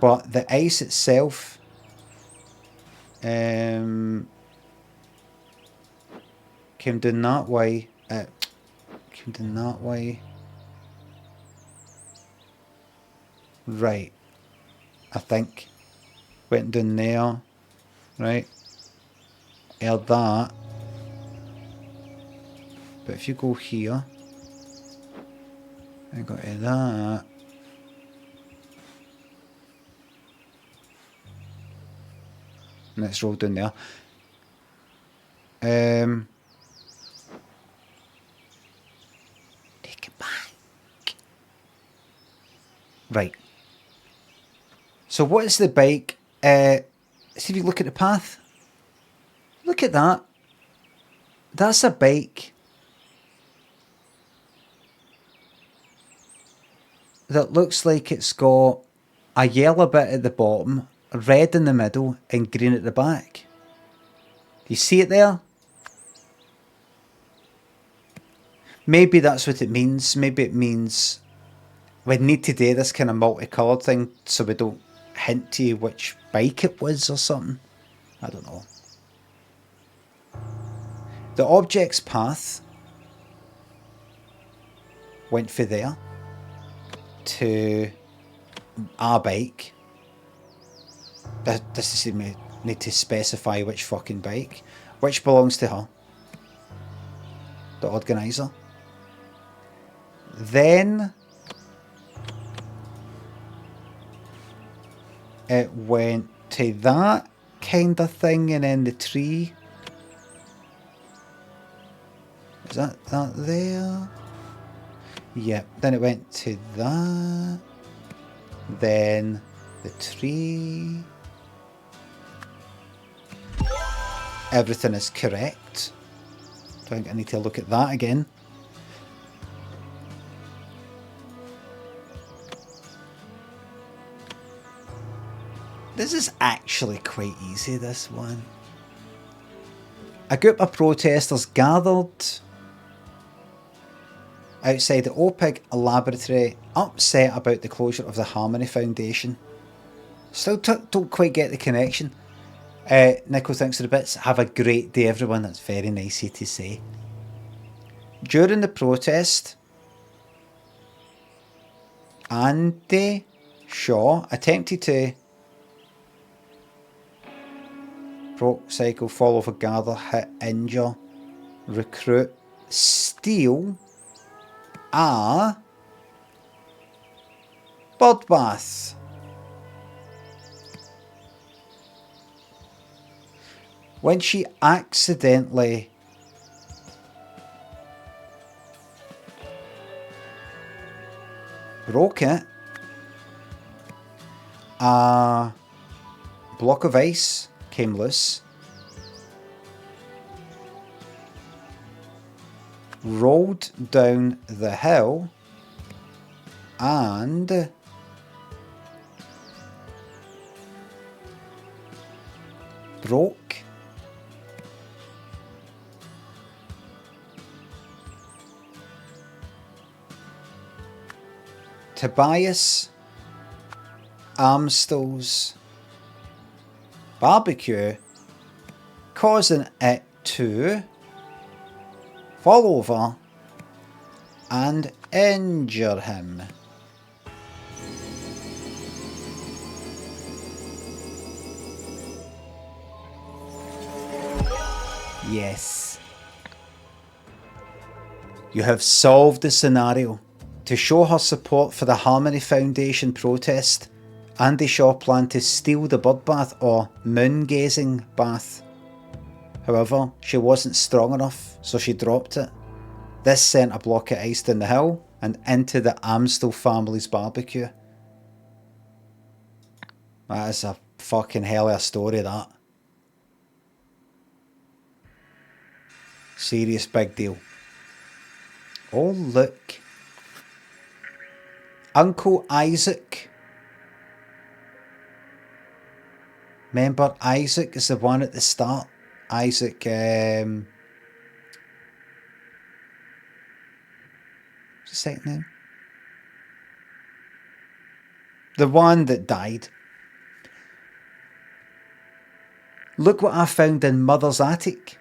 But the ice itself, came down that way. Came down that way. Right. I think. Went down there, right? Held that. But if you go here, I got to that. And let's roll down there. Take it back. Right. So what is the bike? See if you look at the path. Look at that. That's a bike that looks like it's got a yellow bit at the bottom, red in the middle, and green at the back. Do you see it there? Maybe that's what it means. Maybe it means we need to do this kind of multicoloured thing so we don't hint to you which bike it was or something. I don't know. The object's path went for there to our bike. This is me need to specify which fucking bike. which belongs to her, the organiser. Then it went to that kind of thing, and then the tree. Is that there? Yep. Then it went to that. Then the tree. Everything is correct. I think I need to look at that again. This is actually quite easy, this one. A group of protesters gathered outside the OPIG laboratory, upset about the closure of the Harmony Foundation. Still don't quite get the connection. Nico, thanks for the bits. Have a great day, everyone. That's very nice of you to say. During the protest, Andy Shaw attempted to broke cycle, fall over, gather, hit, injure, recruit, steal a bird bath. When she accidentally broke it, a block of ice came loose, rolled down the hill, and broke Tobias Amstell's barbecue, causing it to fall over and injure him. Yes. You have solved the scenario. To show her support for the Harmony Foundation protest, Andy Shaw planned to steal the bird bath or moon-gazing bath. However, she wasn't strong enough, so she dropped it. This sent a block of ice down the hill and into the Amstel family's barbecue. That is a fucking hell of a story, that. Serious big deal. Oh, look. Uncle Isaac. Remember, Isaac is the one at the start. Isaac, what's his second name? The one that died. Look what I found in Mother's attic.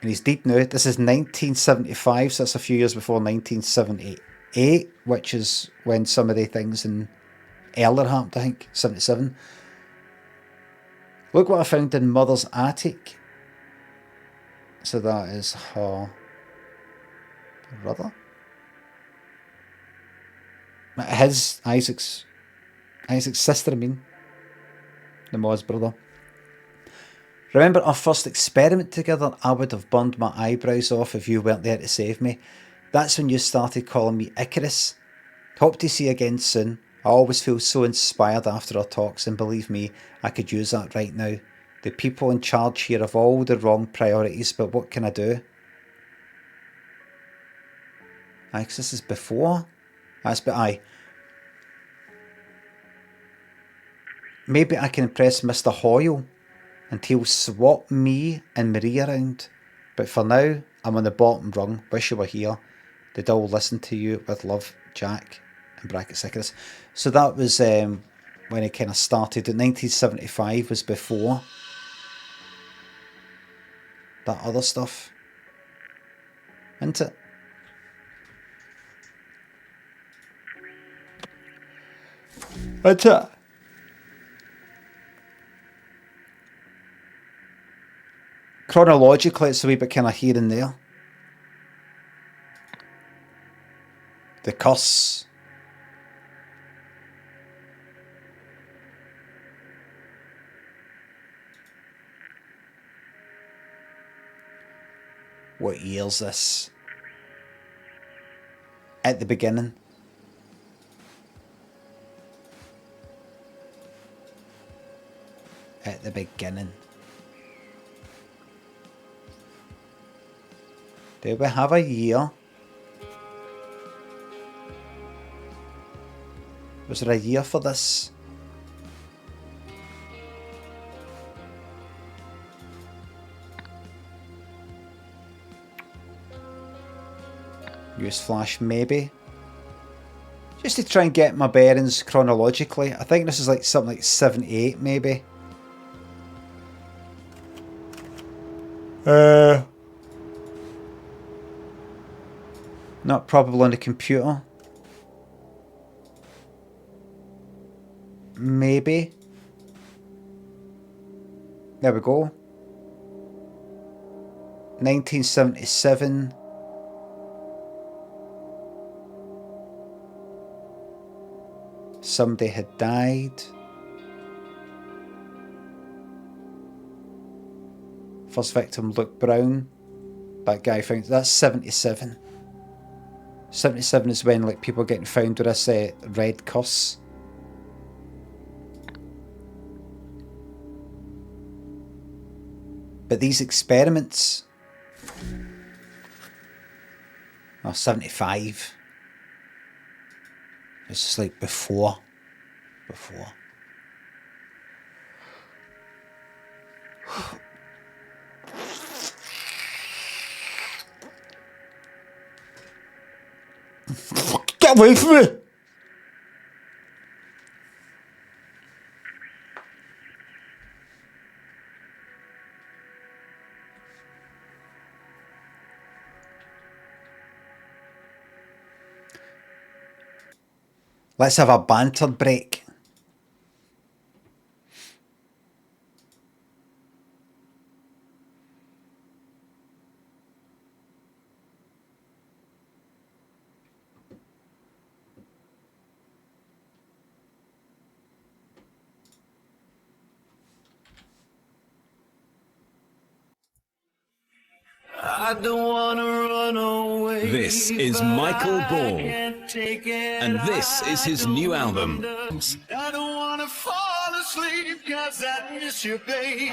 And he's dead now. This is 1975, so that's a few years before 1978, which is when some of the things in earlier happened, I think, 77. Look what I found in Mother's attic. So that is her brother. Isaac's sister, I mean. The Ma's brother. Remember our first experiment together? I would have burned my eyebrows off if you weren't there to save me. That's when you started calling me Icarus. Hope to see you again soon. I always feel so inspired after our talks, and believe me, I could use that right now. The people in charge here have all the wrong priorities, but what can I do? Aye, 'cause this is before. That's but aye. Maybe I can impress Mr. Hoyle and he'll swap me and Marie around. But for now, I'm on the bottom rung. Wish you were here. They'd all listen to you with love, Jack, in brackets Icarus. So that was when it kind of started. In 1975 was before that other stuff. Isn't it? Isn't it? Chronologically, it's a wee bit kind of here and there. The curse. What year's this? At the beginning. At the beginning. Do we have a year? Was there a year for this? Use flash maybe. Just to try and get my bearings chronologically. I think this is like something like 78 maybe. Not probable on the computer. Maybe. There we go. 1977. Somebody had died. First victim, Luke Brown. That guy found. That's 77. 77 is when like people are getting found with this red curse. But these experiments. Oh, 75. It's just like before. Get away from me! Let's have a banter break. I don't wanna run away. This is Michael Ball, and this is his new album. I don't wanna fall asleep 'cause I miss you, babe.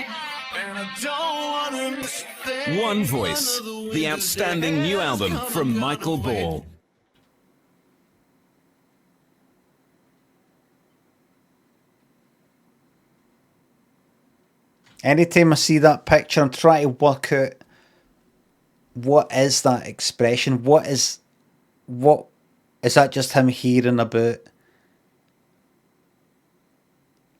And I don't wanna miss a thing. One Voice, the outstanding new album from Michael Ball. Anytime I see that picture, I'm trying to work out what is that expression? What is that just him hearing about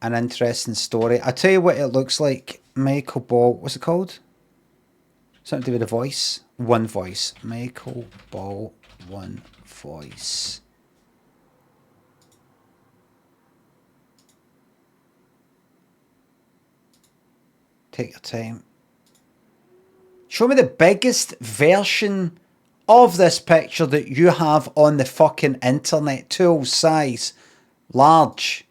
an interesting story? I tell you what it looks like. Michael Ball, what's it called? Something to do with a voice. One Voice. Michael Ball, One Voice. Take your time. Show me the biggest version of this picture that you have on the fucking internet. Tool size. Large.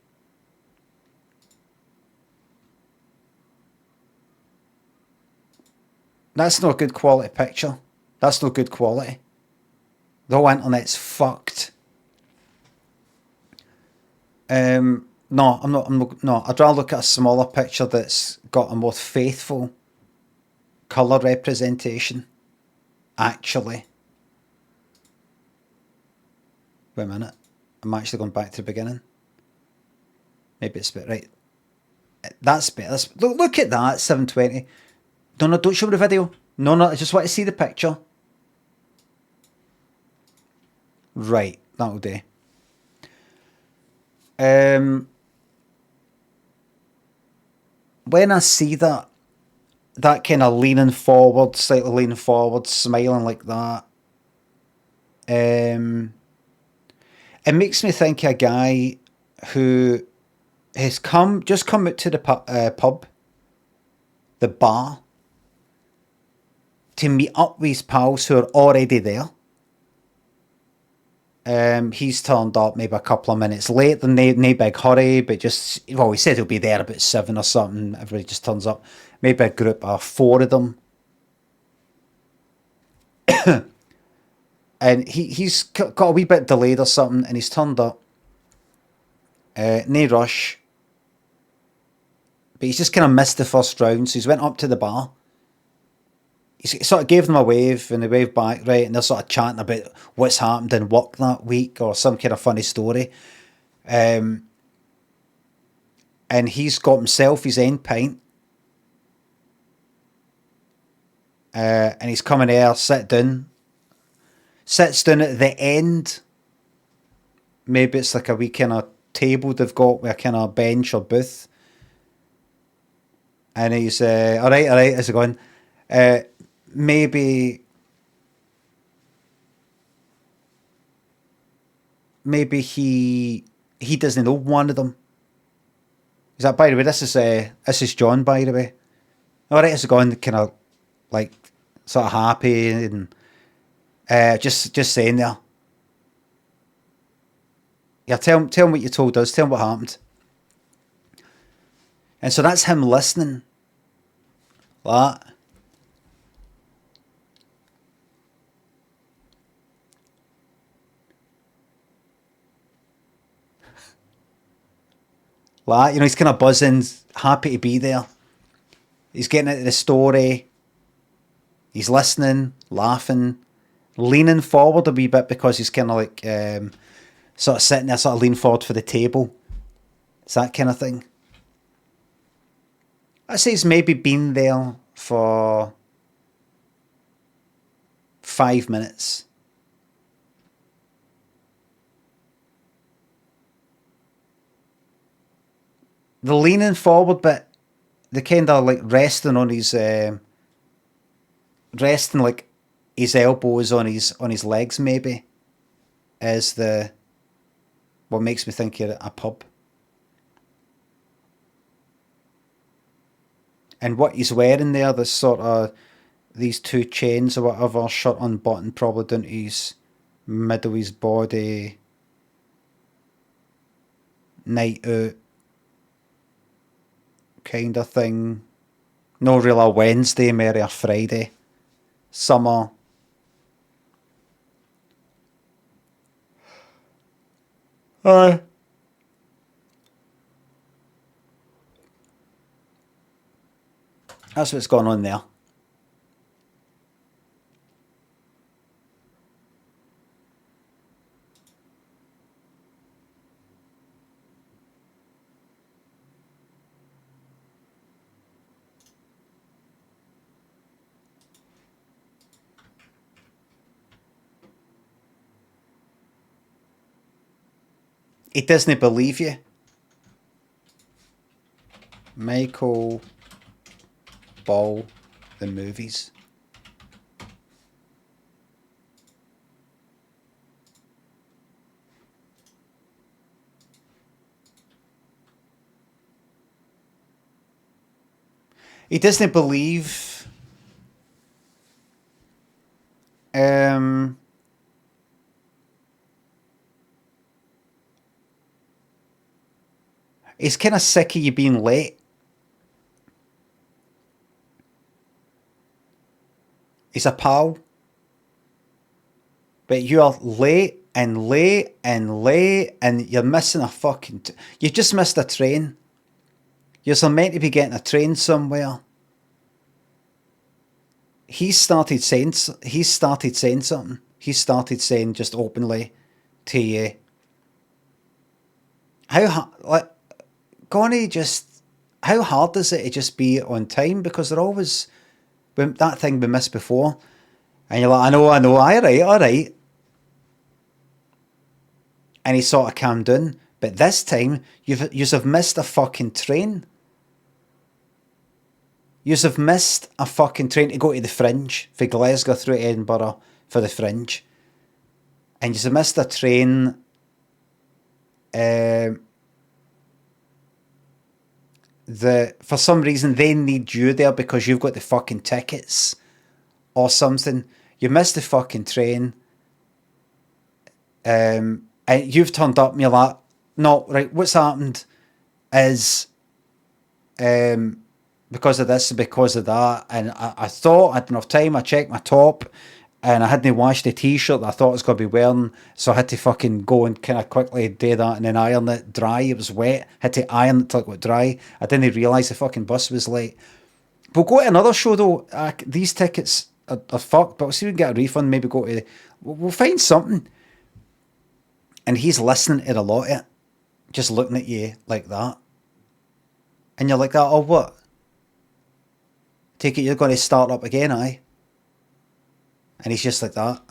That's not a good quality picture. That's not good quality. The whole internet's fucked. No, I'm not, no, I'd rather look at a smaller picture that's got a more faithful colour representation. Actually. Wait a minute. I'm actually going back to the beginning. Maybe it's a bit right. That's better. Look at that, 720. No, don't show me the video. No, I just want to see the picture. Right, that'll do. When I see that kind of leaning forward, slightly leaning forward, smiling like that, it makes me think of a guy who has just come out to the pub, the bar, to meet up with his pals who are already there. He's turned up maybe a couple of minutes late. They're no big hurry, but just, well, he said he'll be there about 7 or something. Everybody just turns up. Maybe a group of 4 of them. And he's got a wee bit delayed or something, and he's turned up. No rush. But he's just kind of missed the first round, so he's went up to the bar. He sort of gave them a wave, and they waved back, right? And they're sort of chatting about what's happened in work that week, or some kind of funny story. And he's got himself his end pint. And he's coming there, sits down at the end. Maybe it's like a wee kind of table they've got with a kind of bench or booth. And he's, all right, how's it going? Maybe he doesn't know one of them. Is that, by the way, this is John, by the way. All right, how's it going? Kind of like sort of happy and just saying there. Yeah, tell him what you told us. Tell him what happened. And so that's him listening. Like that. Like, you know, he's kind of buzzing, happy to be there. He's getting into the story. He's listening, laughing, leaning forward a wee bit because he's kind of like sort of sitting there, sort of leaning forward for the table. It's that kind of thing. I'd say he's maybe been there for 5 minutes. The leaning forward bit, the kind of like resting on his, resting like his elbows on his legs maybe, is what makes me think you're at a pub. And what he's wearing there, this sort of, these 2 chains or whatever, shirt unbuttoned probably down to his middle of his body, night out kind of thing. No real a Wednesday, maybe a Friday. Summer. That's what's going on there. He doesn't believe you. Michael Ball, the movies. He doesn't believe he's kind of sick of you being late. He's a pal. But you're late and late and late and you're missing a fucking... you just missed a train. You're meant to be getting a train somewhere. He started saying something. He started saying just openly to you, how hard is it to just be on time? Because they're always, that thing we missed before. And you're like, I know, all right. And he sort of calmed down. But this time, you've missed a fucking train. You've missed a fucking train to go to the Fringe, for Glasgow through to Edinburgh for the Fringe. And you've missed a train for some reason they need you there because you've got the fucking tickets. or something. You missed the fucking train. And you've turned up and you're like, no, right, what's happened is because of this and because of that. And I thought I had enough time. I checked my top and I hadn't washed the t-shirt that I thought I was going to be wearing. So I had to fucking go and kind of quickly do that and then iron it dry. It was wet. Had to iron it till it got dry. I didn't realise the fucking bus was late. We'll go to another show though. These tickets are fucked, but we'll see if we can get a refund. Maybe go to... We'll find something. And he's listening to a lot of it. Just looking at you like that. And you're like that, oh what? Take it you're going to start up again, aye? And he's just like that.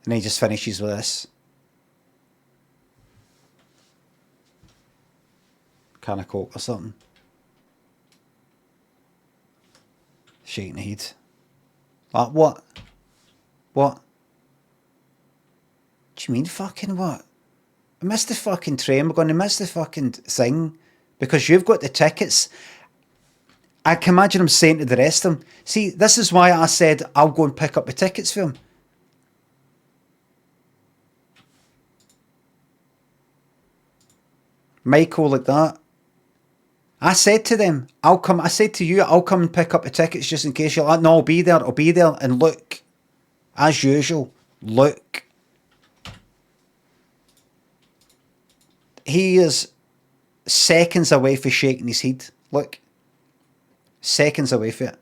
And he just finishes with this. Can of Coke or something. Shaking the head. Like, what? What? Do you mean fucking what? I missed the fucking train. We're going to miss the fucking thing because you've got the tickets. I can imagine him saying to the rest of them, see, this is why I said I'll go and pick up the tickets for him. Michael like that. I said to them, I said to you, I'll come and pick up the tickets just in case. You're like, no, I'll be there. And look, as usual, look. He is seconds away from shaking his head. Look. Seconds away from it.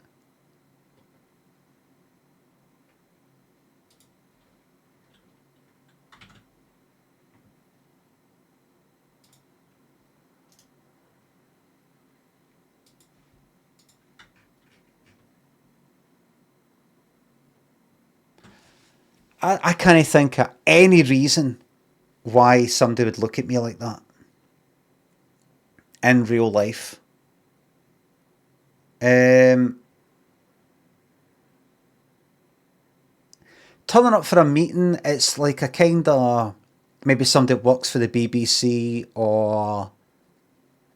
I can't think of any reason why somebody would look at me like that in real life. Turning up for a meeting, it's like a kind of maybe somebody that works for the BBC or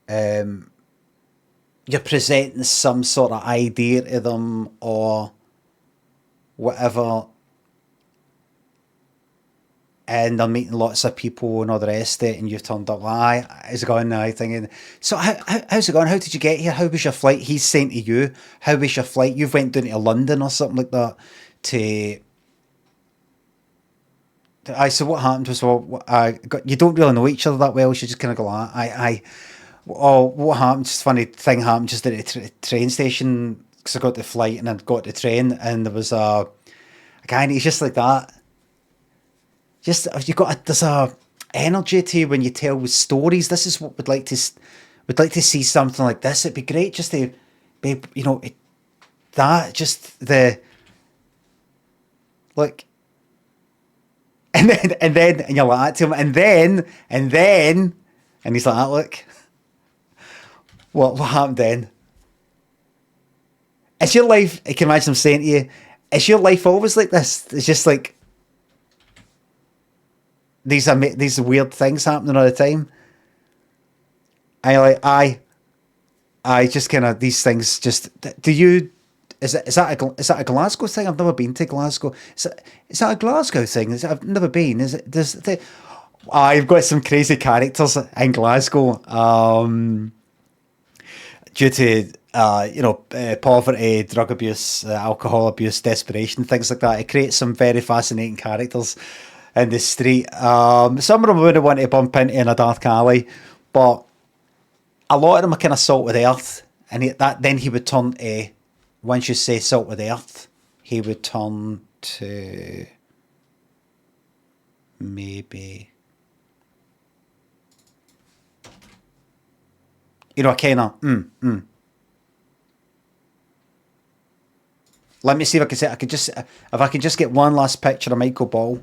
you're presenting some sort of idea to them or whatever. And they're meeting lots of people and all the rest of it, and you've turned up, aye, how's it going? Aye, thinking, so how's it going? How did you get here? How was your flight? He's saying to you, how was your flight? You've went down to London or something like that so what happened was, you don't really know each other that well, so you just kind of go, what happened? Just funny thing happened just at the train station, because I got the flight and I got the train, and there was a guy, and he's just like that. Just there's a energy to you when you tell stories. This is what we'd like to see something like this. It'd be great just to be, just the like, and then you're like that to him, and he's like that. Look, what happened then? Is your life? I can imagine him saying to you, "Is your life always like this?" It's just like. These weird things happening all the time. I just kind of these things. Just do you? Is that a Glasgow thing? I've never been to Glasgow. Is that a Glasgow thing? I've never been. Is it? I've got some crazy characters in Glasgow. Due to poverty, drug abuse, alcohol abuse, desperation, things like that. It creates some very fascinating characters in the street. Some of them wouldn't want to bump into in a dark alley, but a lot of them are kind of salt with earth. And then he would turn to, once you say salt with earth, he would turn to maybe, a kind of, Let me see if I can say, if I can just get one last picture of Michael Ball.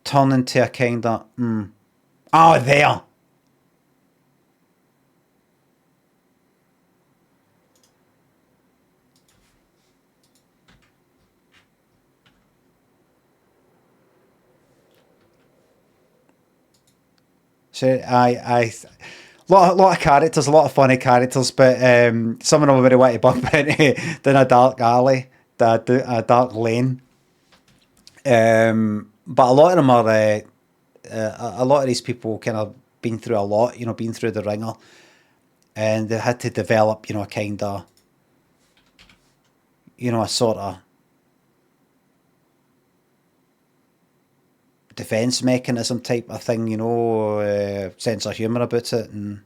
Turn into a kind of, Oh, there. So lot of characters, a lot of funny characters, but some of them I really want to bump into down a dark alley, a dark lane. But a lot of them are, a lot of these people kind of been through a lot, you know, been through the ringer, and they had to develop, you know, a kind of, you know, a sort of defense mechanism type of thing, you know, sense of humor about it, and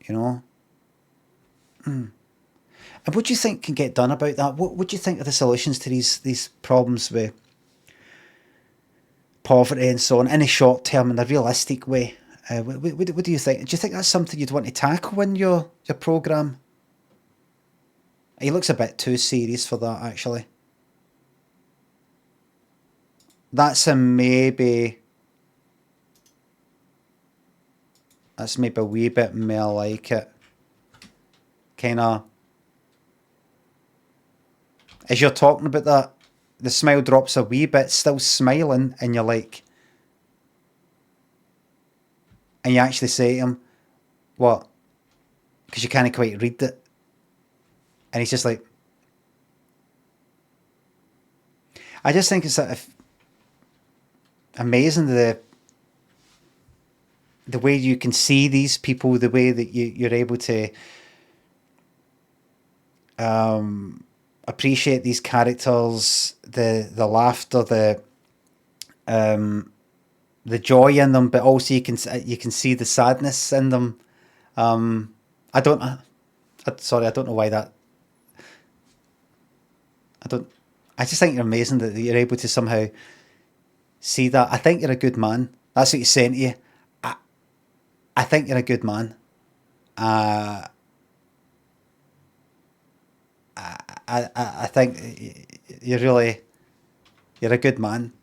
you know. And what do you think can get done about that? What do you think are the solutions to these problems with poverty and so on in a short term, in a realistic way? What do you think? Do you think that's something you'd want to tackle in your programme? He looks a bit too serious for that, actually. That's maybe a wee bit more like it. Kind of, as you're talking about that, the smile drops a wee bit, still smiling, and you're like, and you actually say to him, what? Because you can't quite read it. And he's just like, I just think it's amazing the way you can see these people, the way that you're able to appreciate these characters, the laughter, the joy in them, but also you can see the sadness in them. I don't know why that. I just think you're amazing that you're able to somehow see that. I think you're a good man. That's what he's saying to you. I think you're a good man. I think you're a good man.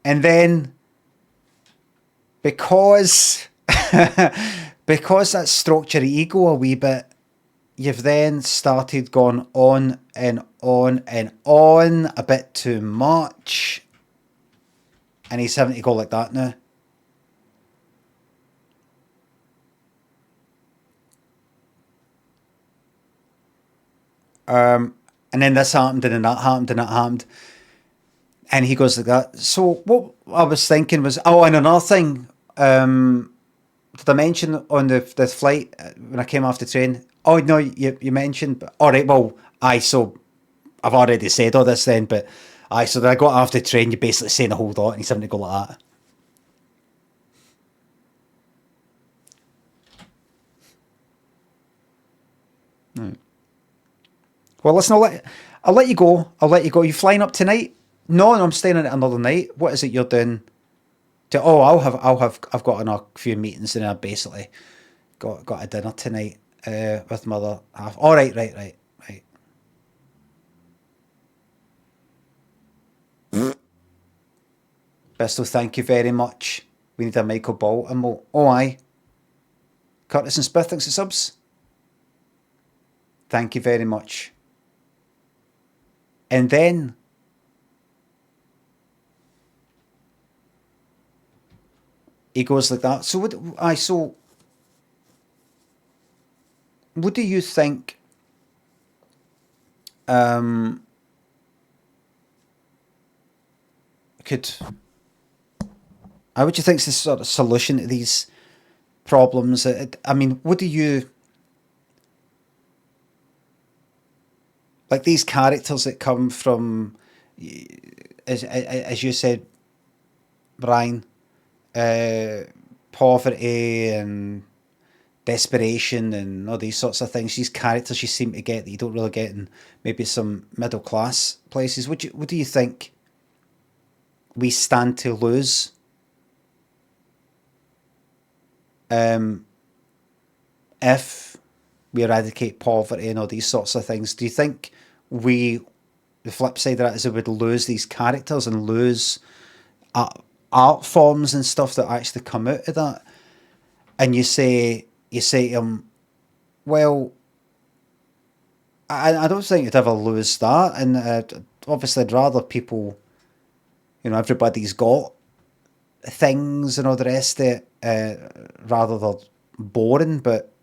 And then, because because that stroked your ego a wee bit, you've then started going on and on and on a bit too much, and he's having to go like that now. And then this happened, and then that happened, and that happened. And he goes like that. So what I was thinking was, oh, and another thing, did I mention on the flight when I came off the train? Oh no, you mentioned. All right, well, so I've already said all this then, but so then I got off the train. You're basically saying the whole lot, and he's having to go like that. Right. Well, listen, I'll let you go. You flying up tonight? No, I'm staying in it another night. What is it you're doing? I've got a few meetings, and I've basically got a dinner tonight with my other half. All right. Bristol, thank you very much. We need a Michael Ball, and aye. Curtis and Smith, thanks for subs. Thank you very much. And then he goes like that. So what do you think what do you think is the sort of solution to these problems? I mean, what do you like these characters that come from, as you said, Brian, poverty and desperation and all these sorts of things. These characters you seem to get that you don't really get in maybe some middle class places. What do you think we stand to lose if we eradicate poverty and all these sorts of things, do you think the flip side of that is we would lose these characters and lose art forms and stuff that actually come out of that? And you say to him, well, I don't think you'd ever lose that. And obviously, I'd rather people, everybody's got things and all the rest of it, rather they're boring but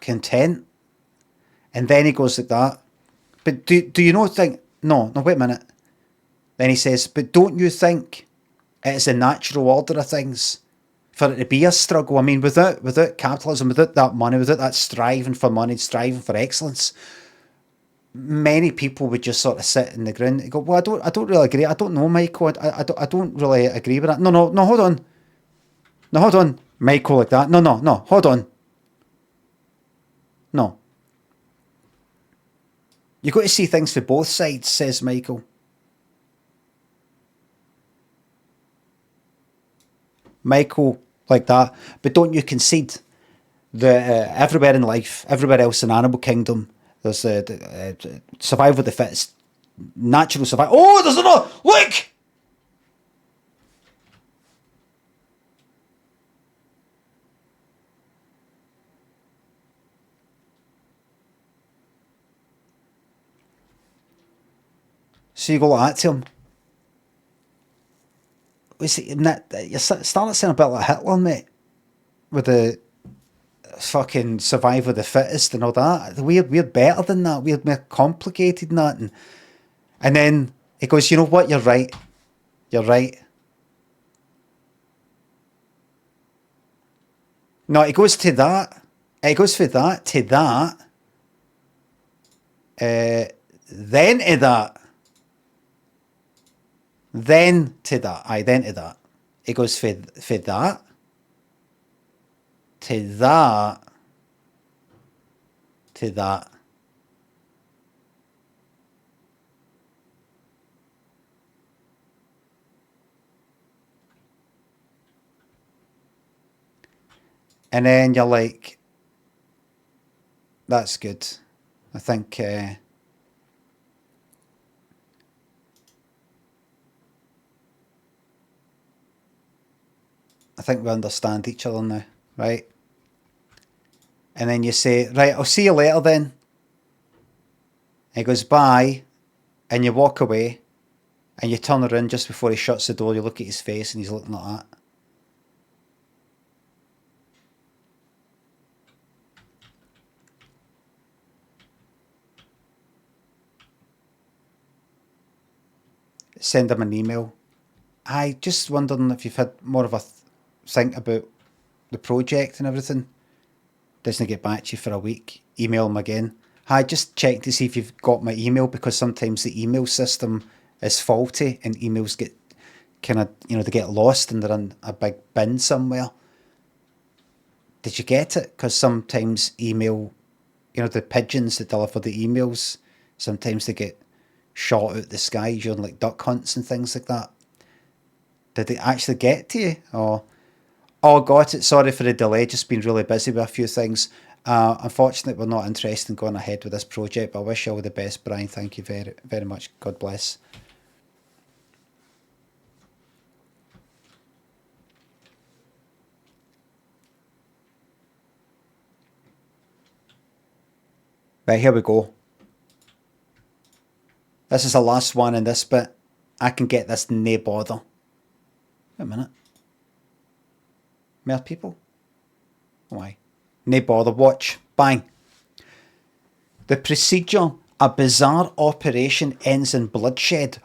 content. And then he goes like that. But do you not think? No, wait a minute. Then he says, but don't you think it's a natural order of things for it to be a struggle? I mean, without capitalism, without that money, without that striving for money, striving for excellence, many people would just sort of sit in the ground and go, well, I don't really agree. I don't know, Michael. I don't really agree with that. No, hold on. No, hold on. Michael like that. No, hold on. No. You've got to see things for both sides, says Michael. Michael like that. But don't you concede that everywhere in life, everywhere else in Animal Kingdom, there's survival of the fittest, natural survival. Oh, there's another! Look! So you go like that to him. You're starting to sound a bit like Hitler, mate, with the fucking survival of the fittest and all that. We're better than that. We're more complicated than that. And then he goes, you know what? You're right. You're right. No, it goes to that. It goes for that to that. Then to that. Then to that. Aye, then to that. It goes for that. To that. To that. And then you're like, that's good. I think we understand each other now, right? And then you say, right, I'll see you later then. And he goes, bye. And you walk away. And you turn around just before he shuts the door. You look at his face and he's looking like that. Send him an email. I just wondering if you've had more of a think about the project and everything. Doesn't get back to you for a week. Email him again. Hi, just check to see if you've got my email, because sometimes the email system is faulty and emails get kind of, they get lost and they're in a big bin somewhere. Did you get it? Because sometimes email, the pigeons that deliver the emails, sometimes they get shot out the sky during like duck hunts and things like that. Did it actually get to you? Or, oh, got it. Sorry for the delay. Just been really busy with a few things. Unfortunately, we're not interested in going ahead with this project, but I wish you all the best, Brian. Thank you very, very much. God bless. Right, here we go. This is the last one in this bit. I can get this nae bother. Wait a minute. More people? Why? Nae bother. Watch. Bang. The procedure, a bizarre operation, ends in bloodshed.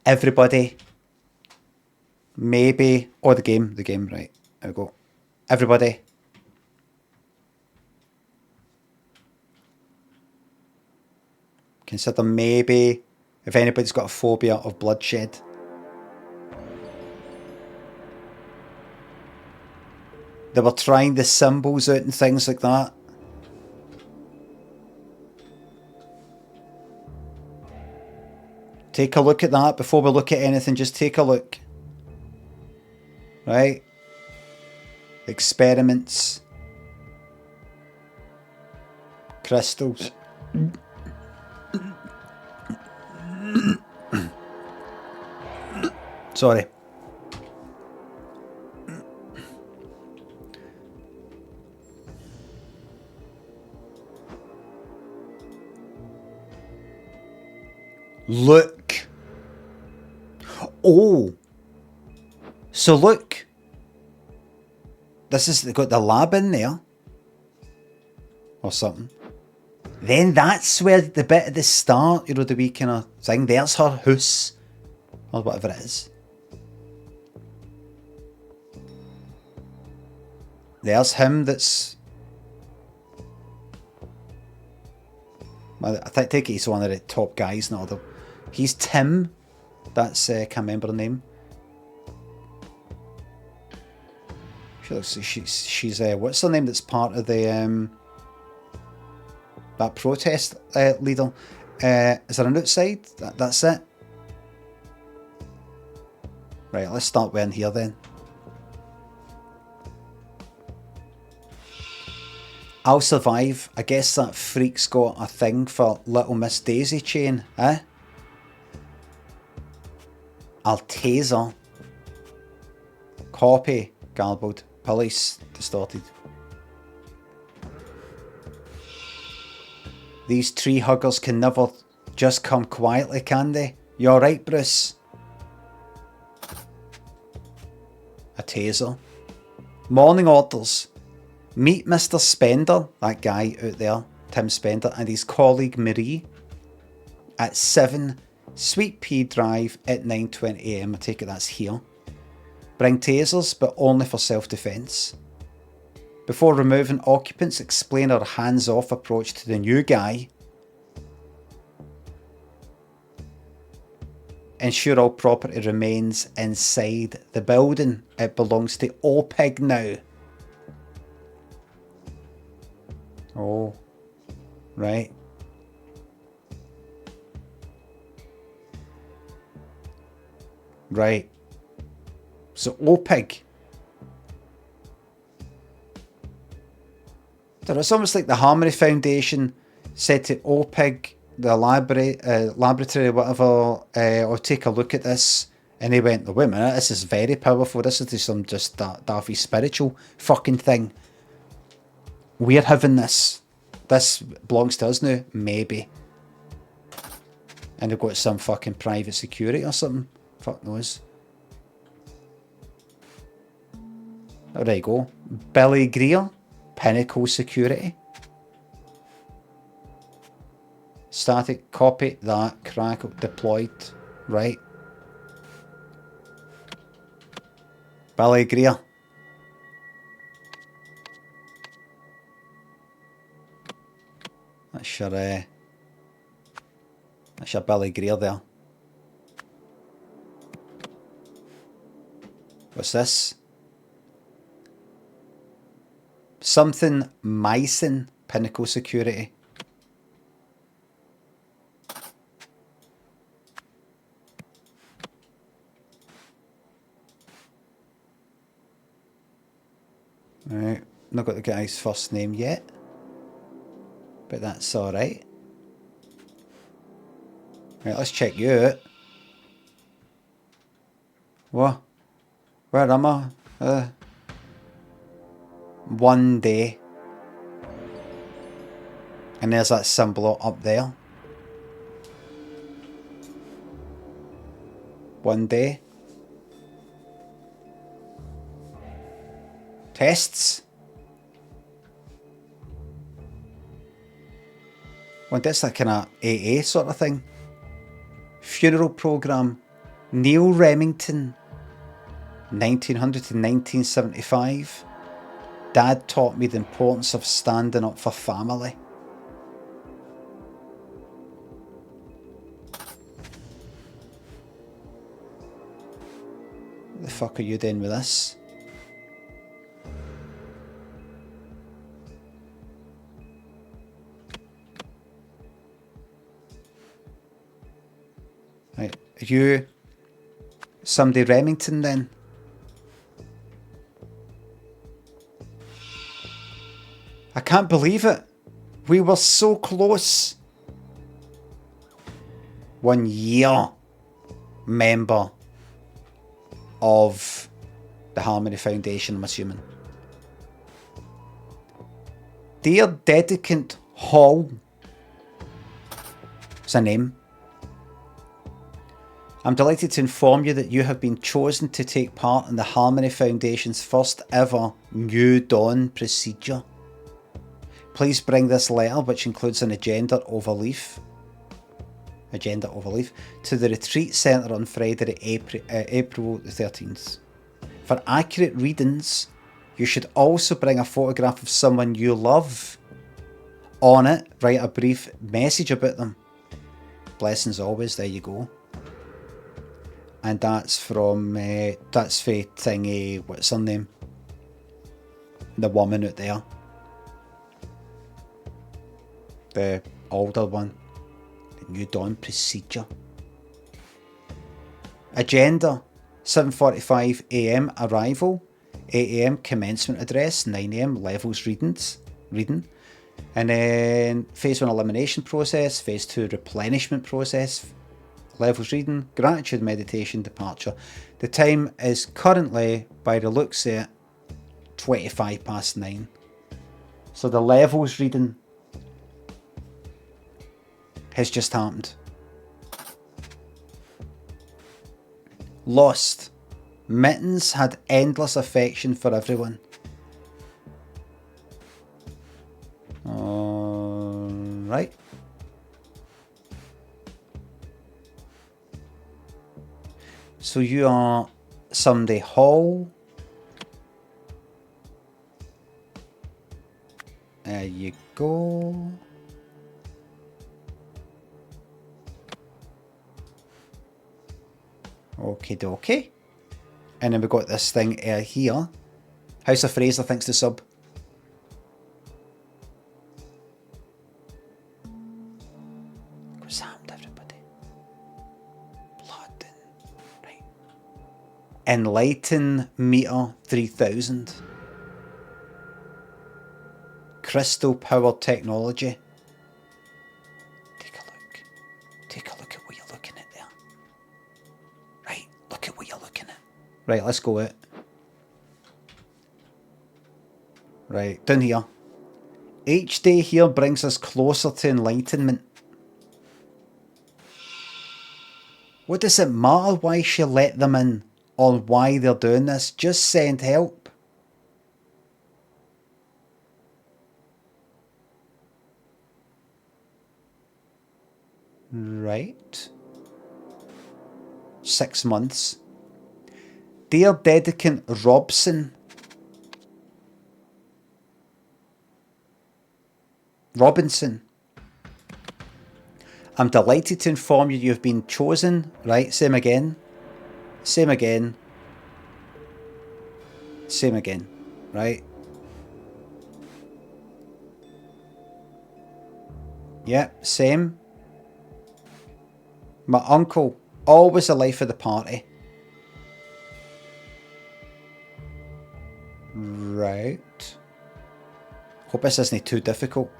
Everybody. Maybe. Oh, the game, right. There we go. Everybody. Consider maybe if anybody's got a phobia of bloodshed. They were trying the symbols out and things like that. Take a look at that before we look at anything. Just take a look. Right? Experiments. Crystals. Sorry. Look. Oh. So look. This is, they've got the lab in there. Or something. Then that's where the bit at the start, you know, the wee kind of thing. There's her house. Or whatever it is. There's him that's... I take it he's one of the top guys now, though. He's Tim. That's, can't remember her name. She's what's her name that's part of the, that protest leader? Is there an outside? That's it. Right, let's start with in here then. I'll survive. I guess that freak's got a thing for Little Miss Daisy chain, eh? I'll taser. Copy. Garbled. Police. Distorted. These tree huggers can never just come quietly, can they? You alright, Bruce? A taser. Morning orders. Meet Mr. Spender, that guy out there, Tim Spender, and his colleague Marie at 7 Sweet Pea Drive at 9:20 AM. I take it that's here. Bring tasers, but only for self-defense. Before removing occupants, explain our hands-off approach to the new guy. Ensure all property remains inside the building. It belongs to OPIG now. Oh, right. Right. So OPIG. It's almost like the Harmony Foundation said to OPIG, the laboratory or whatever, or take a look at this. And they went, oh, wait a minute, this is very powerful. This is some just daffy spiritual fucking thing. We're having this. This belongs to us now. Maybe. And they've got some fucking private security or something. Fuck knows. Oh, there you go. Billy Greer. Pinnacle Security. Static. Copy that. Crack deployed. Right. Billy Greer. That's your Billy Greer there. What's this? Something Myson, Pinnacle Security. Right, not got the guy's first name yet. But that's alright. Right, let's check you out. What? Where am I? One day. And there's that symbol up there. One day. Tests. Well, that's that kind of AA sort of thing. Funeral program. Neil Remington. 1900 to 1975. Dad taught me the importance of standing up for family. What the fuck are you doing with this? Right, are you somebody Remington then? I can't believe it. We were so close. 1 year member of the Harmony Foundation, I'm assuming. Dear Dedicant Hall. It's a name. I'm delighted to inform you that you have been chosen to take part in the Harmony Foundation's first ever New Dawn procedure. Please bring this letter, which includes an agenda overleaf, to the retreat centre on Friday, April the 13th. For accurate readings, you should also bring a photograph of someone you love. On it, write a brief message about them. Blessings always, there you go. And that's from, that's for thingy, what's her name? The woman out there. The older one. The New Dawn procedure. Agenda. 7:45 AM arrival. 8 AM commencement address. 9 AM levels reading. And then phase 1 elimination process. Phase 2 replenishment process. Levels reading, gratitude meditation, departure. The time is currently, by the looks of it, 9:25. So the levels reading has just happened. Lost. Mittens had endless affection for everyone. Alright. So you are Sunday Hall. There you go. Okie dokie. And then we've got this thing here. House of Fraser, thanks to sub. What's happened, everybody? Blood. Right. Enlighten meter 3000. Crystal powered technology. Take a look. Take a look at what you're looking at there. Right, look at what you're looking at. Right, let's go it. Right, down here. Each day here brings us closer to enlightenment. What does it matter why she let them in or why they're doing this? Just send help. Right. 6 months. Dear Dedicant Robinson. I'm delighted to inform you you've been chosen. Right, same again. Same again. Same again. Right. Yep, same. My uncle, always the life of the party. Right. Hope this isn't too difficult.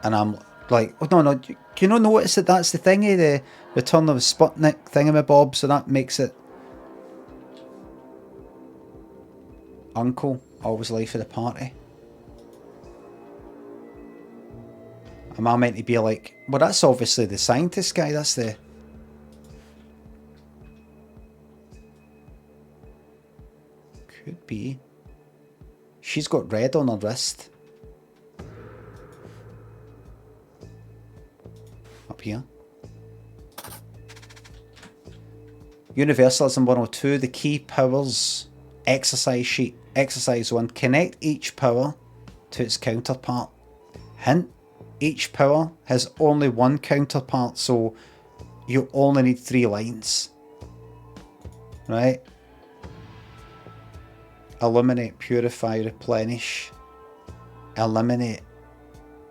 And I'm like, oh no, do you not notice that that's the thingy, the return of Sputnik thingamabob, so that makes it... Uncle, always life of the party. Am I meant to be like, well that's obviously the scientist guy, that's the... Could be. She's got red on her wrist. Up here. Universalism 102, the key powers exercise sheet. Exercise 1. Connect each power to its counterpart. Hint, each power has only one counterpart, so you only need 3 lines. Right? Illuminate, purify, replenish. Eliminate,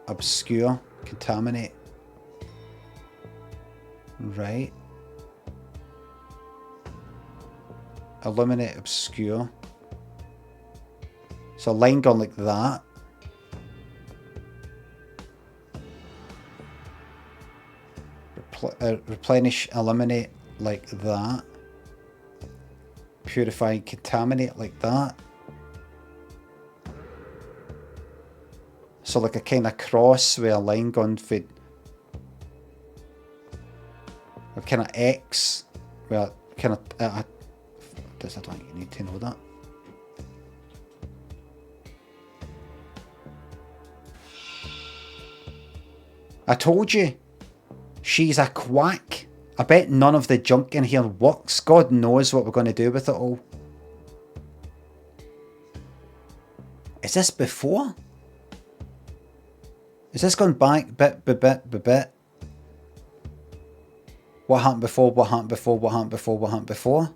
obscure, contaminate. Right. Illuminate, obscure. So a line gone like that. replenish, eliminate like that. Purify, contaminate like that. So like a kind of cross with a line going for a kind of X, well, kind of I don't think you need to know that. I told you, she's a quack. I bet none of the junk in here works. God knows what we're going to do with it all. Is this before? Is this going back bit by bit by bit? What happened before, what happened before, what happened before, what happened before?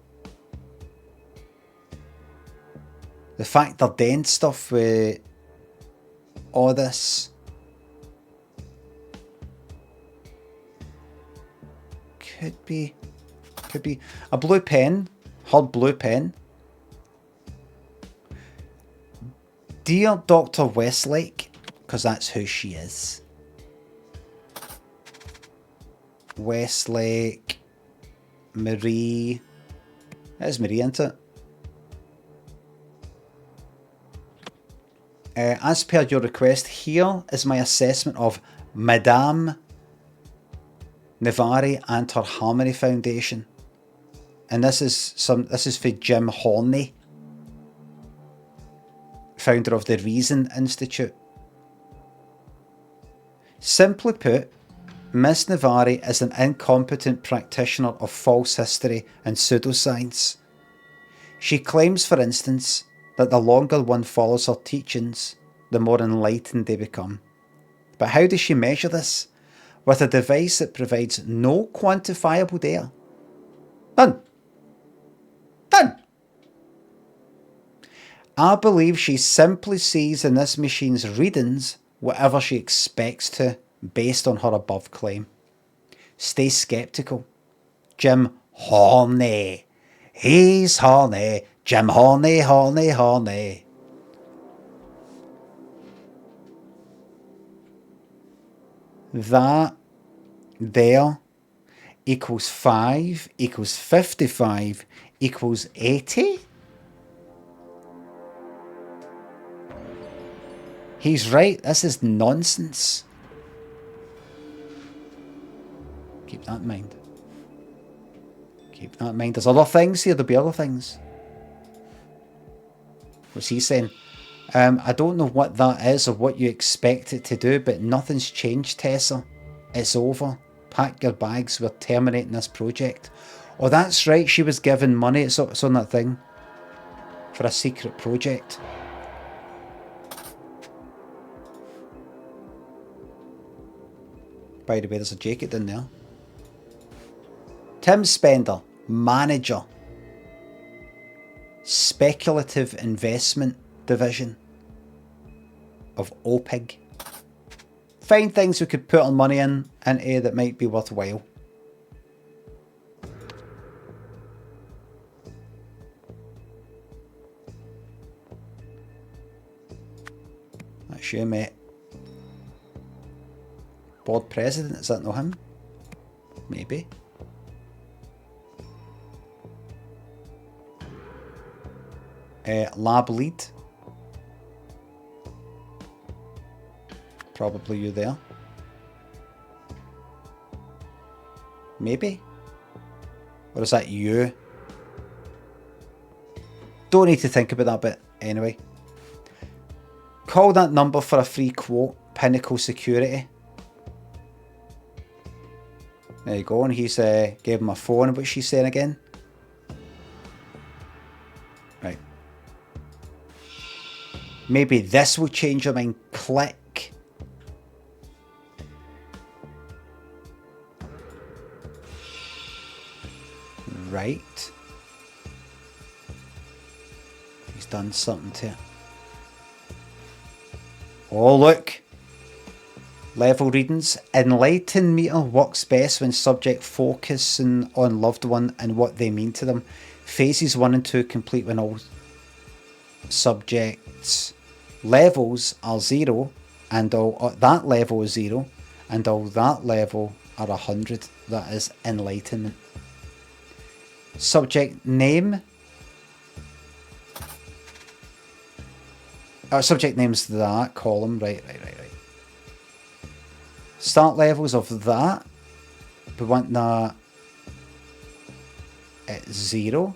The fact they're doing stuff with all this. Could be a blue pen, her blue pen. Dear Dr. Westlake, because that's who she is. Westlake, Marie. That is Marie, isn't it? As per your request, here is my assessment of Madame Navari and her Harmony Foundation. And this is for Jim Horney, founder of the Reason Institute. Simply put, Miss Navari is an incompetent practitioner of false history and pseudoscience. She claims, for instance, that the longer one follows her teachings, the more enlightened they become. But how does she measure this? With a device that provides no quantifiable data. None. None. I believe she simply sees in this machine's readings whatever she expects to, based on her above claim. Stay skeptical. Jim Horney. He's horny. Jim Horney, horny, horny. That there equals 5 equals 55 equals 80. He's right, this is nonsense. Keep that in mind. Keep that in mind. There's other things here, there'll be other things. What's he saying? I don't know what that is or what you expect it to do, but nothing's changed, Tessa. It's over. Pack your bags, we're terminating this project. Oh, that's right, she was given money, it's on that thing. For a secret project. By the way, there's a jacket in there. Tim Spender, manager. Speculative Investment Division of OPIG. Find things we could put our money into that might be worthwhile. That's you, mate. Board president, is that not him? Maybe. Lab lead. Probably you there. Maybe? Or is that you? Don't need to think about that bit anyway. Call that number for a free quote. Pinnacle Security. There you go, and he's gave him a phone. What's she saying again? Right. Maybe this will change your mind. Click. Right. He's done something to it. Oh, look. Level readings. Enlighten meter works best when subject focusing on loved one and what they mean to them. Phases 1 and 2 complete when all subjects levels are 0 and all that level is 0 and all that level or 100. That is enlightenment. Subject name. Subject name's that column. Right. Start levels of that. We want that at 0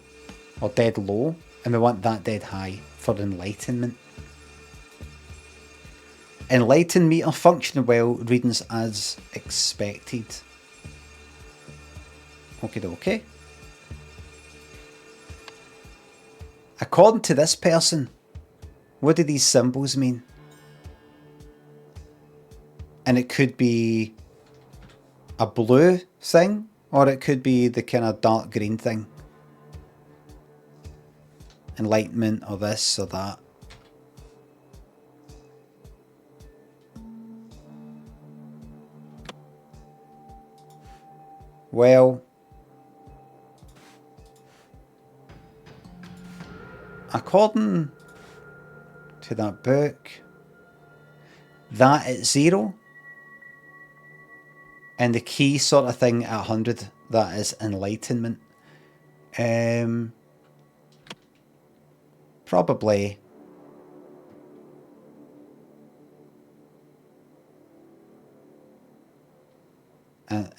or dead low, and we want that dead high for enlightenment. Enlighten meter functioning well, readings as expected. Okay. According to this person, what do these symbols mean? And it could be a blue thing, or it could be the kind of dark green thing. Enlightenment, or this, or that. Well, according to that book, that at 0, and the key sort of thing at 100, that is enlightenment. Probably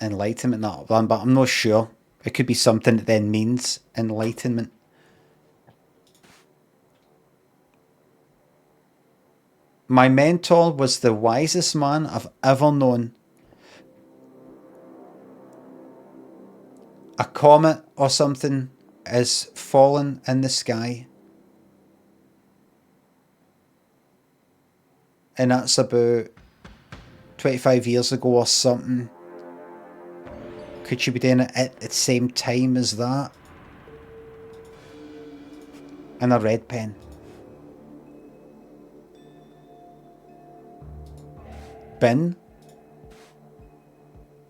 enlightenment, that one, but I'm not sure. It could be something that then means enlightenment. My mentor was the wisest man I've ever known. A comet or something is fallen in the sky. And that's about 25 years ago or something. Could you be doing it at the same time as that? And a red pen. Bin.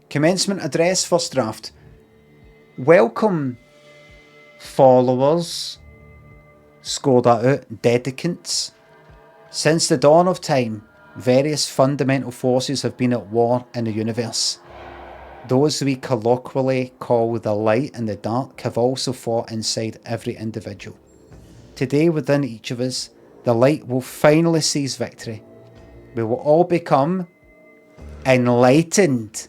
Commencement address, first draft. Welcome, followers. Score that out. Dedicants. Since the dawn of time, various fundamental forces have been at war in the universe. Those we colloquially call the light and the dark have also fought inside every individual. Today, within each of us, the light will finally seize victory. We will all become enlightened.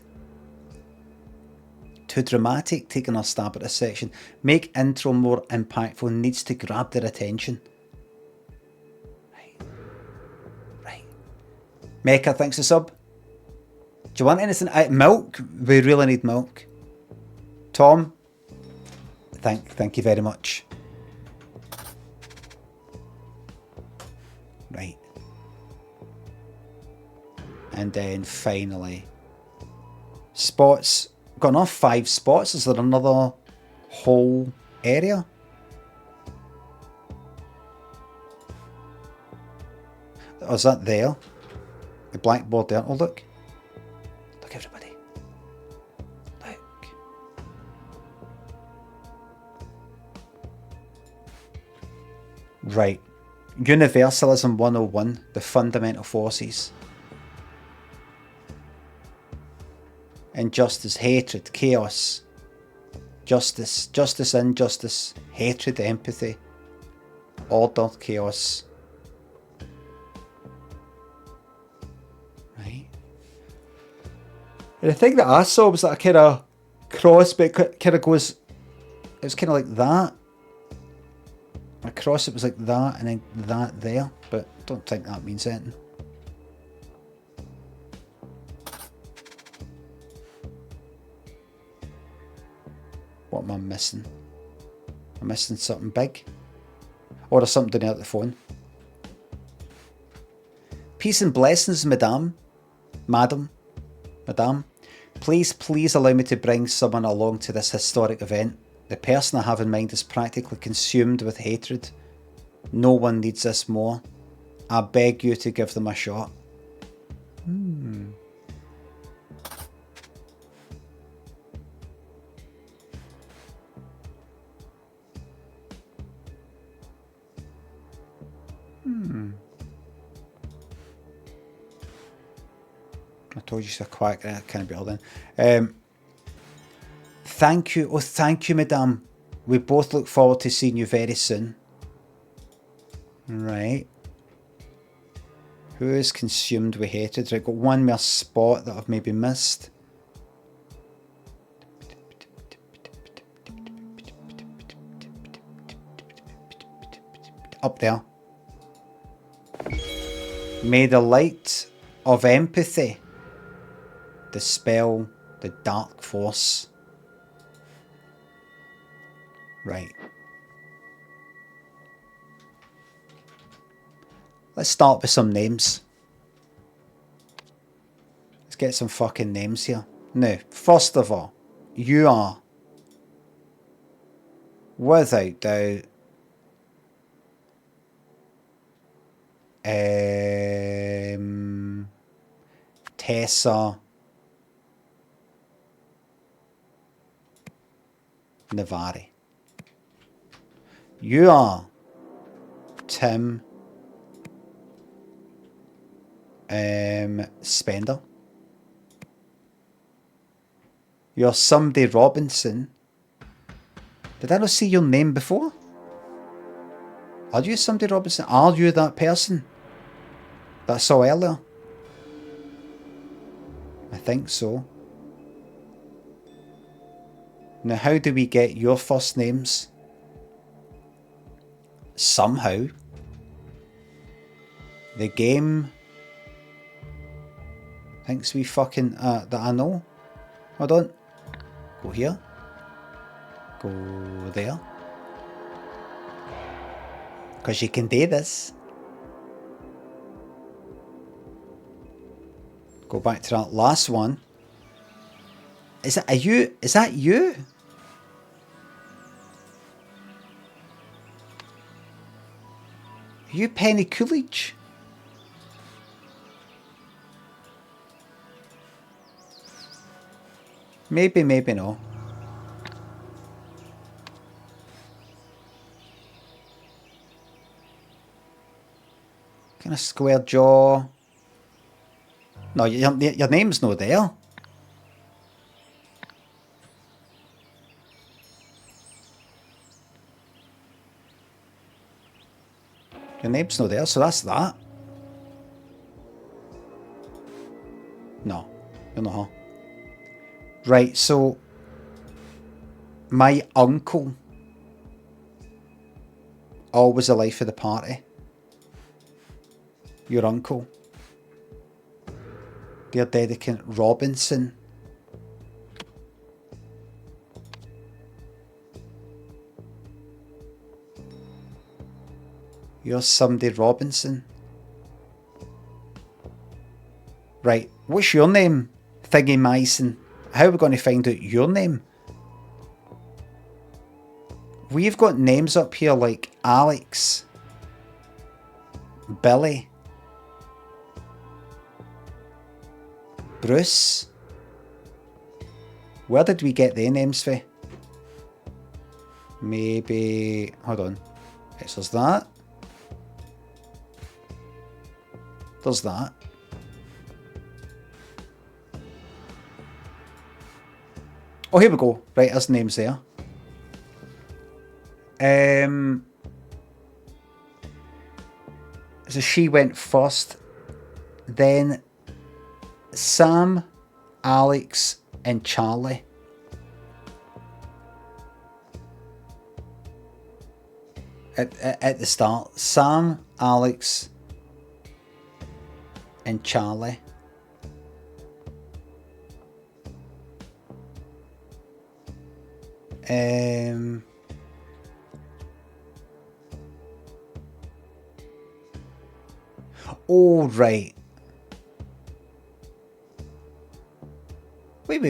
Too dramatic, taking a stab at this section. Make intro more impactful, needs to grab their attention. Right. Mecca, thanks for sub. Do you want anything? Milk? We really need milk. Tom? Thank you very much. Right. And then finally, spots. Got enough 5 spots. Is there another whole area? Or is that there? The blackboard there. Oh, look. Look, everybody. Look. Right. Universalism 101. The fundamental forces. Injustice, hatred, chaos. Justice, injustice, hatred, empathy. Order, chaos. Right. And the thing that I saw was that a kind of cross, but it kind of goes, it was kind of like that. Across it was like that, and then that there, but I don't think that means anything. What am I missing? I'm missing something big. Or there's something down there at the phone. Peace and blessings, madame. Madam. Please allow me to bring someone along to this historic event. The person I have in mind is practically consumed with hatred. No one needs this more. I beg you to give them a shot. I Told you she's a quack. That can't be all then. Thank you. Oh, thank you, madame. We both look forward to seeing you very soon. Right. Who is consumed with hatred? Right, got one more spot that I've maybe missed. Up there. May the light of empathy dispel the dark force. Right. Let's start with some names. Let's get some fucking names here. Now, first of all, you are, without doubt, Tessa Navari. You are Tim Spender. You're somebody Robinson. Did I not see your name before? Are you somebody Robinson? Are you that person that I saw earlier? I think so. Now, how do we get your first names? Somehow. The game thinks we fucking, that I know. Hold on. Go here. Go there. Because you can do this. Go back to that last one. Is that you? Is that you? Are you Penny Coolidge? Maybe, maybe no. Kind of square jaw. No, your name's not there. Your name's not there, so that's that. No, you're not her. Right, so my uncle, always the life of the party. Your uncle. Dear Dedicant Robinson. You're somebody Robinson. Right, what's your name, Thingy Myson? How are we going to find out your name? We've got names up here like Alex, Billy, Bruce. Where did we get their names for? Maybe... hold on. Right, so there's that. There's that. Oh, here we go. Right, there's names there. So she went first. Then Sam, Alex, and Charlie. At the start. Sam, Alex, and Charlie. Oh, right. Wait.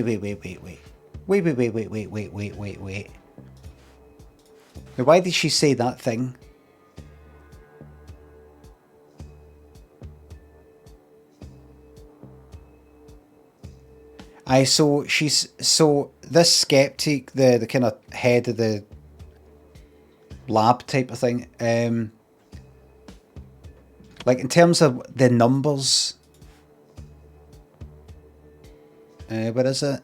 Now, why did she say that thing? So she's, so this skeptic, the kind of head of the lab type of thing, like in terms of the numbers, Where is it?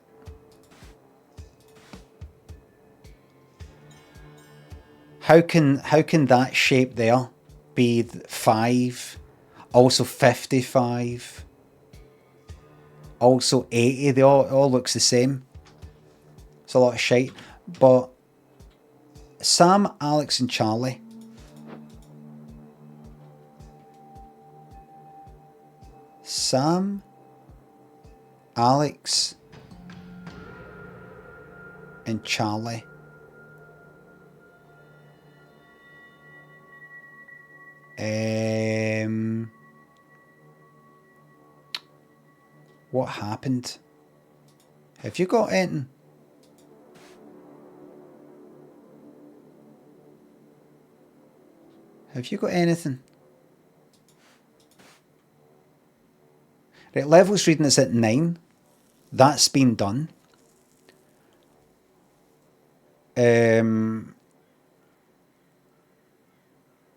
How can that shape there be 5? Also 55. Also 80. They all looks the same. It's a lot of shite. But Sam, Alex and Charlie. Sam, Alex and Charlie. What happened? Have you got anything? Have you got anything? Right, levels reading is at 9. That's been done.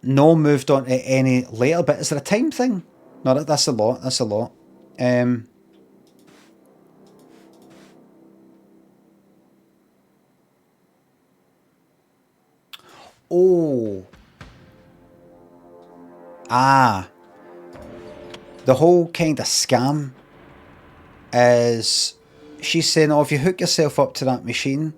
No moved on to any later, but is there a time thing? No, that's a lot. That's a lot. Oh. Ah. The whole kind of scam is she's saying, oh, if you hook yourself up to that machine,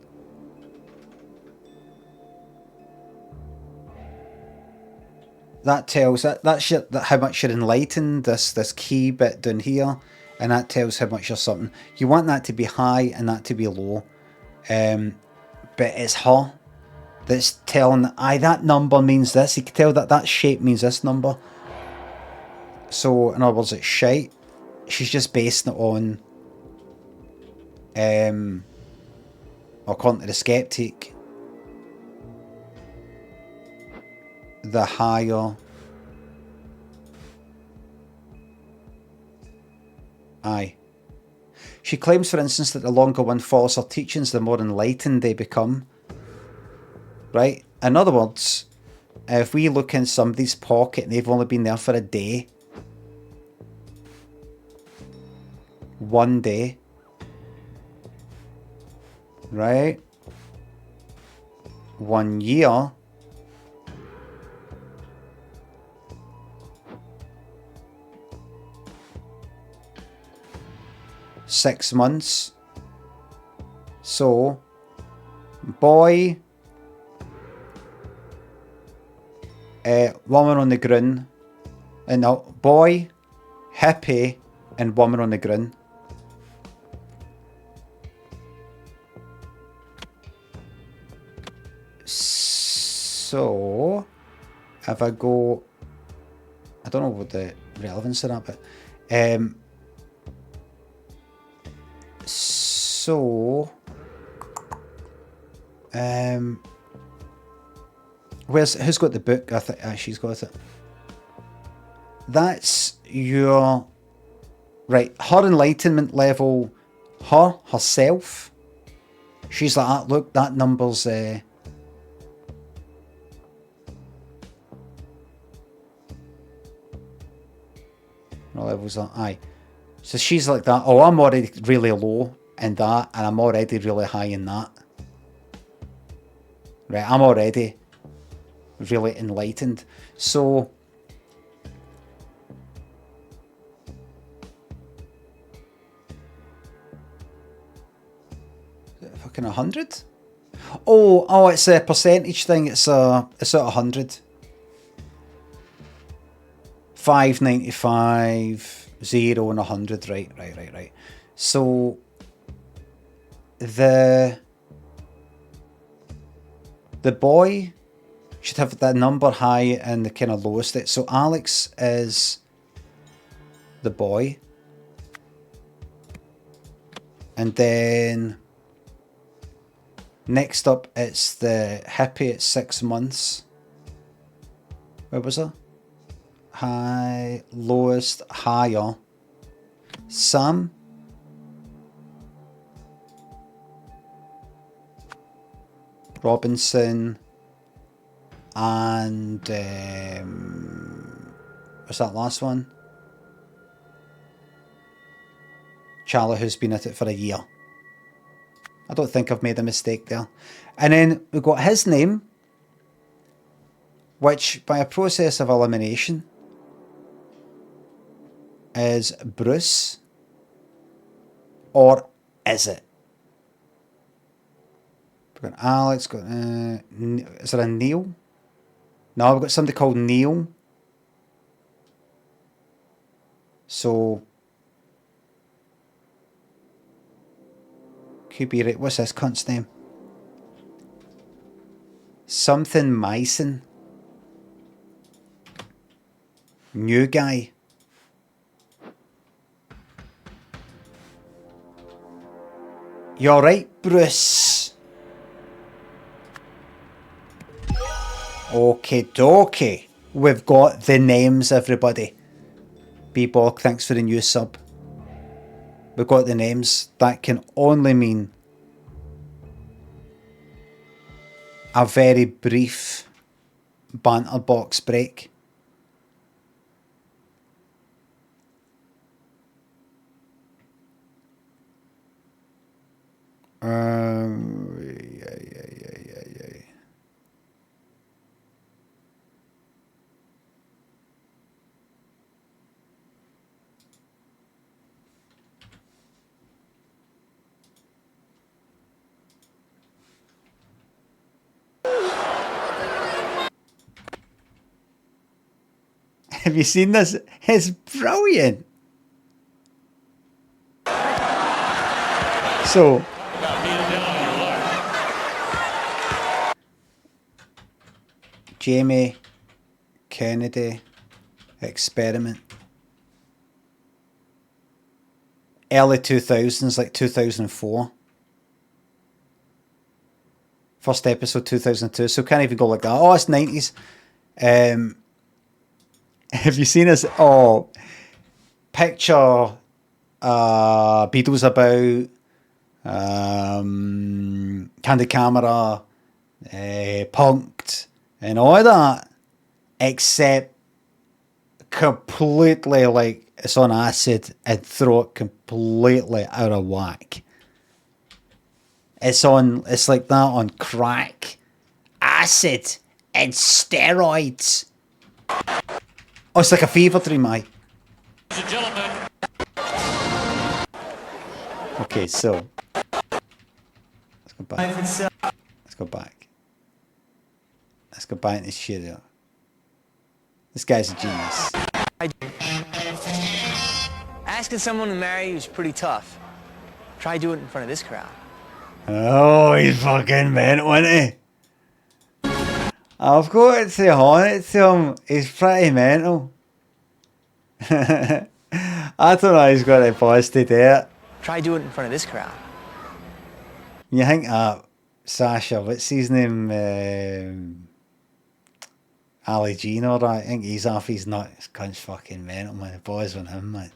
that tells that's how much you're enlightened, this key bit down here, and that tells how much you're something. You want that to be high and that to be low. But it's her that's telling, that number means this. You can tell that shape means this number. So, in other words, it's shite. She's just basing it on, according to the skeptic, the higher. Aye. She claims, for instance, that the longer one follows her teachings, the more enlightened they become. Right? In other words, if we look in somebody's pocket and they've only been there for a day, 1 day, right? 1 year, six months. So, boy, woman on the ground, and no, boy, hippie, and woman on the ground. So, if I go, I don't know what the relevance of that, but who's got the book? I think she's got it. That's your right. Her enlightenment level, herself. She's like, look, that number's no levels are aye. So she's like that. Oh, I'm already really low in that, and I'm already really high in that. Right, I'm already really enlightened. So fucking 100? Oh, it's a percentage thing. It's at 100. 595, 0 and 100. Right. So the boy should have that number high and the kind of lowest it. So Alex is the boy. And then next up it's the hippie at 6 months. Where was I? High, lowest, higher. Sam. Robinson. And what's that last one? Charlie, who's been at it for a year. I don't think I've made a mistake there. And then we've got his name, which by a process of elimination is Bruce. Or is it? We've got Alex, got is there a Neil? No, we've got somebody called Neil. So could be right. What's this cunt's name? Something Myson. New guy. You alright, Bruce? Okie dokie. We've got the names, everybody. B-Bog, thanks for the new sub. We've got the names. That can only mean a very brief banter box break. Yeah. Have you seen this? It's brilliant. So, Jamie Kennedy experiment. Early 2000s, like 2004. First episode 2002, so can't even go like that. Oh, it's 90s. Have you seen this? Oh, picture Beatles about, Candid Camera, Punked, and all that, except completely like it's on acid and throw it completely out of whack. It's like that on crack, acid, and steroids. Oh, it's like a fever dream, aye. Ladies and gentlemen. Okay, so let's go back. Let's go back. Let's go back in this shit out. This guy's a genius. Asking someone to marry you is pretty tough. Try doing it in front of this crowd. Oh, he's fucking mental, isn't he? I've got to hone it to him. He's pretty mental. I don't know how he's got it busted there. Try doing it in front of this crowd. You think, Sasha, what's his name? Ali G and all that. I think he's off his nut. This cunt's fucking mental, man. The boys on him, man.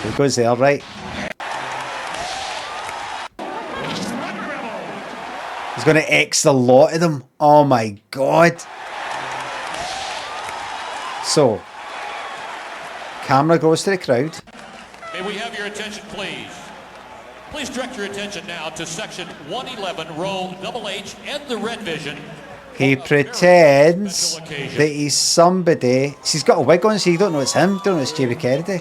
So he goes there, right? He's going to X the lot of them. Oh my god. So, camera goes to the crowd. May we have your attention, please? Please direct your attention now to section 111, row H and the red vision. He pretends that he's somebody. He's got a wig on, so you don't know it's him. Don't know it's Jamie Kennedy.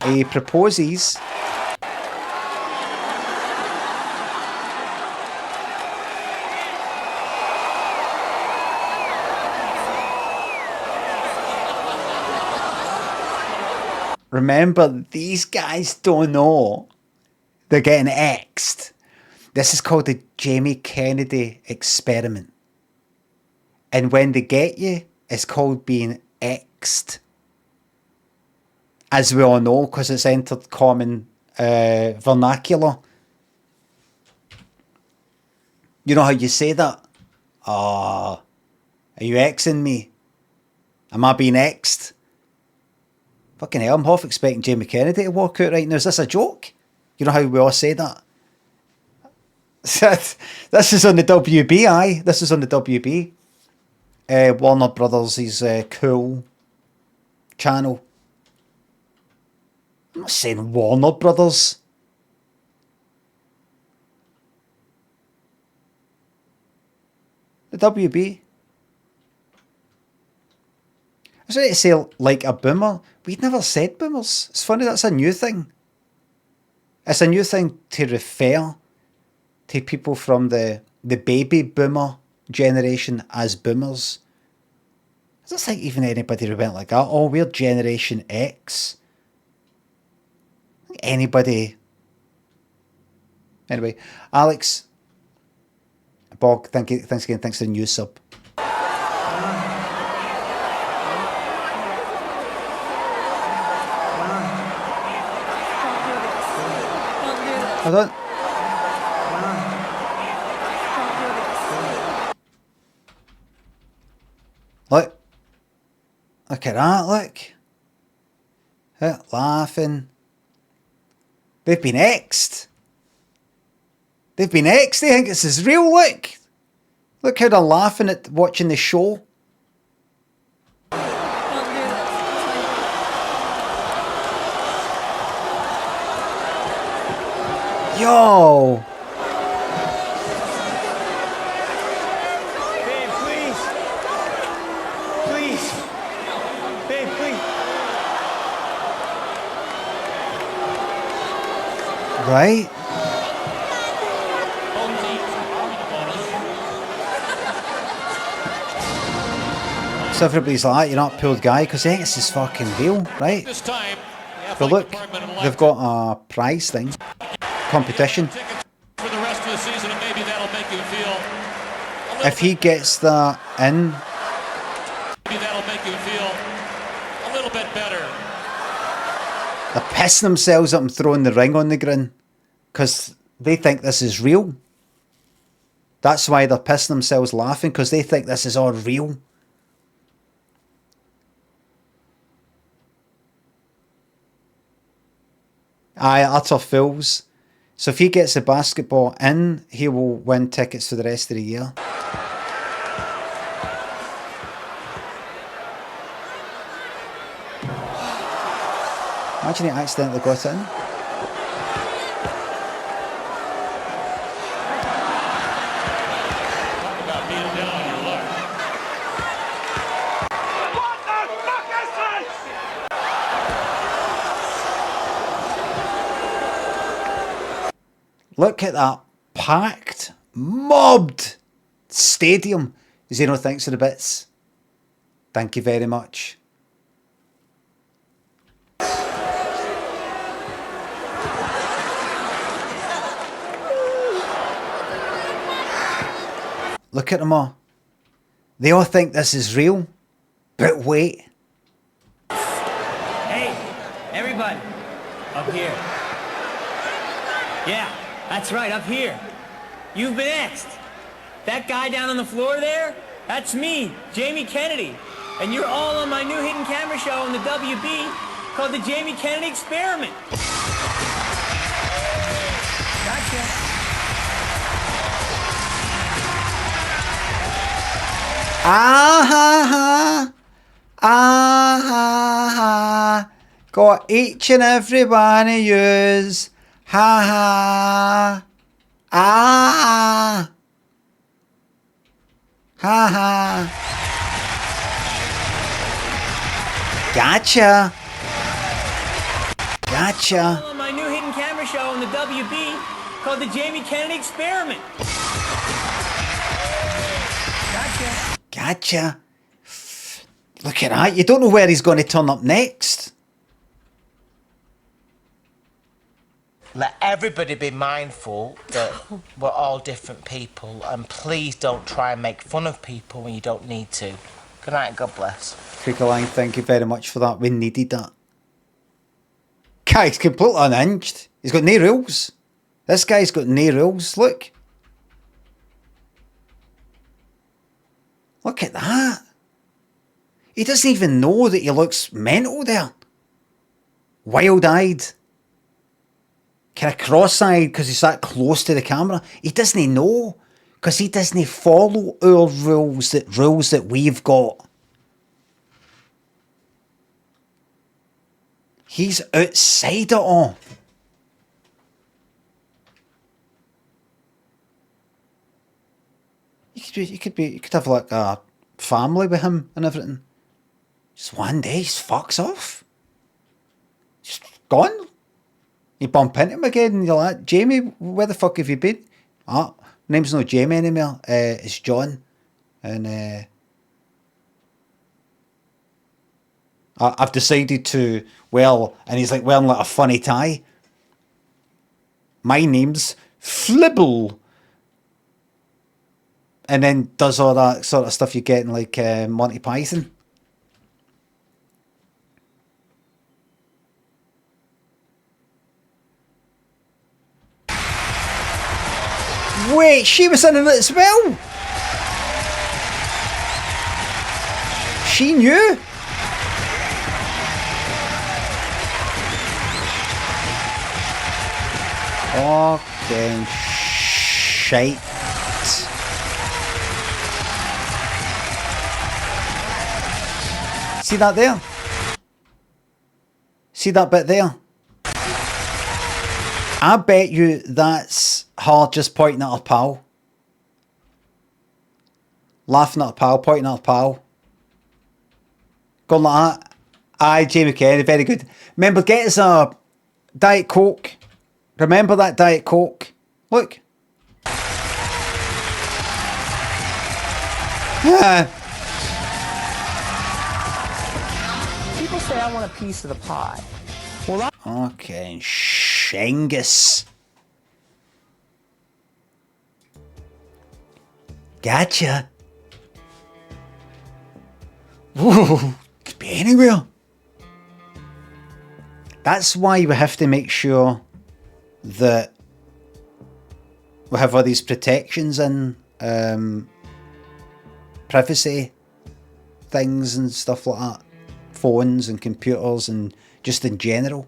He proposes. Remember, these guys don't know they're getting X'd. This is called the Jamie Kennedy experiment. And when they get you, it's called being X'd. As we all know, because it's entered common vernacular. You know how you say that? Are you Xing me? Am I being X'd? Fucking hell, I'm half expecting Jamie Kennedy to walk out right now. Is this a joke? You know how we all say that? This is on the WB, aye. This is on the WB. Warner Brothers' cool channel. I'm not saying Warner Brothers. The WB. I was ready to say like a boomer. We'd never said boomers. It's funny, that's a new thing. It's a new thing to refer to people from the baby boomer generation as boomers. I don't think even anybody went like that. Oh, we're Generation X. Anybody. Anyway, Alex, Bog, thanks again. Thanks for the new sub. Hold on. Look. Look at that, look. Laughing. They've been X'd. They've been X'd. They think this is real, look. Look how they're laughing at watching the show. Yo! Babe, please. Please. Babe, please. Right? Both teams are in the bonus. So everybody's like, you're not a pulled guy, because they think this is fucking real, right? This time, the But athletic look, department they've elected got a prize thing. Competition. tickets for the rest of the season, and maybe that'll make you feel a little If he bit- gets that in, maybe that'll make you feel a little bit better. they're pissing themselves up and throwing the ring on the grin. Because they think this is real. That's why they're pissing themselves laughing, because they think this is all real. Aye, utter fools. So if he gets the basketball in, he will win tickets for the rest of the year. Imagine he accidentally got it in. Talk about being down on your luck. Look at that packed, mobbed stadium. Zeno, thanks for the bits. Thank you very much. Look at them all. They all think this is real. But wait. Hey, everybody. Up here. Yeah, that's right, up here. You've been X'd. That guy down on the floor there, that's me, Jamie Kennedy. And you're all on my new hidden camera show on the WB called the Jamie Kennedy Experiment. Gotcha. Ah ha ha. Ah ha ha. Got each and every one of yous. Ha ha. Ah. Ha ha. Gotcha. Gotcha. All on my new hidden camera show on the WB called the Jamie Kennedy Experiment. Gotcha. Gotcha. Look at that. You don't know where he's going to turn up next. Let everybody be mindful that we're all different people, and please don't try and make fun of people when you don't need to. Good night and God bless. Crickleline, thank you very much for that. We needed that. Guy's completely unhinged. He's got no rules. This guy's got no rules. Look. Look at that. He doesn't even know that he looks mental there. Wild-eyed. Kind of cross-eyed because he's that close to the camera. He doesn't know. Because he doesn't follow our rules that we've got. He's outside it all. You could have like a family with him and everything. Just one day, he just fucks off. Just gone. You bump into him again and you're like, Jamie, where the fuck have you been? Ah, name's not Jamie anymore. It's John. And I've decided to, and he's like wearing like a funny tie. My name's Flibble. And then does all that sort of stuff you get in like Monty Python. Wait, she was in it as well? She knew? Fucking shite. See that there? See that bit there? I bet you that's her just pointing at her pal. Laughing at her pal, pointing at her pal. Going like that. Aye, Jamie Kennedy, very good. Remember, get us a Diet Coke. Remember that Diet Coke? Look. Yeah. People say I want a piece of the pie. Well, Okay, Shangus. Gotcha. Whoa, could be anywhere. That's why we have to make sure that we have all these protections and privacy things and stuff like that. Phones and computers and just in general.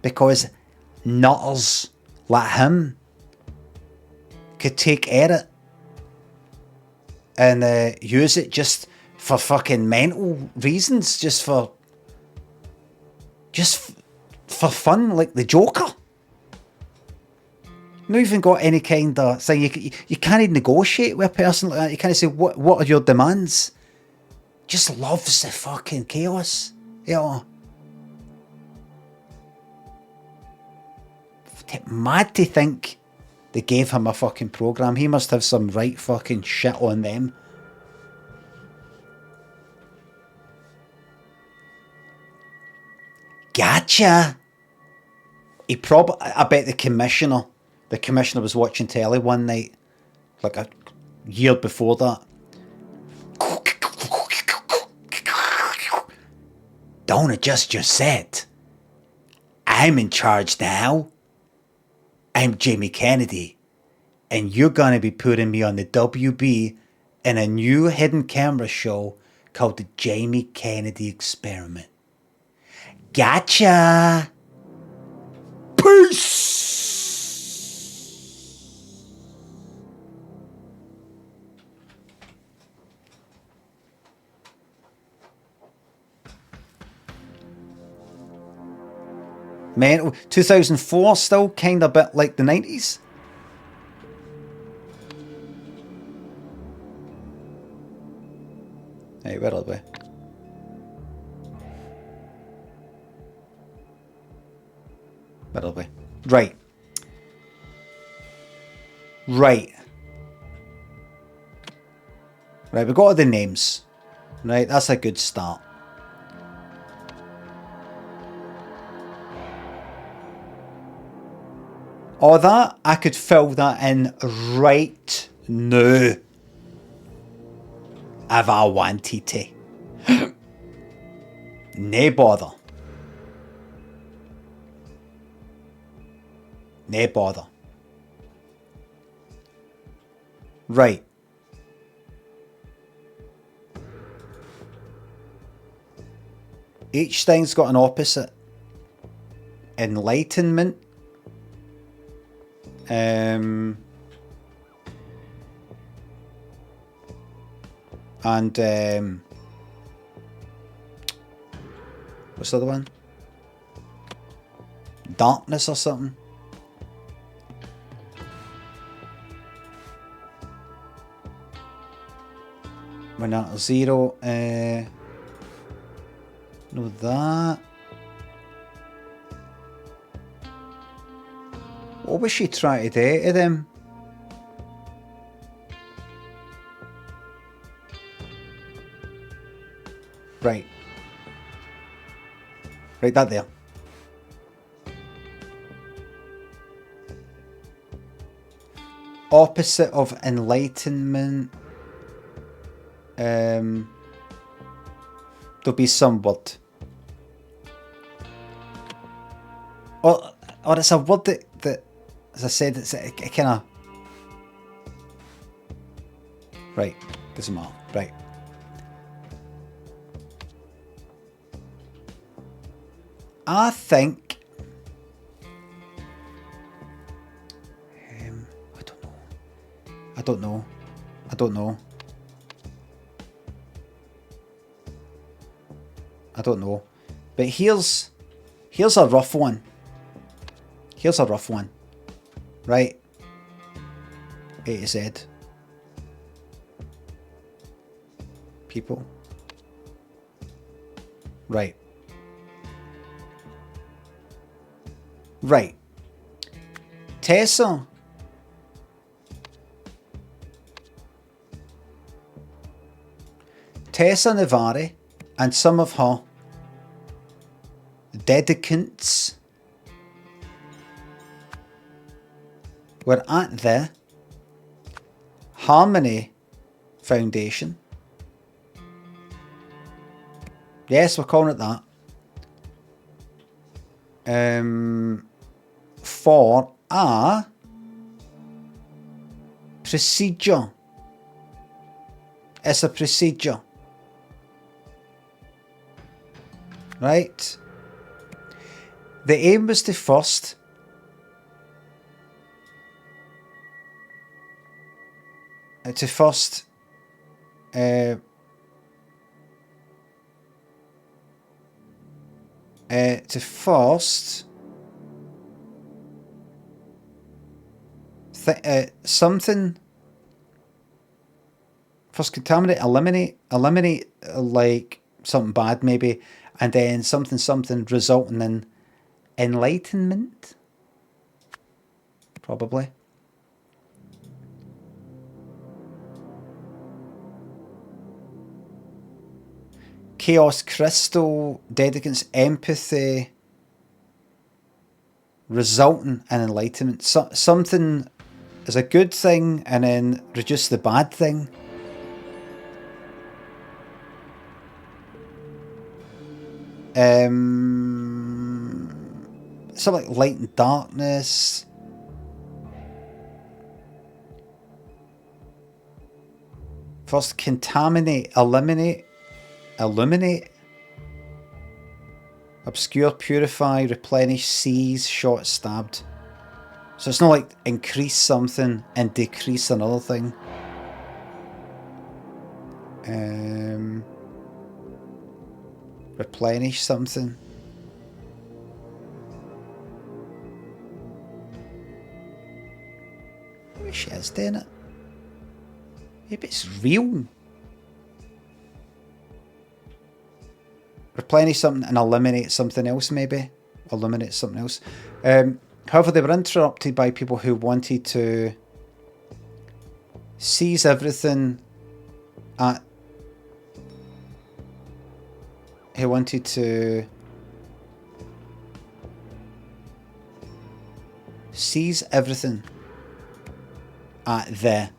Because nutters like him could take it and use it just for fucking mental reasons, just for fun, like the Joker. Not even got any kind of thing. You can't negotiate with a person like that. You can't say, what are your demands? Just loves the fucking chaos. You know. Mad to think they gave him a fucking program. He must have some right fucking shit on them. Gotcha. I bet the commissioner was watching telly one night, like a year before that. Don't adjust your set. I'm in charge now. I'm Jamie Kennedy, and you're gonna be putting me on the WB in a new hidden camera show called the Jamie Kennedy Experiment. Gotcha! Peace! Man, 2004 still kind of a bit like the 90s. Hey, where are we? Where are we? Right. Right, we got all the names. Right, that's a good start. All that, I could fill that in right now. If I wanted to. No bother. No bother. Right. Each thing's got an opposite. Enlightenment. and what's the other one? Darkness or something. We're not at 0. No, that. What was she trying to do to them? Right. Right, that there. Opposite of enlightenment. There'll be some word. Or it's a word that as I said, it's a kind of... Right, doesn't matter. Right. I think... I don't know. I don't know. I don't know. But here's a rough one. Here's a rough one. Right. A to Z. People. Right. Right. Tessa. Tessa Navari and some of her dedicants were at the Harmony Foundation. Yes, we're calling it that. For a procedure. It's a procedure. Right? The aim was to first something first contaminate, eliminate like something bad maybe, and then something resulting in enlightenment, probably. Chaos Crystal, dedicants, empathy, resulting in enlightenment. Something is a good thing and then reduce the bad thing. Something like light and darkness. First, contaminate, eliminate, illuminate, obscure, purify, replenish, seize, shot, stabbed. So it's not like increase something and decrease another thing. Replenish something. Maybe she is doing it. Maybe it's real. Replenish something and eliminate something else, maybe. Eliminate something else. However, they were interrupted by people who wanted to seize everything at... Who wanted to seize everything at the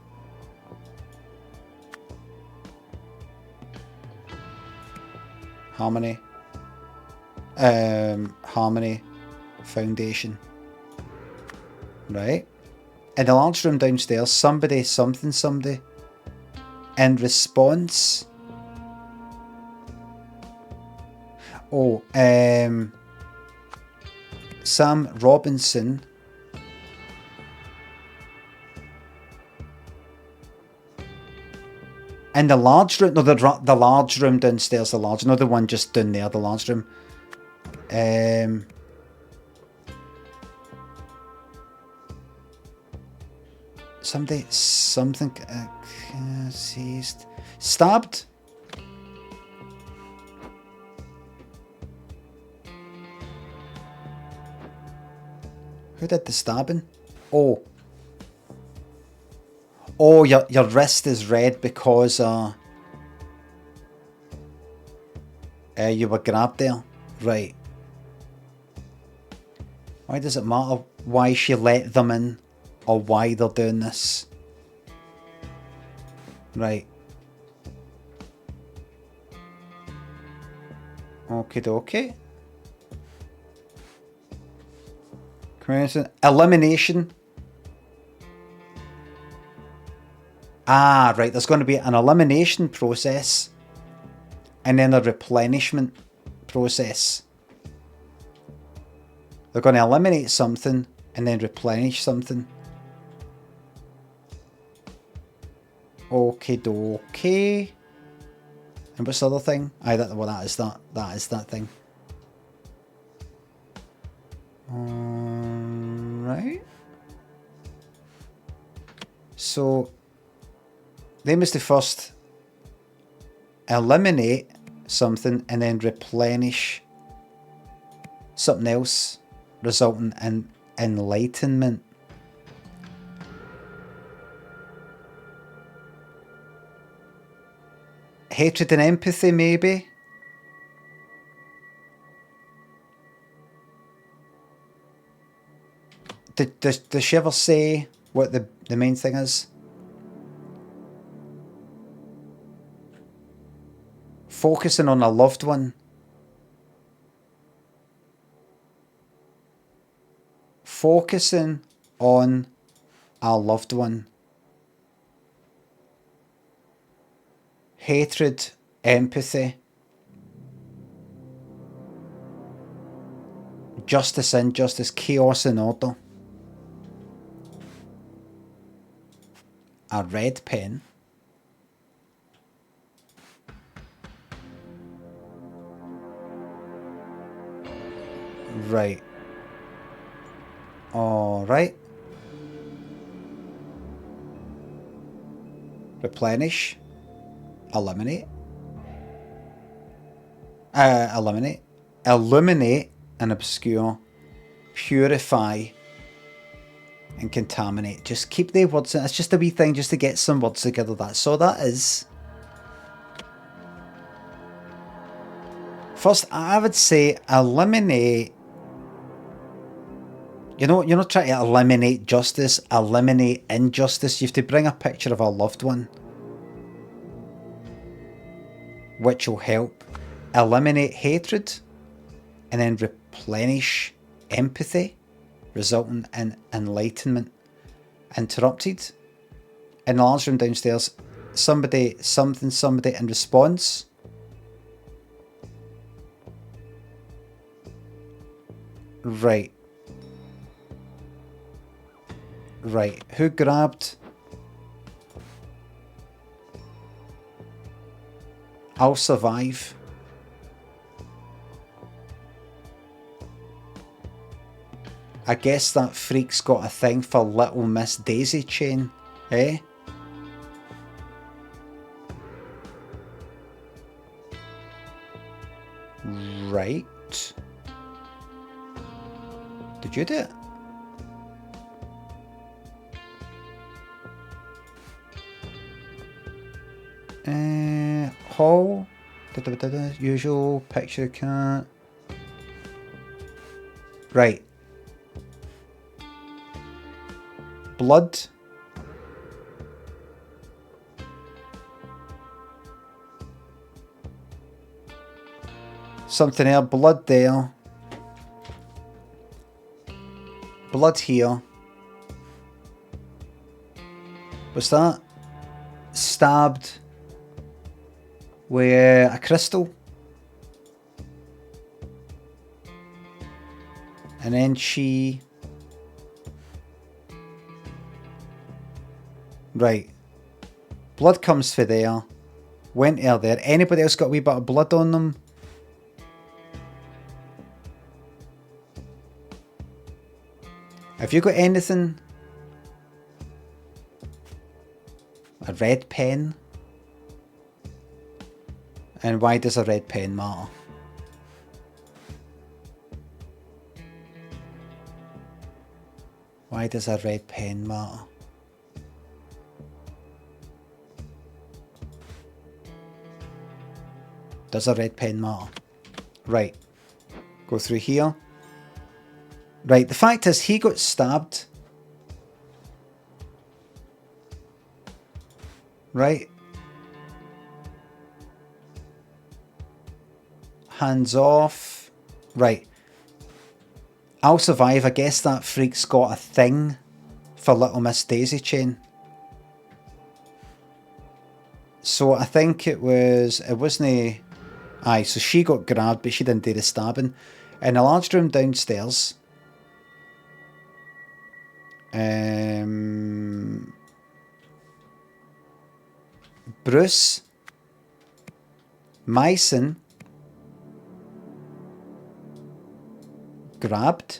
Harmony Foundation. Right? In the large room downstairs, somebody in response. Oh, Sam Robinson In the large room, no, the large room downstairs, the large, not the one just down there, the large room. Something seized, stabbed. Who did the stabbing? Oh, your wrist is red because you were grabbed there, right? Why does it matter why she let them in or why they're doing this? Right. Okie dokie. Elimination. Ah, right. There's going to be an elimination process and then a replenishment process. They're going to eliminate something and then replenish something. Okie dokie. And what's the other thing? Aye, that is that thing. Right. So they must first eliminate something and then replenish something else, resulting in enlightenment. Hatred and empathy, maybe? Does she ever say what the main thing is? Focusing on a loved one. Focusing on a loved one. Hatred, empathy. Justice, injustice, chaos and order. A red pen. Right. Alright. Replenish. Eliminate. Eliminate. Illuminate and obscure. Purify. And contaminate. Just keep the words in. It's just a wee thing just to get some words together. That's all that is. First, I would say eliminate. You know, you're not trying to eliminate justice, eliminate injustice. You have to bring a picture of a loved one, which will help eliminate hatred and then replenish empathy, resulting in enlightenment. Interrupted. In the large room downstairs, somebody in response. Right. Right. Who grabbed? I'll survive. I guess that freak's got a thing for Little Miss Daisy Chain, eh? Right. Did you do it? Hall. Usual picture cat. Right. Blood. Something there. Blood there. Blood here. What's that? Stabbed with a crystal. And then she... Right. Blood comes for there. Went there. Anybody else got a wee bit of blood on them? Have you got anything? A red pen? And why does a red pen matter? Why does a red pen matter? Does a red pen matter? Right. Go through here. Right, the fact is he got stabbed. Right. Hands off. Right. I'll survive. I guess that freak's got a thing for Little Miss Daisy Chain. So I think it wasn't... Aye, so she got grabbed, but she didn't do the stabbing. In a large room downstairs... Bruce Mason grabbed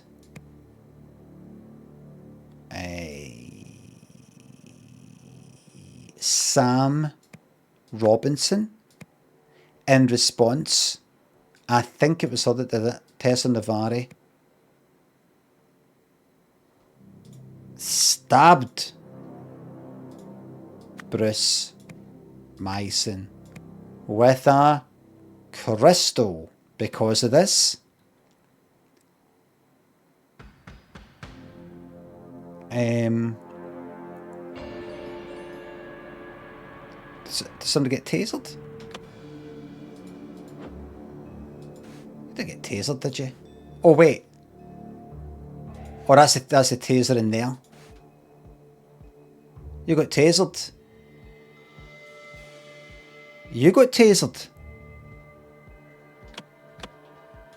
Sam Robinson. In response, I think it was her that did it, Tessa Navari, stabbed Bruce Mason with a crystal. Because of this, did somebody get tasered? You didn't get tasered, did you? Oh wait. Oh, that's the taser in there. You got tasered. You got tasered.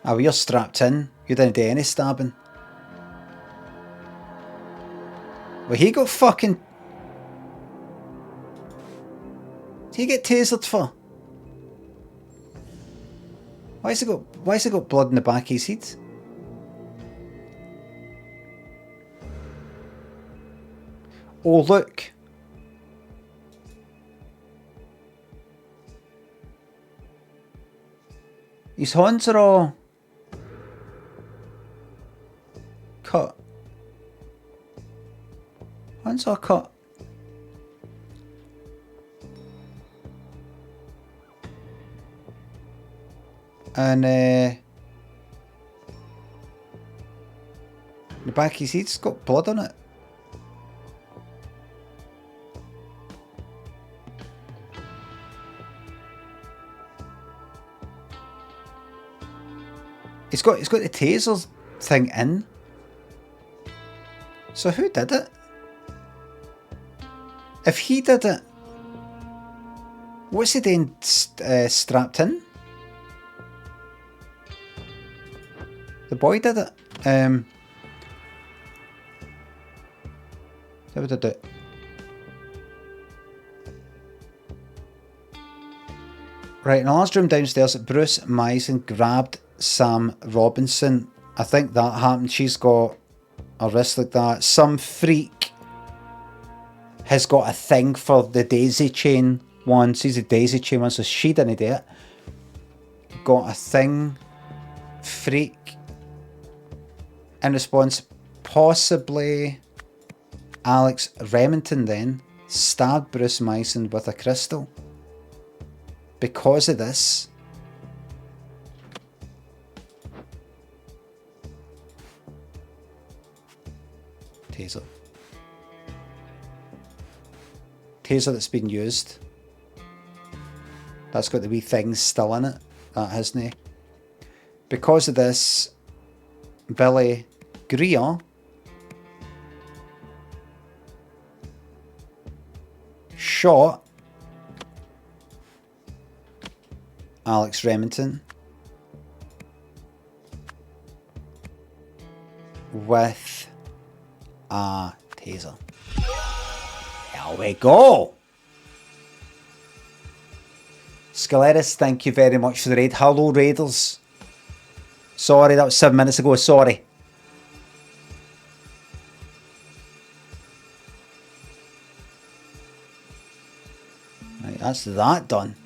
Oh, well, you're strapped in. You didn't do any stabbing. Well, he got fucking... Did he get tasered for? Why has he got blood in the back of his head? Oh, look. His hands are all cut. Hands are cut. And the back of his head's got blood on it. He's got the taser thing in. So who did it? If he did it, what's he doing strapped in? The boy did it. How did it? Right, in the last room downstairs, Bruce Mason grabbed Sam Robinson. I think that happened. She's got a wrist like that. Some freak has got a thing for the daisy chain one. She's a daisy chain one, so she didn't do it. Got a thing. Freak. In response, possibly Alex Remington then stabbed Bruce Mason with a crystal. Because of this, taser. Taser that's been used. That's got the wee things still in it. That hasn't. Because of this, Billy Greer shot Alex Remington with a taser. Here we go. Scaleris, thank you very much for the raid. Hello, Raiders. Sorry, that was 7 minutes ago. Sorry. Right, that's that done.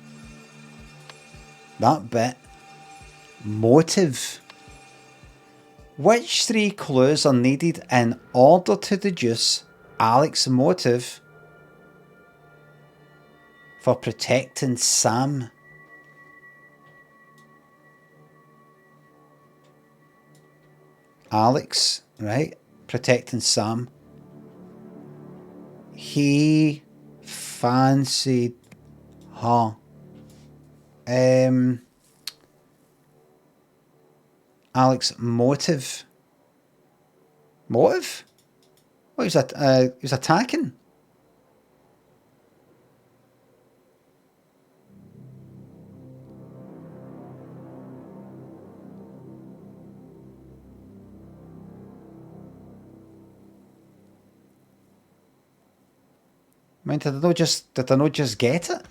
That bit. Motive. Which 3 clues are needed in order to deduce Alex's motive for protecting Sam? Alex, right? Protecting Sam. He fancied her. Alex motive. Motive? What was that? He was attacking. I mean, did I not just get it?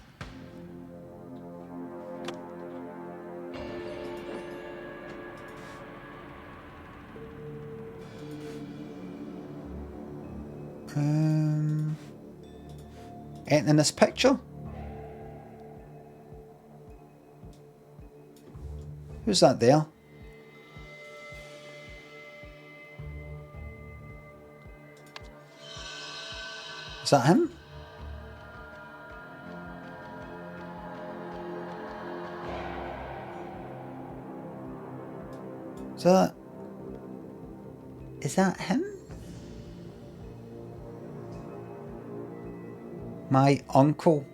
Anything in this picture? Who's that there? Is that him? Is that him? My uncle.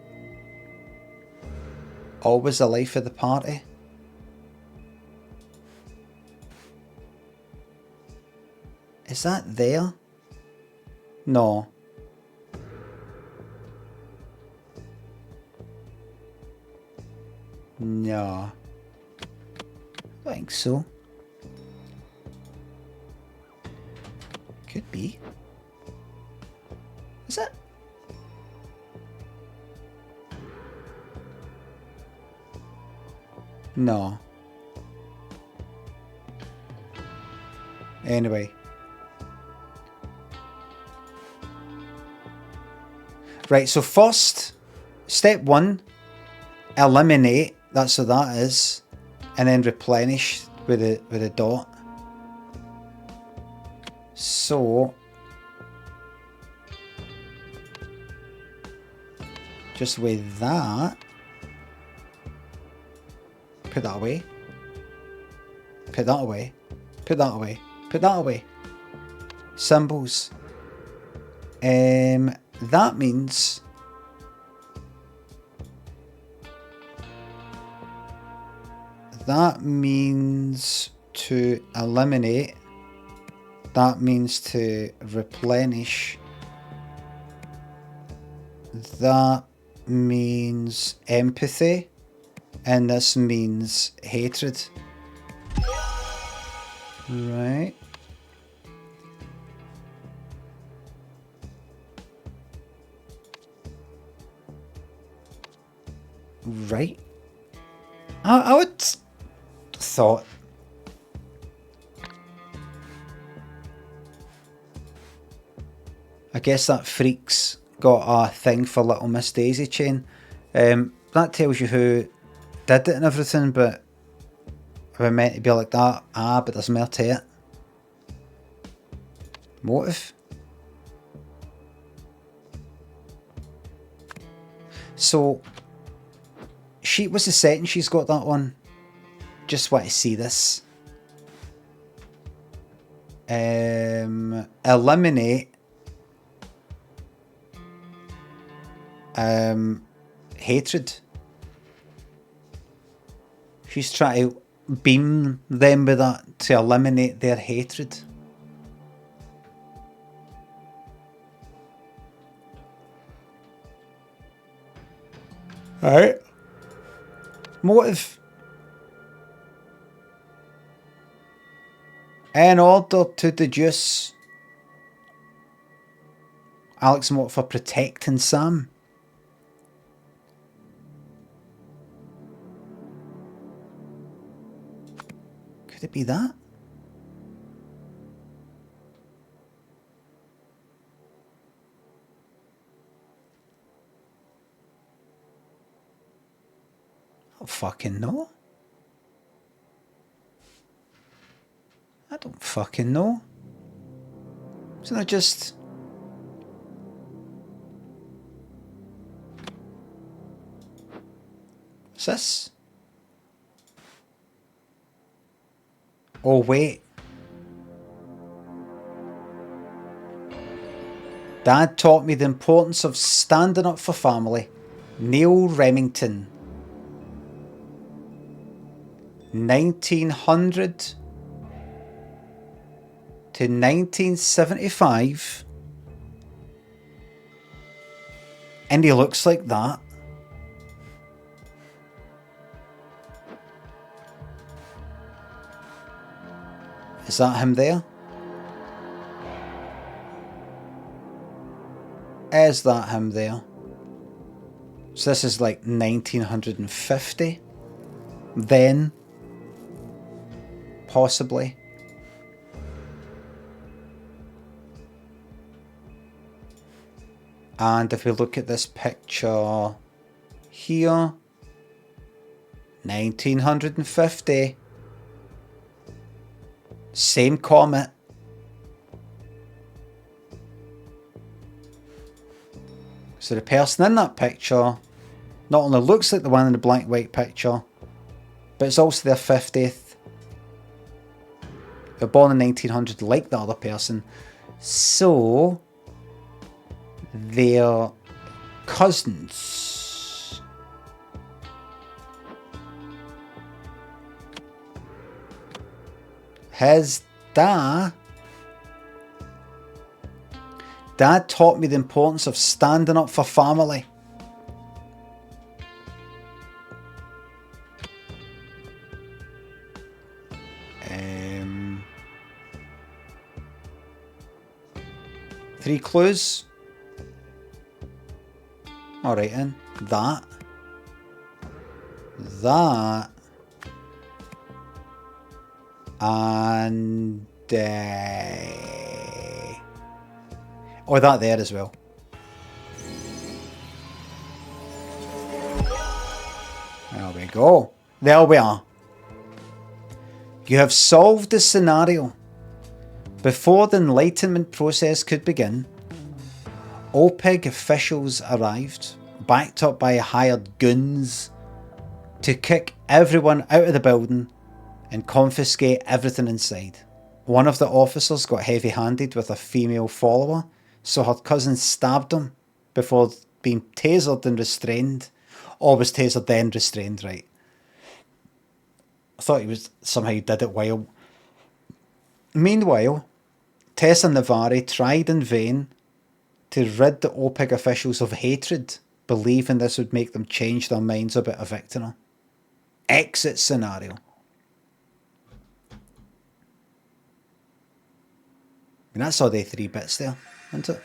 Always the life of the party. Is that there? No. No. I think so. Could be. Is it? No. Anyway. Right, so first, step 1, eliminate, that's what that is, and then replenish with a dot. So, just with that, put that away, put that away, put that away, put that away. Symbols. That means to eliminate. That means to replenish. That means empathy. And this means hatred. Right. Right. I would thought. I guess that freak's got a thing for Little Miss Daisy Chain. That tells you who did it and everything, but if it meant to be like that, but there's more to it. Motive. So, what's the setting she's got that one? Just want to see this. Eliminate. Hatred. She's trying to beam them with that to eliminate their hatred. Alright. Motive. In order to deduce Alex's motive for protecting Sam. Could it be that? I don't fucking know. I don't fucking know. Isn't that just... What's this? Oh, wait. Dad taught me the importance of standing up for family. Neil Remington. 1900 to 1975. And he looks like that. Is that him there? Is that him there? So this is like 1950. Then. Possibly. And if we look at this picture here. 1950. Same comet. So the person in that picture not only looks like the one in the black and white picture, but it's also their 50th. They're born in 1900 like the other person. So they're cousins. His dad taught me the importance of standing up for family. Three clues. Alright then. That. And oh, that there as well. There we go. There we are. You have solved the scenario. Before the Enlightenment process could begin, OPEC officials arrived, backed up by hired goons, to kick everyone out of the building and confiscate everything inside. One of the officers got heavy-handed with a female follower, so her cousin stabbed him before being tasered and restrained. Or was tasered then restrained, right? I thought he was somehow he did it while. Meanwhile, Tess and Navarre tried in vain to rid the OPEC officials of hatred, believing this would make them change their minds about a victim. Exit scenario. And that's all the 3 bits there, isn't it?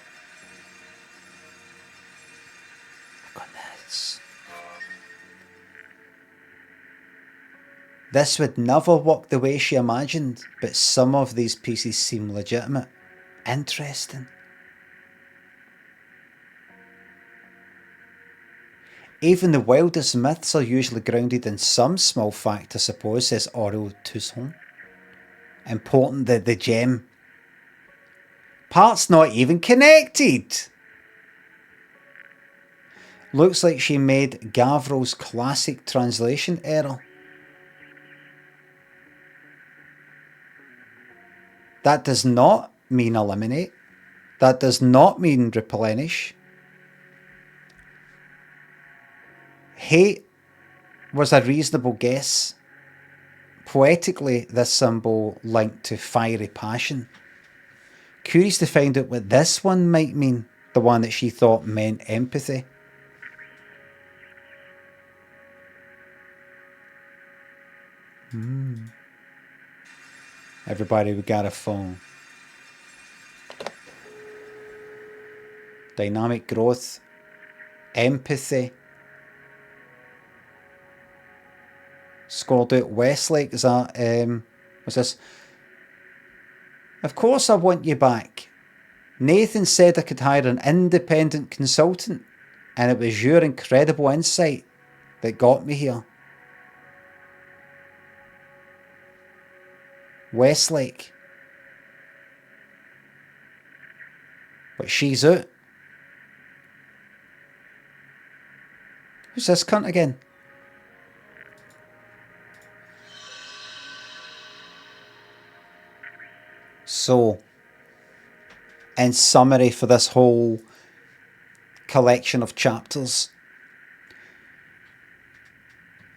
Look on this. This would never work the way she imagined, but some of these pieces seem legitimate. Interesting. Even the wildest myths are usually grounded in some small fact, I suppose, says Aurel Toussaint. Important that the gem. Parts not even connected. Looks like she made Gavril's classic translation error. That does not mean eliminate. That does not mean replenish. Hate was a reasonable guess. Poetically, this symbol linked to fiery passion. Curious to find out what this one might mean, the one that she thought meant empathy. Everybody, we got a phone. Dynamic growth. Empathy. Scored out Westlake. Is that What's this? Of course I want you back. Nathan said I could hire an independent consultant, and it was your incredible insight that got me here. Westlake. But she's out. Who's this cunt again? So, in summary for this whole collection of chapters,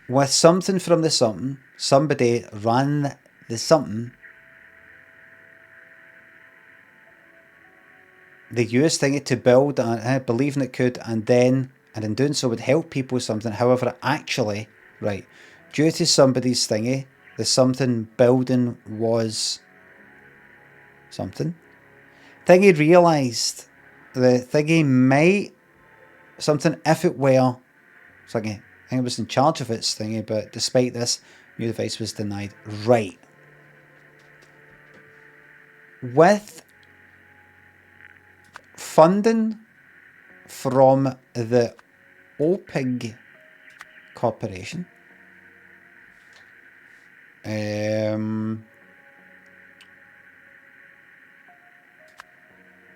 with something from the something, somebody ran the something. They used thingy to build, believing it could, and in doing so would help people with something. However, actually, right, due to somebody's thingy, the something building was something. Thingy realised the thingy might something if it were thingy. I think it was in charge of its thingy, but despite this, new device was denied. Right. With funding from the OPIG Corporation,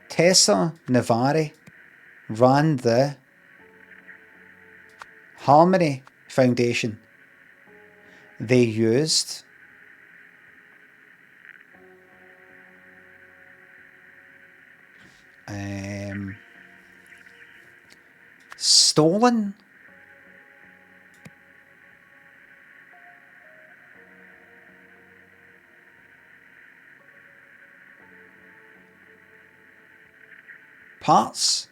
Tessa Navari ran the Harmony Foundation. They used stolen parts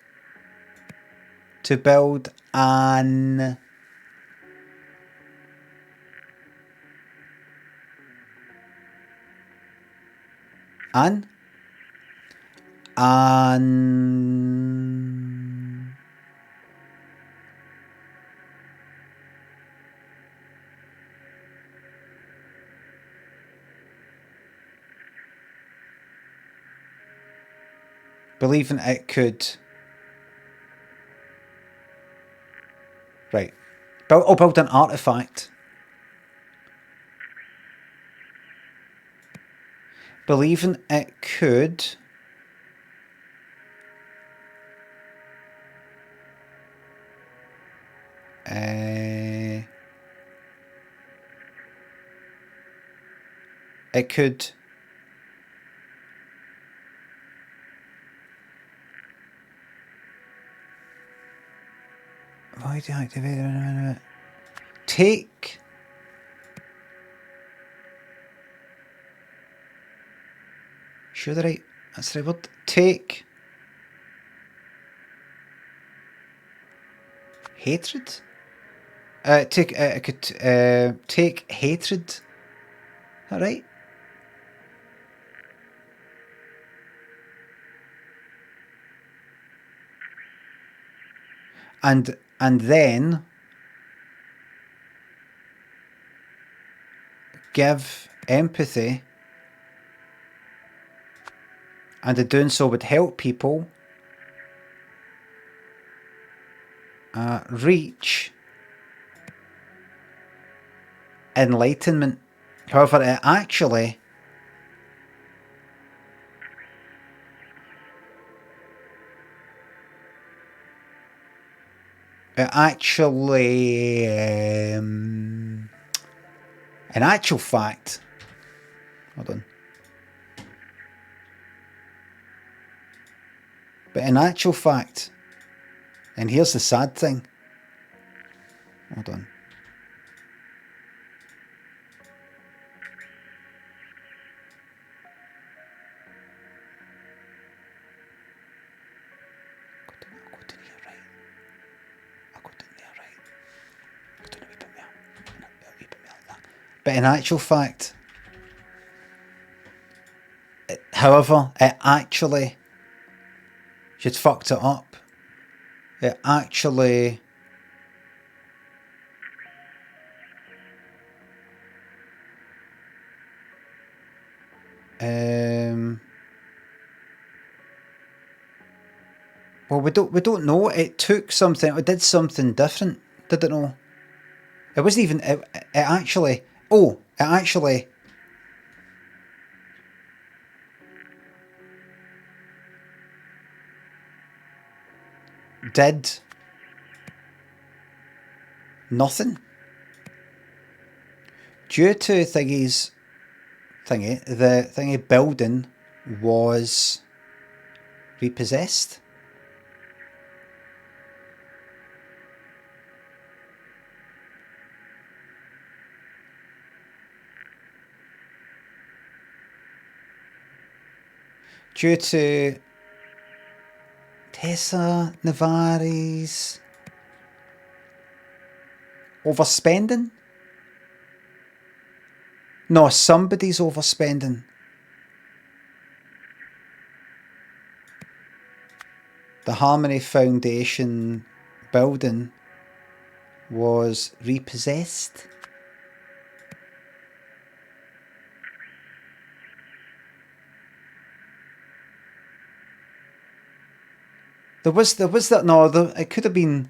to build an believing it could build an artifact. Believing it could why do I activate it? Take sure that's the right word. Take hatred. Take hatred. Is that right? And then give empathy, and in doing so would help people reach enlightenment. However, it actually in actual fact, hold on. But in actual fact, and here's the sad thing. Hold on. But in actual fact, however, it actually, she'd fucked it up. It actually Well, we don't know. It took something. It did something different. Did it know? It wasn't even. It actually. Oh, it actually. Did nothing. Due to the thingy building was repossessed. Due to Tessa Navarre's overspending? No, somebody's overspending. The Harmony Foundation building was repossessed. There was that. No, it could have been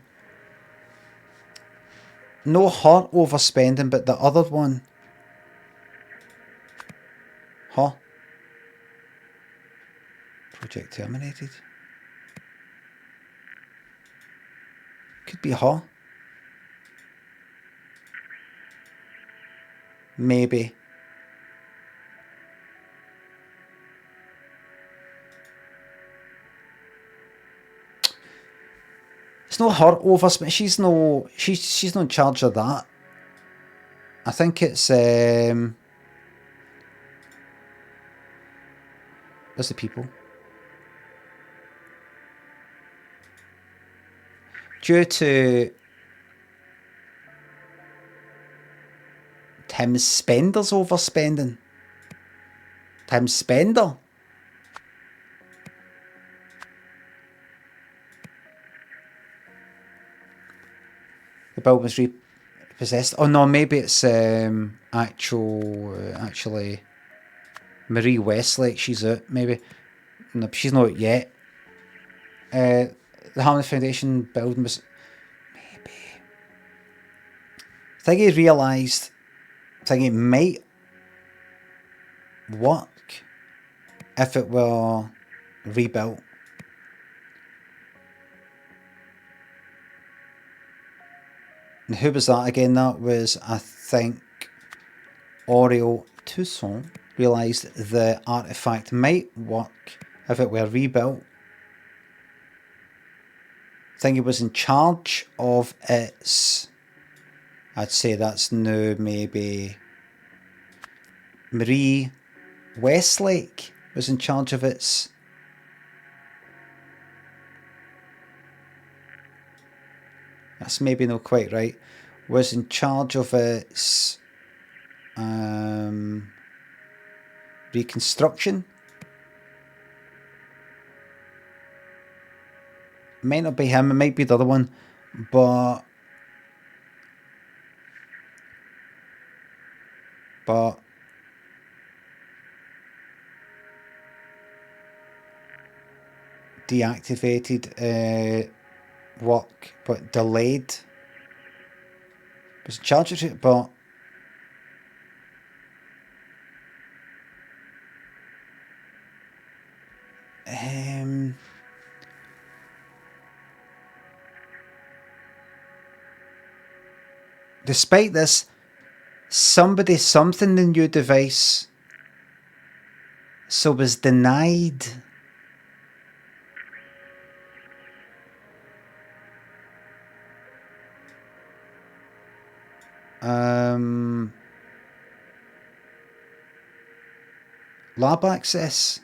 no her overspending, but the other one. Huh? Project terminated. Could be her. Maybe. It's not her overspending. She's not in charge of that. I think it's there's the people. Due to Tim Spender's overspending. Tim Spender. The building was repossessed. Oh no, maybe it's actually Marie Westlake. She's out. Maybe no, she's not out yet. The Harmony Foundation building was maybe. I think he realised. I think it might work if it were rebuilt. And who was that again? That was, I think, Oriole Toussaint realised the artefact might work if it were rebuilt. I think he was in charge of its... I'd say that's now maybe... Marie Westlake was in charge of its... That's maybe not quite right. Was in charge of its reconstruction. Might not be him, it might be the other one, but deactivated work, but delayed. Was in charge of it, but despite this, something the new device so was denied. Lab access.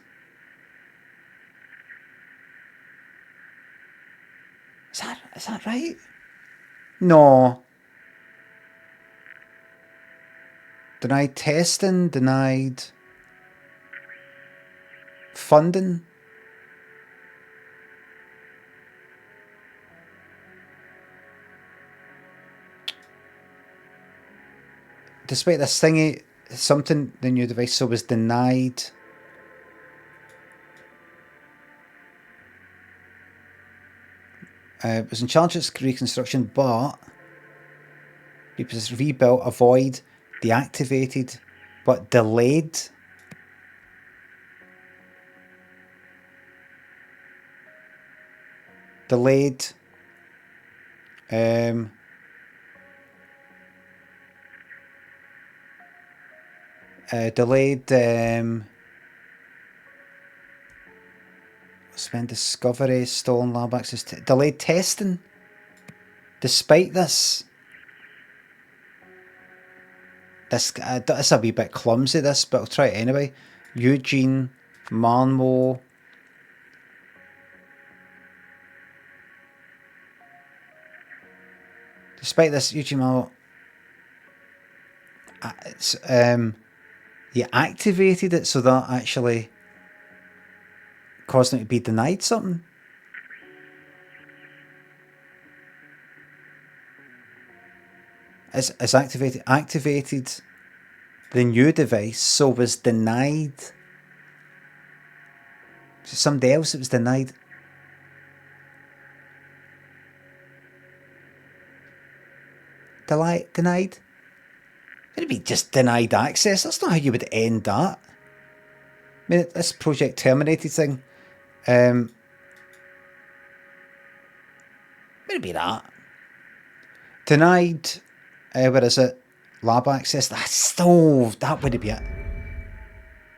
Is that right? No. Denied testing, denied funding. Despite this thingy, something the new device so was denied Was in charge of its reconstruction, but it was rebuilt, avoid, deactivated, but delayed. Delayed. Delayed. Spend discovery, stolen lab access, delayed testing. Despite this, this a wee bit clumsy. This, but I'll try it anyway. Eugene Marmo. Despite this, Eugene Marmo. It's you activated it, so that actually caused them to be denied something. It's activated the new device, so was denied. So somebody else it was denied. Denied? It'd be just denied access. That's not how you would end that. I mean, this project terminated thing. Maybe that. Denied. Where is it? Lab access. That would be it.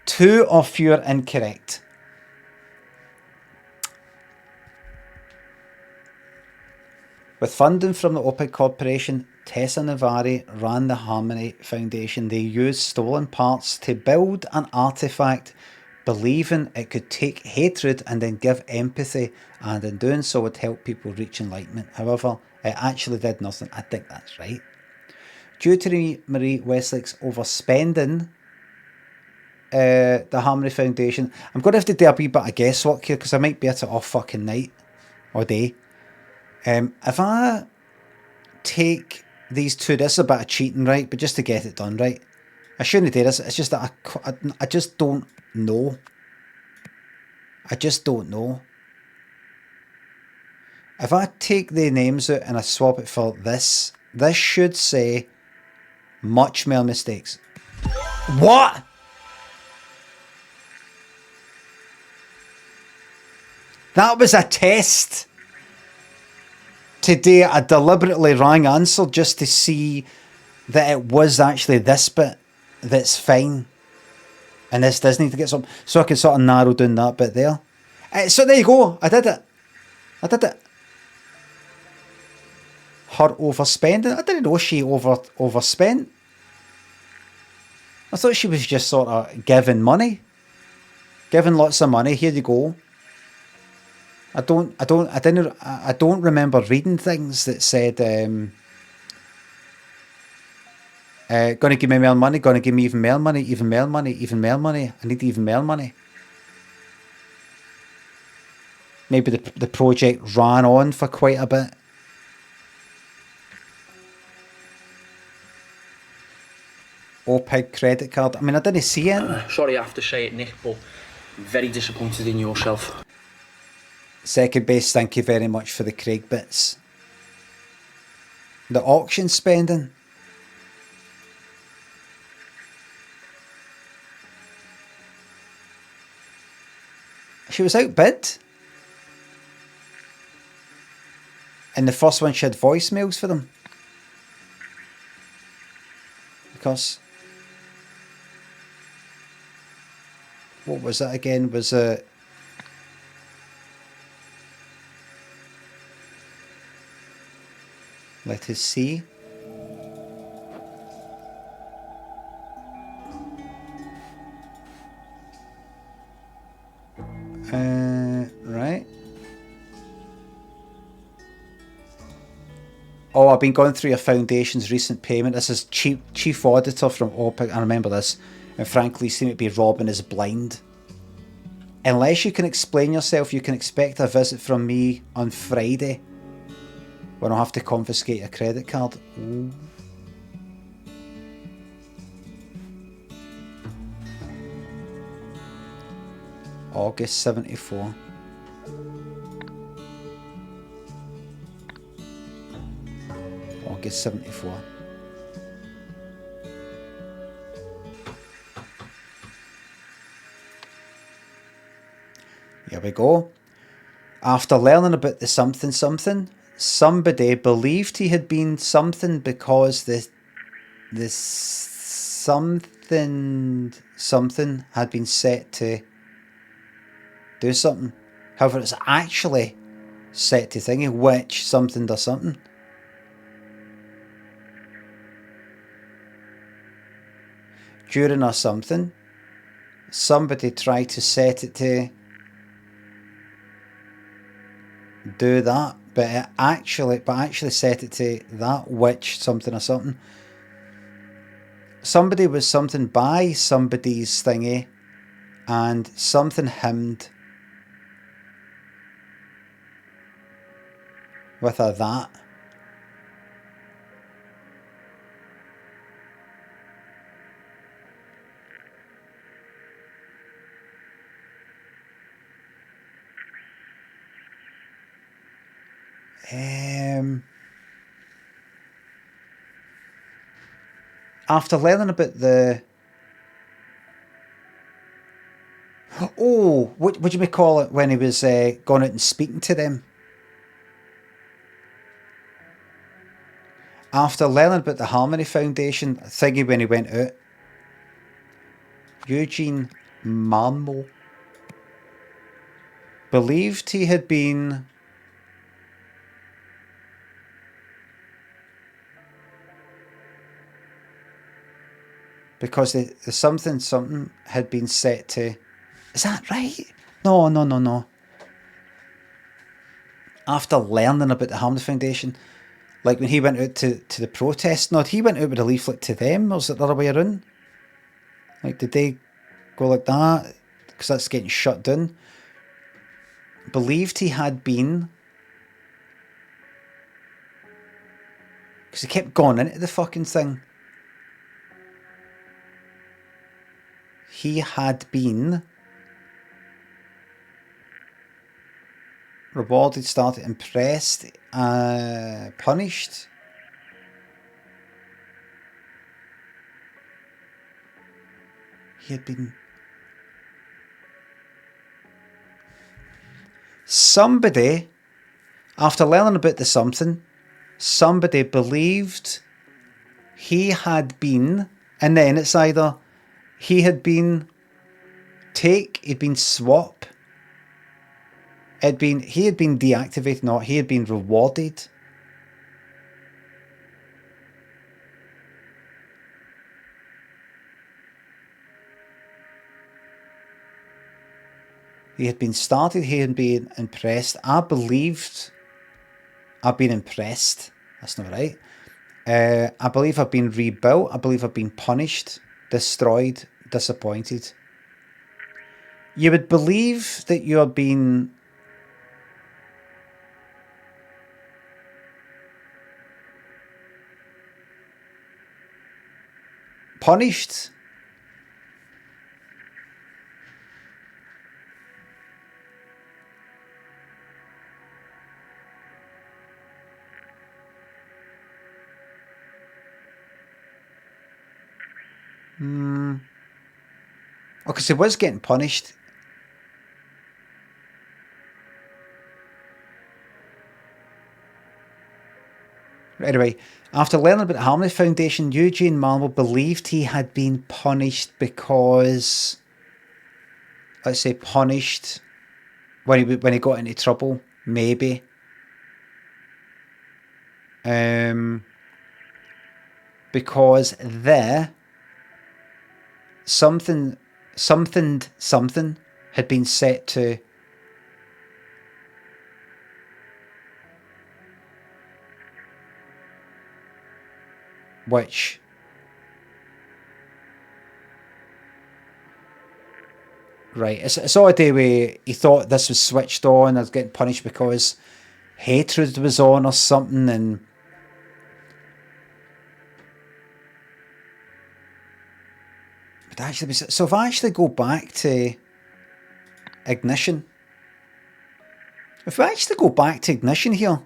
2 or fewer incorrect. With funding from the OPEC Corporation, Tessa Navari ran the Harmony Foundation. They used stolen parts to build an artifact, believing it could take hatred and then give empathy, and in doing so would help people reach enlightenment. However, it actually did nothing. I think that's right. Due to Marie Westlake's overspending, the Harmony Foundation... I'm going to have to do a wee bit of guesswork here, because I might be at it all fucking night or day. If I take these two... This is a bit of cheating, right? But just to get it done, right? I shouldn't do this. It's just that I just don't know. I just don't know. If I take the names out and I swap it for this should say much more mistakes. What? That was a test. Today I deliberately rang answer just to see that it was actually this bit that's fine. And this does need to get some, so I can sort of narrow down that bit there. So there you go. I did it. Her overspending. I didn't know she overspent. I thought she was just sort of giving money. Giving lots of money. Here you go. I don't remember reading things that said gonna give me more money, gonna give me even more money, even more money, even more money. I need even more money. Maybe the project ran on for quite a bit. OPEG credit card. I mean, I didn't see it. Sorry I have to say it, Nick, but very disappointed in yourself. Second base, thank you very much for the Craig bits. The auction spending. She was outbid. And the first one, she had voicemails for them. Because... what was that again? Was it... let us see. Right. Oh, I've been going through your foundation's recent payment. This is chief auditor from OPEC. I remember this. And frankly, you seem to be robbing us blind. Unless you can explain yourself, you can expect a visit from me on Friday, when I'll have to confiscate your credit card. Ooh. August 74. August 74. Here we go. After learning about the something something, somebody believed he had been something because the something something had been set to do something. However, it's actually set to thingy, which something does something. During or something, somebody tried to set it to do that, but it actually set it to that which something or something. Somebody was something by somebody's thingy, and something hymned with a that. After learning about the... Oh, what would you call it when he was going out and speaking to them? After learning about the Harmony Foundation thingy when he went out, Eugene Marmo believed he had been... because the something something had been set to... Is that right? No. After learning about the Harmony Foundation, like when he went out to the protest, no, he went out with a leaflet to them, or was it the other way around? Like, did they go like that? Because that's getting shut down. Believed he had been... because he kept going into the fucking thing. He had been rewarded, started, impressed, punished. He had been... Somebody, after learning about the something, somebody believed he had been, and then it's either he had been take, he'd been swap, he had been deactivated, not he had been rewarded. He had been started, he had been impressed. I believed I've been impressed. That's not right. I believe I've been rebuilt. I believe I've been punished, destroyed, disappointed. You would believe that you're being punished. Because he was getting punished. Anyway, after learning about the Harmony Foundation, Eugene Marmo believed he had been punished because, let's say, punished when he got into trouble, maybe. Because there, something had been set to which right, it's all a day where he thought this was switched on, I was getting punished because hatred was on or something, and but actually, so if I actually go back to Ignition, here,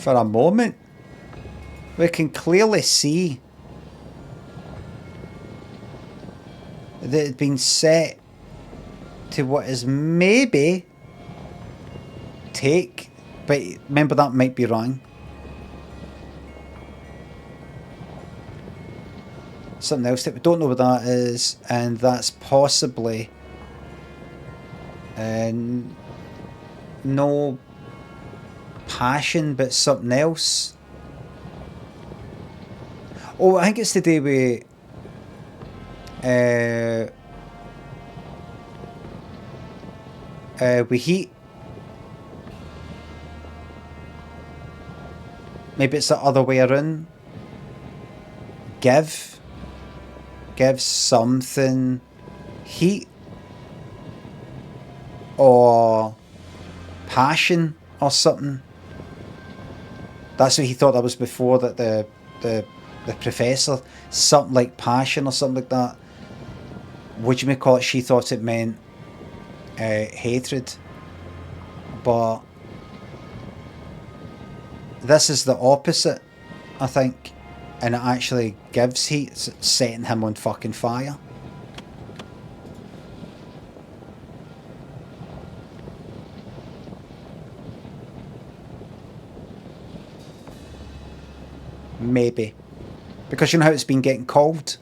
For a moment, we can clearly see that it had been set to what is maybe take, but remember that might be wrong. Something else that we don't know what that is, and that's possibly no passion, but something else. Oh, I think it's to do with heat. Maybe it's the other way around. Give something heat or passion or something. That's what he thought that was before, that the professor, something like passion or something like that. Would you may call it? She thought it meant hatred, but this is the opposite, I think, and it actually gives heat. It's setting him on fucking fire. Maybe. Because you know how it's been getting cold?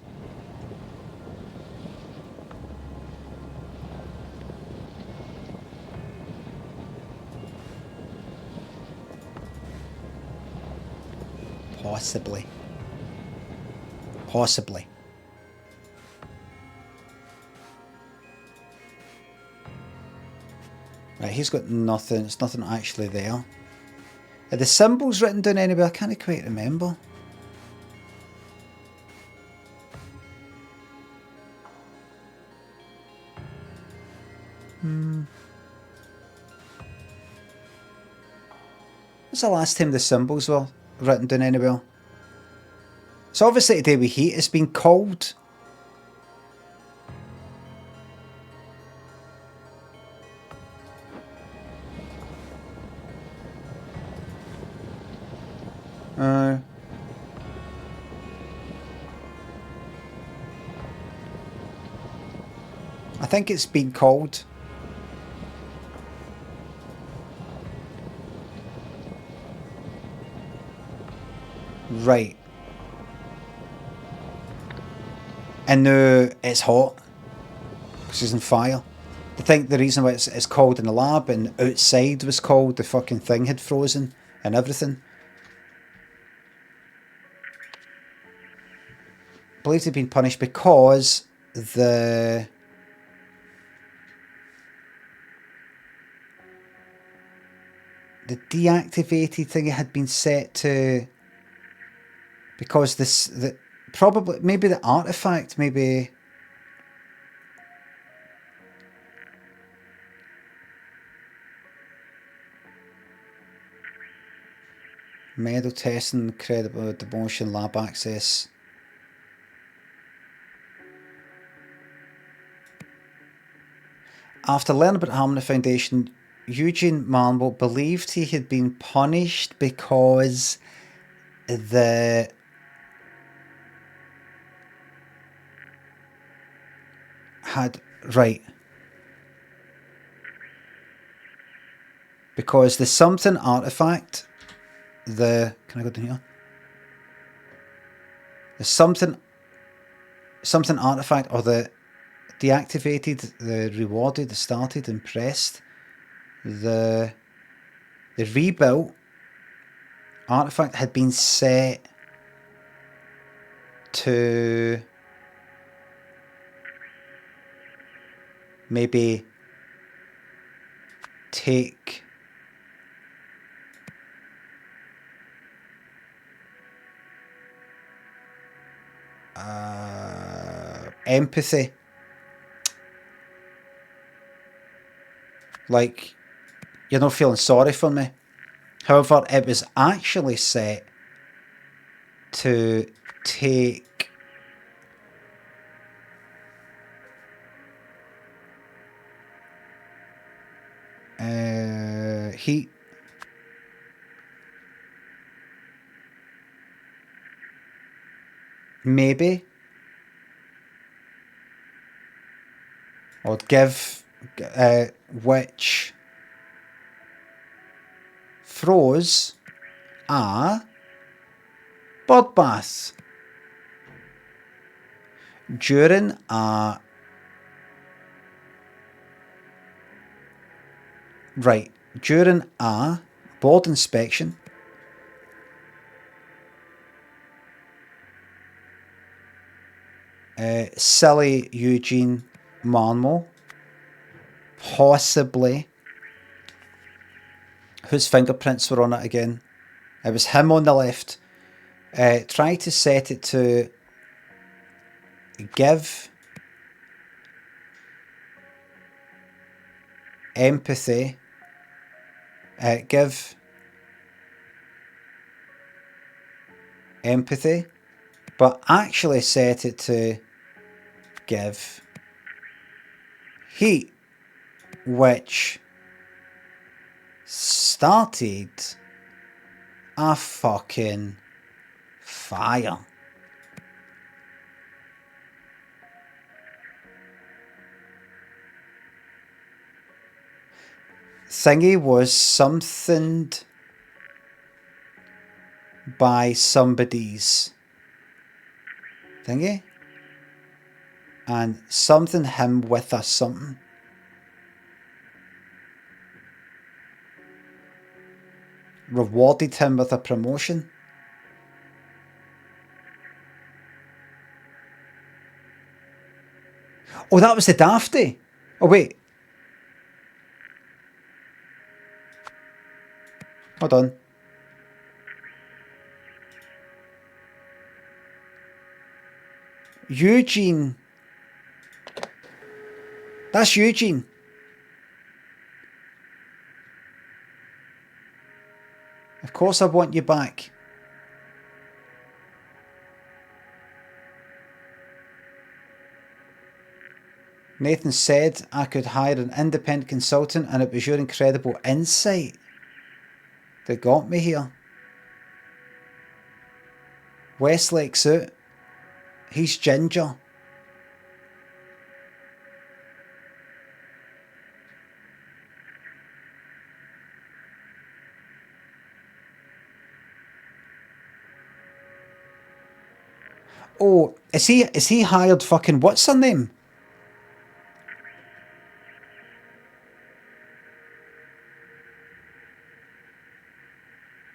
Possibly. Possibly. Right, he's got nothing. It's nothing actually there. Are the symbols written down anywhere? I can't quite remember. When's the last time the symbols were written down anywhere? So obviously today with heat, it's been cold. I think it's been cold. Right. And now it's hot because he's on fire. I think the reason why it's cold in the lab and outside was cold, the fucking thing had frozen and everything. Believed he'd been punished because the deactivated thing had been set to, because probably maybe the artifact, maybe medal testing, credible demotion, lab access. After learning about Harmony Foundation, Eugene Marble believed he had been punished because the because the something artifact, can I go down here? The something artifact, or the deactivated, the rewarded, the started, impressed, the rebuilt artifact had been set to maybe take empathy. Like, you're not feeling sorry for me. However, it was actually set to take heat. maybe. Or give, which throws a bird bath during a board inspection. Silly Eugene Marmo, possibly. Whose fingerprints were on it again? It was him on the left. Try to set it to give empathy. Give empathy, but actually set it to give heat, which started a fucking fire. Thingy was something by somebody's thingy, and something him with a something. Rewarded him with a promotion. Oh, that was the Dafty. Oh, wait. Hold on. Eugene. That's Eugene. Of course I want you back. Nathan said I could hire an independent consultant and it was your incredible insight that got me here. Westlake suit. He's ginger. Oh, is he hired fucking what's her name?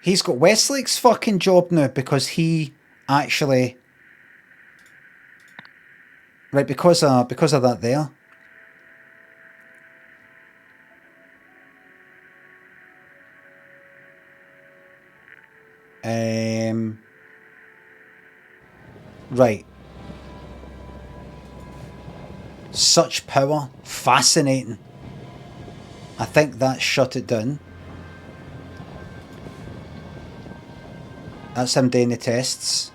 He's got Westlake's fucking job now because he actually because of that there. Right. Such power. Fascinating. I think that shut it down. That's him doing the tests.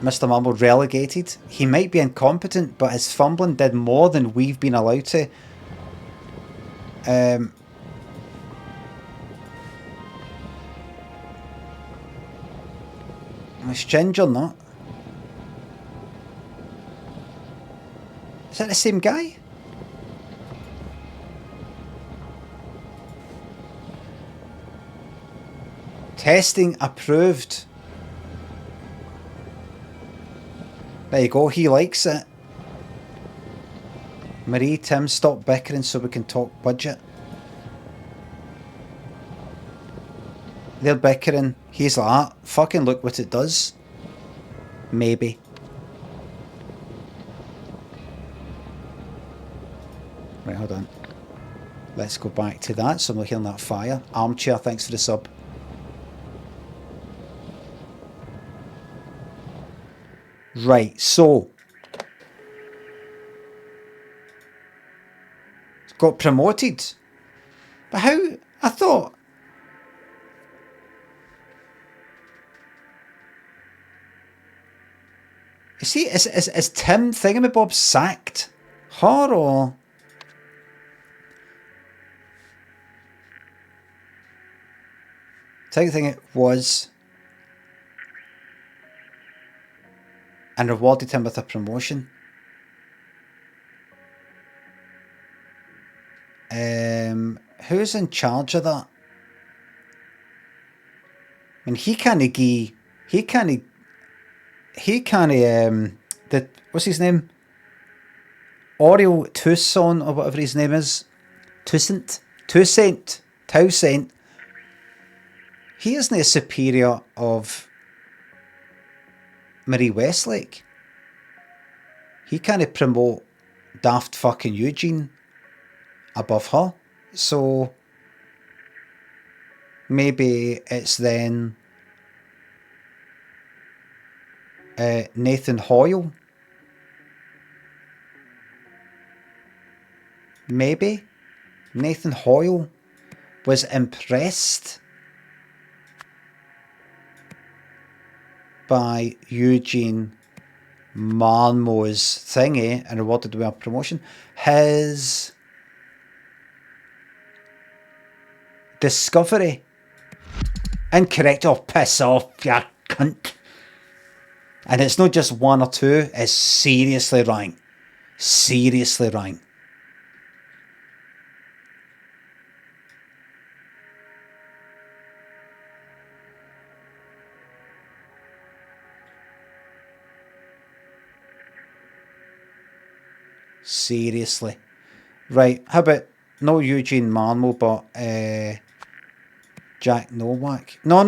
Mr. Marble relegated. He might be incompetent, but his fumbling did more than we've been allowed to. It's Ginger, not. Is that the same guy? Testing approved. There you go, he likes it. Marie, Tim, stop bickering so we can talk budget. They're bickering. He's like, ah, fucking look what it does. Maybe. Right, hold on. Let's go back to that. So I'm looking at that fire. Armchair, thanks for the sub. Right, so got promoted. But how? I thought. Is Tim Thingamabob sacked? Her or? Thing it was and rewarded him with a promotion. Who's in charge of that? I mean, he can't, what's his name? Oreo Tucson, or whatever his name is. Toussaint. He isn't a superior of Marie Westlake. He can't promote daft fucking Eugene above her. So maybe it's then Nathan Hoyle. Maybe Nathan Hoyle was impressed by Eugene Marmo's thingy and rewarded with a promotion. His discovery. Incorrect. Oh, piss off, you cunt. And it's not just one or two, it's seriously wrong. Seriously wrong. Seriously. Right, how about no Eugene Marmo, but Jack Nowak? No.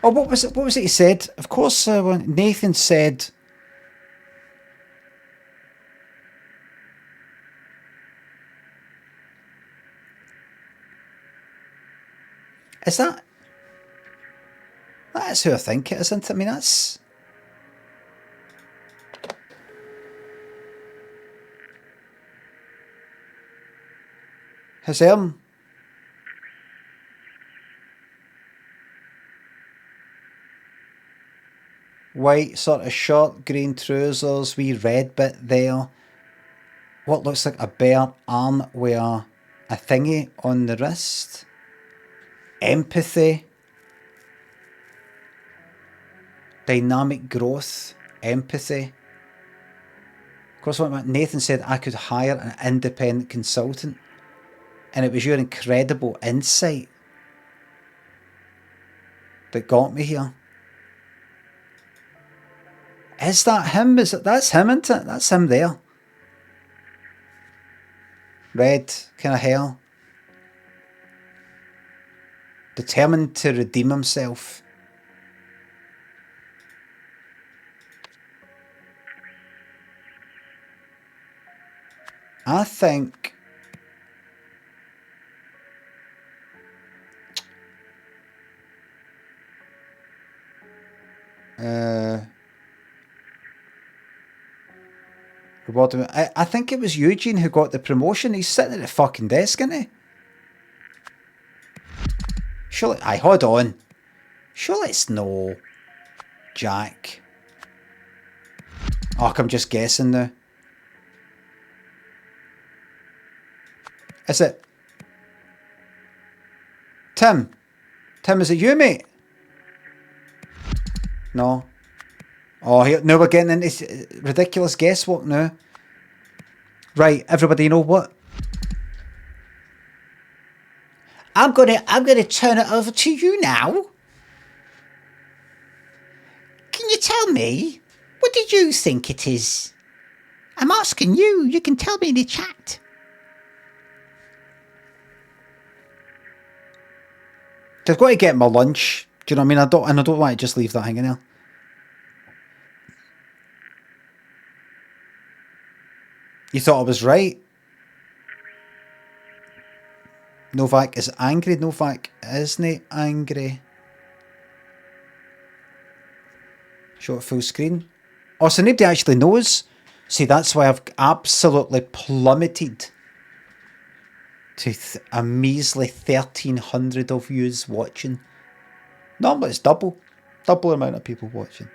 Oh, what was it he said? Of course, when Nathan said... Is that... That's who I think it is, isn't it? I mean, that's... His white sort of short green trousers, wee red bit there. What looks like a bare arm with a thingy on the wrist. Empathy. Dynamic growth. Empathy. Of course, what Nathan said, I could hire an independent consultant. And it was your incredible insight that got me here. Is that him? That's him, isn't it? That's him there. Red kind of hair. Determined to redeem himself. I think... I think it was Eugene who got the promotion. He's sitting at the fucking desk, isn't he? Surely, hold on. Surely it's no Jack. Oh, I'm just guessing now. Is it Tim? Tim, is it you, mate? No. Oh, now we're getting into ridiculous guesswork now. Right, everybody, you know what? I'm gonna turn it over to you now. Can you tell me, what did you think it is? I'm asking you. You can tell me in the chat. I've got to get my lunch. Do you know what I mean? I don't want to just leave that hanging there. You thought I was right? Novak is angry. Novak isn't angry. Show it full screen. Oh, so nobody actually knows. See, that's why I've absolutely plummeted to a measly 1,300 of yous watching. Normally it's double amount of people watching.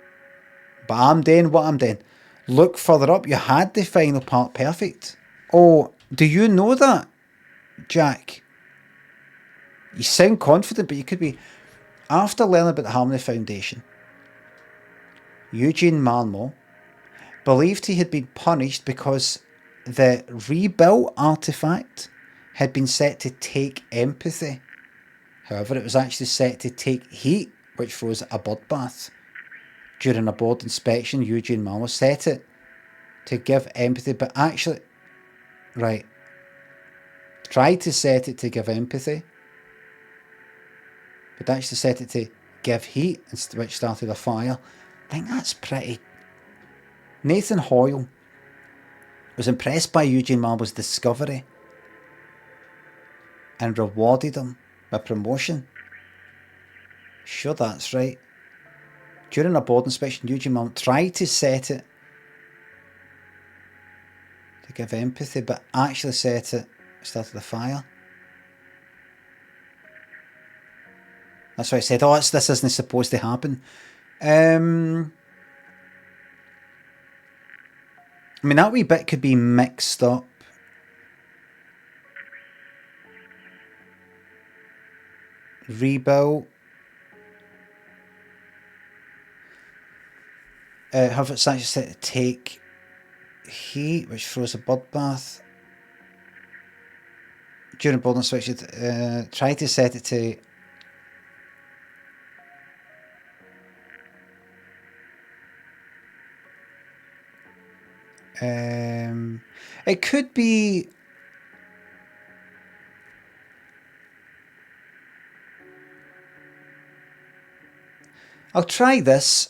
But I'm doing what I'm doing. Look further up. You had the final part perfect. Oh, do you know that, Jack? You sound confident, but you could be. After learning about the Harmony Foundation, Eugene Marmo believed he had been punished because the rebuilt artifact had been set to take empathy. However, it was actually set to take heat, which froze a bloodbath. During a board inspection, Eugene Marmo set it to give empathy, but actually... Right. Tried to set it to give empathy, but actually set it to give heat, which started a fire. I think that's pretty... Nathan Hoyle was impressed by Eugene Marmo's discovery and rewarded him with promotion. Sure, that's right. During a board inspection, Eugene Marmo tried to set it to give empathy, but actually set it, started a fire. That's why I said, oh, this isn't supposed to happen. I mean, that wee bit could be mixed up. Rebuild. Have it actually set to take heat, which throws a bloodbath. During board inspection, try to set it to... It could be... I'll try this.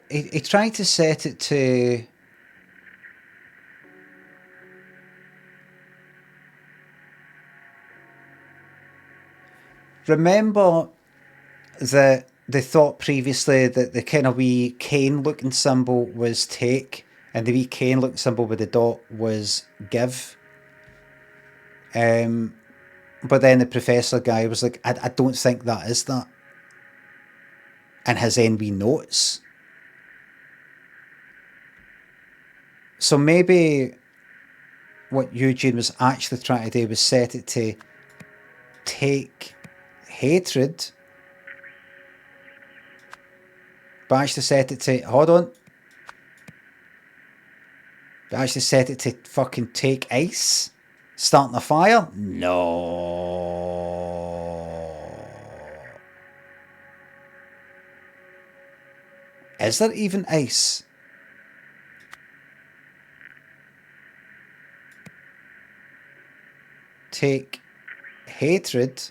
He tried to set it to... Remember that they thought previously that the kind of wee cane looking symbol was take, and the wee cane looking symbol with the dot was give. But then the professor guy was like, I don't think that is that. And his NB notes. So maybe what Eugene was actually trying to do was set it to take hatred, but actually set it to, hold on, but actually set it to fucking take ice, starting a fire. No. Is there even ice? Take hatred.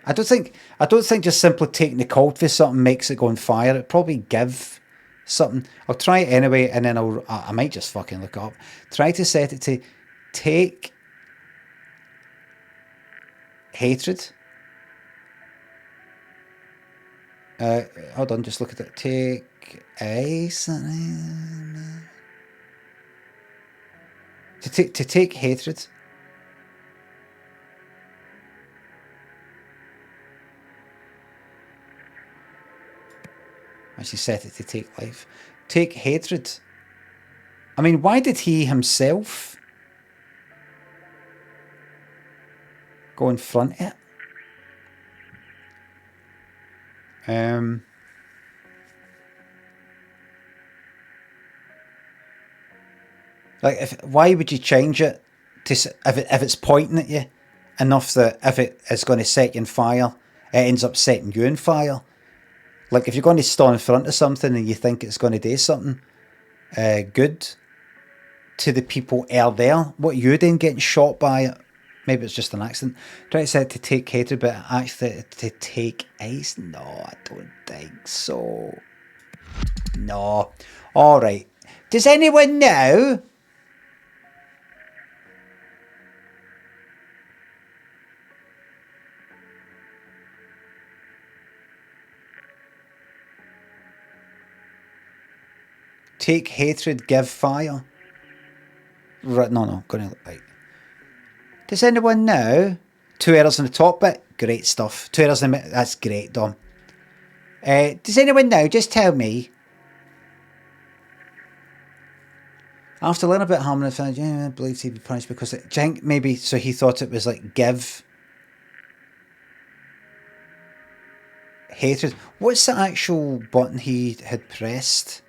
I don't think just simply taking the cold for something makes it go on fire. It probably give something. I'll try it anyway, and then I might just fucking look up. Try to set it to take hatred. Hold on, just look at it. Take ice. To take hatred. Actually set it to take life. Take hatred. I mean, why did he himself go in front of it? Like, why would you change it to if it's pointing at you enough that if it is going to set you on fire, it ends up setting you on fire? Like, if you're going to stand in front of something and you think it's going to do something good to the people out there, what are you doing getting shot by it? Maybe it's just an accident. Try to set it to take hatred, but actually to take ice? No, I don't think so. No. Alright. Does anyone know? Take hatred, give fire. Right, no, gonna look right. Does anyone know? 2 errors in the top bit. Great stuff. 2 errors in the middle. That's great, Dom. Does anyone know? Just tell me. After learning about Harmon, I believed he'd be punished because maybe so he thought it was like give. hatred. What's the actual button he had pressed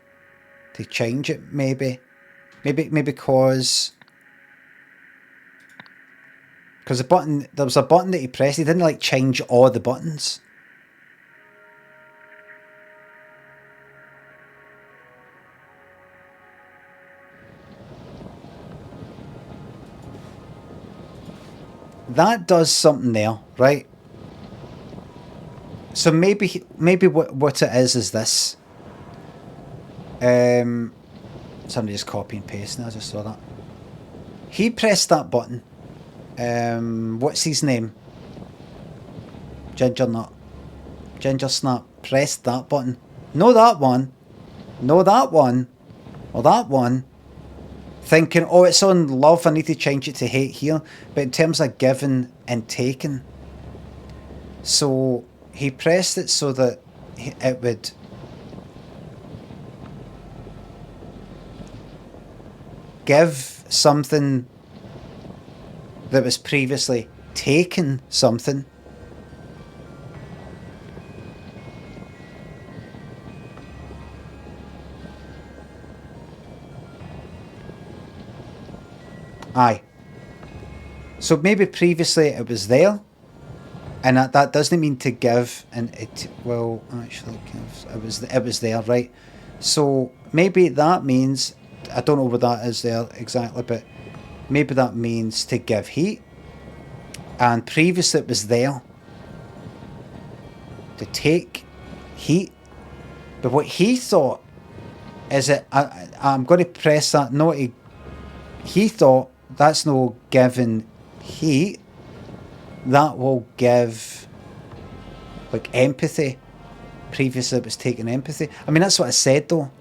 to change it? Maybe because the button, there was a button that he pressed. He didn't like change all the buttons. That does something there, right? So maybe what it is this. Somebody just copy and paste now. I just saw that. He pressed that button. What's his name? Ginger Nut. Ginger Snap pressed that button. No, that one. No, that one. Or that one. Thinking, oh, it's on love, I need to change it to hate here. But in terms of given and taken. So he pressed it so that it would give something that was previously taken something. Aye. So maybe previously it was there, and that doesn't mean to give, and it will actually give. It was there, right? So maybe that means, I don't know what that is there exactly, but maybe that means to give heat, and previously it was there to take heat. But what he thought is that I'm going to press that. No, he thought that's no giving heat. That will give like empathy. Previously it was taking empathy. I mean, that's what I said though.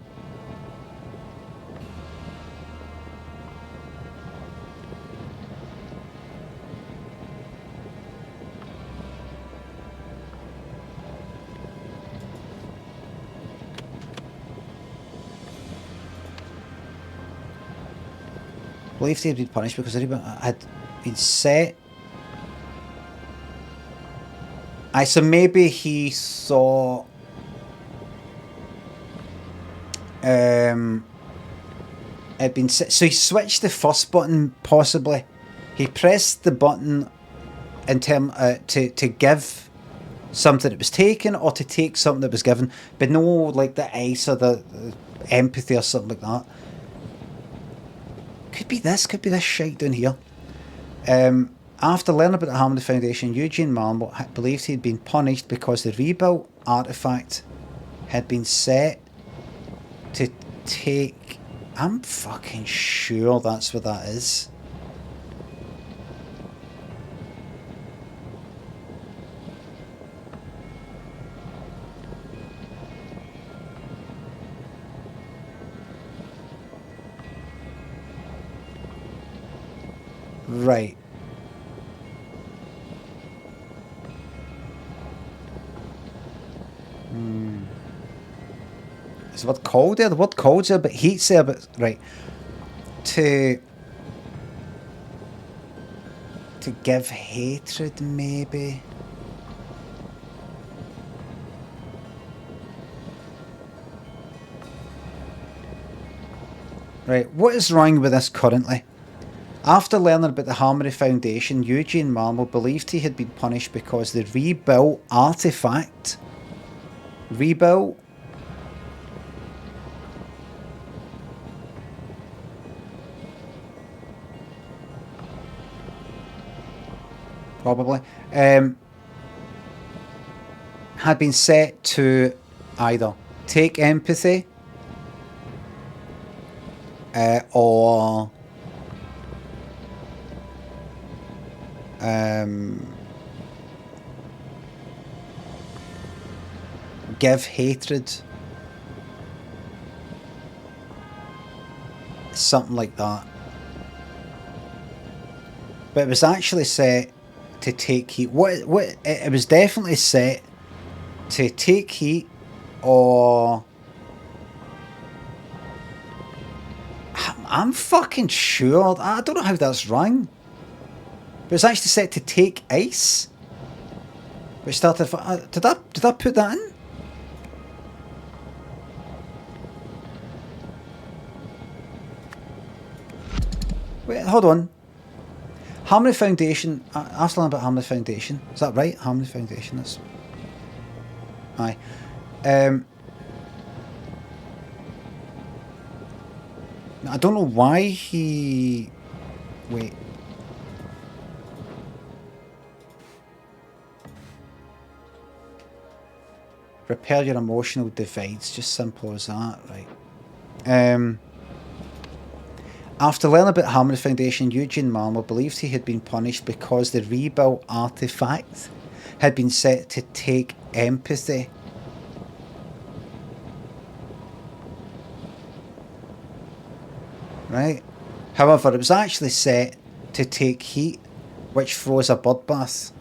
Believed he had been punished because the rebound had been set. So maybe he saw had been set. So he switched the first button, possibly. He pressed the button in term to give something that was taken, or to take something that was given, but no like the ice or the empathy or something like that. Could be this shite down here. After learning about the Harmony Foundation, Eugene Marmot believed he'd been punished because the rebuilt artifact had been set to take... I'm fucking sure that's what that is. Right. Is the word cold there? The word cold's there, but heat's there, but... Right. To give hatred, maybe? Right, what is wrong with this currently? After learning about the Harmony Foundation, Eugene Marmot believed he had been punished because the rebuilt artifact... Rebuilt? Probably. Had been set to either take empathy or give hatred, something like that. But it was actually set to take heat. What it was definitely set to take heat, or I'm fucking sure. I don't know how that's wrong. But it's actually set to take ice. Which started for... did I put that in? Wait, hold on. Harmony Foundation. Ask about Harmony Foundation. Is that right? Harmony Foundation is. Aye. I don't know why he... Wait. Repair your emotional divides. Just simple as that, right? After learning about Harmony Foundation, Eugene Marmor believed he had been punished because the rebuilt artifact had been set to take empathy. Right? However, it was actually set to take heat, which froze a bloodbath.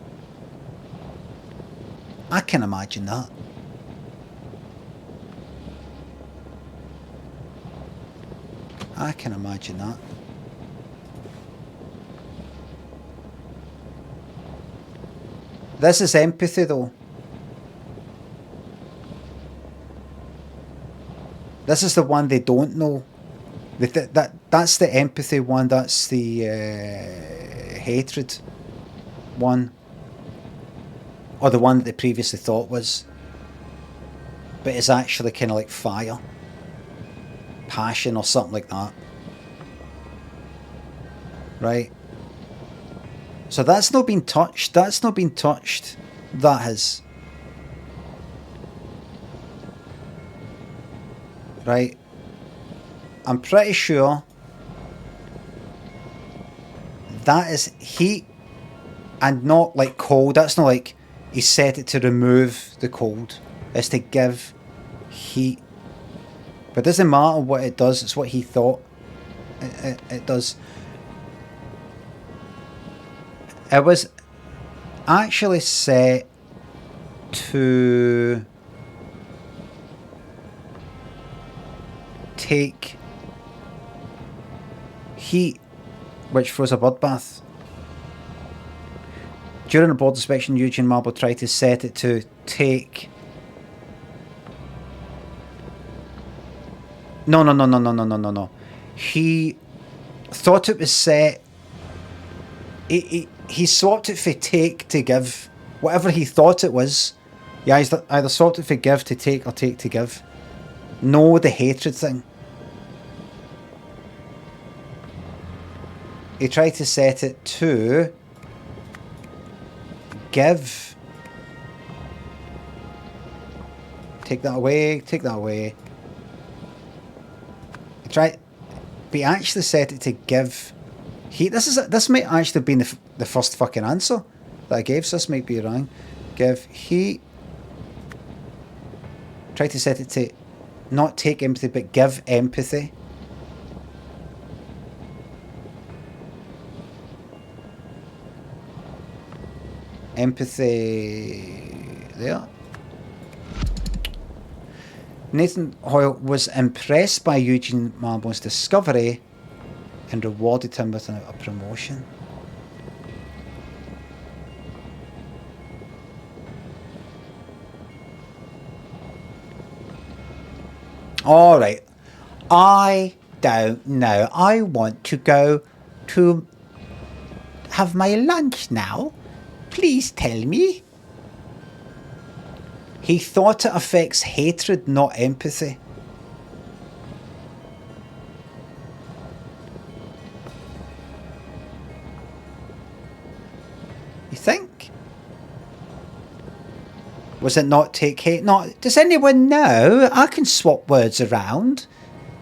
I can imagine that. I can imagine that. This is empathy, though. This is the one they don't know. That's the empathy one. That's the hatred one. Or the one that they previously thought was. But it's actually kind of like fire. Passion or something like that. Right? So that's not been touched. That's not been touched. That has. Right? I'm pretty sure that is heat and not like cold. That's not like he set it to remove the cold. It's to give heat. But it doesn't matter what it does. It's what he thought it does. It was actually set to take heat, which froze a bloodbath. During a board inspection, Eugene Marble tried to set it to take... No. He thought it was set... He swapped it for take to give. Whatever he thought it was. He either swapped it for give to take or take to give. No, the hatred thing. He tried to set it to give. Take that away, take that away. He tried, but he actually set it to give heat. This might actually have been the first fucking answer that I gave, so this might be wrong. Give heat. Try to set it to not take empathy, but give empathy. Empathy there. Nathan Hoyle was impressed by Eugene Marble's discovery and rewarded him with a promotion. Alright. I don't know. I want to go to have my lunch now. Please tell me. He thought it affects hatred, not empathy. You think? Was it not take hate? No. Does anyone know? I can swap words around.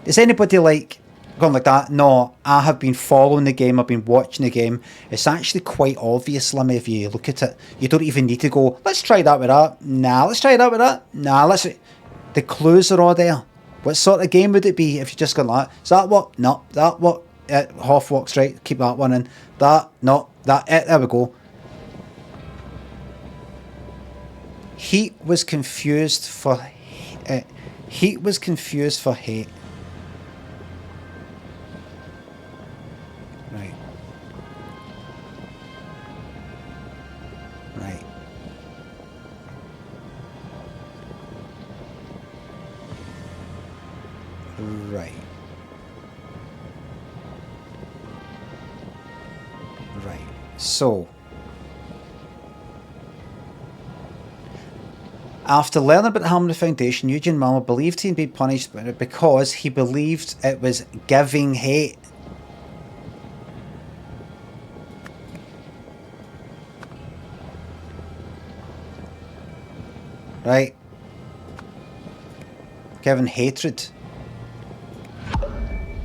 Is anybody like going like that? No, I have been following the game. I've been watching the game. It's actually quite obvious, Limmy, if you look at it. You don't even need to go, let's try that with that. Nah, let's try that with that. Nah, let's... The clues are all there. What sort of game would it be if you just go like that? Is that what? No. That what? Half walks right. Keep that one in. That. No. That. There we go. Heat was confused for... Heat was confused for hate. Right. Right. Right. Right. So, after learning about the Harmony Foundation, Eugene Miller believed he'd been punished because he believed it was giving hate. Right? Giving hatred.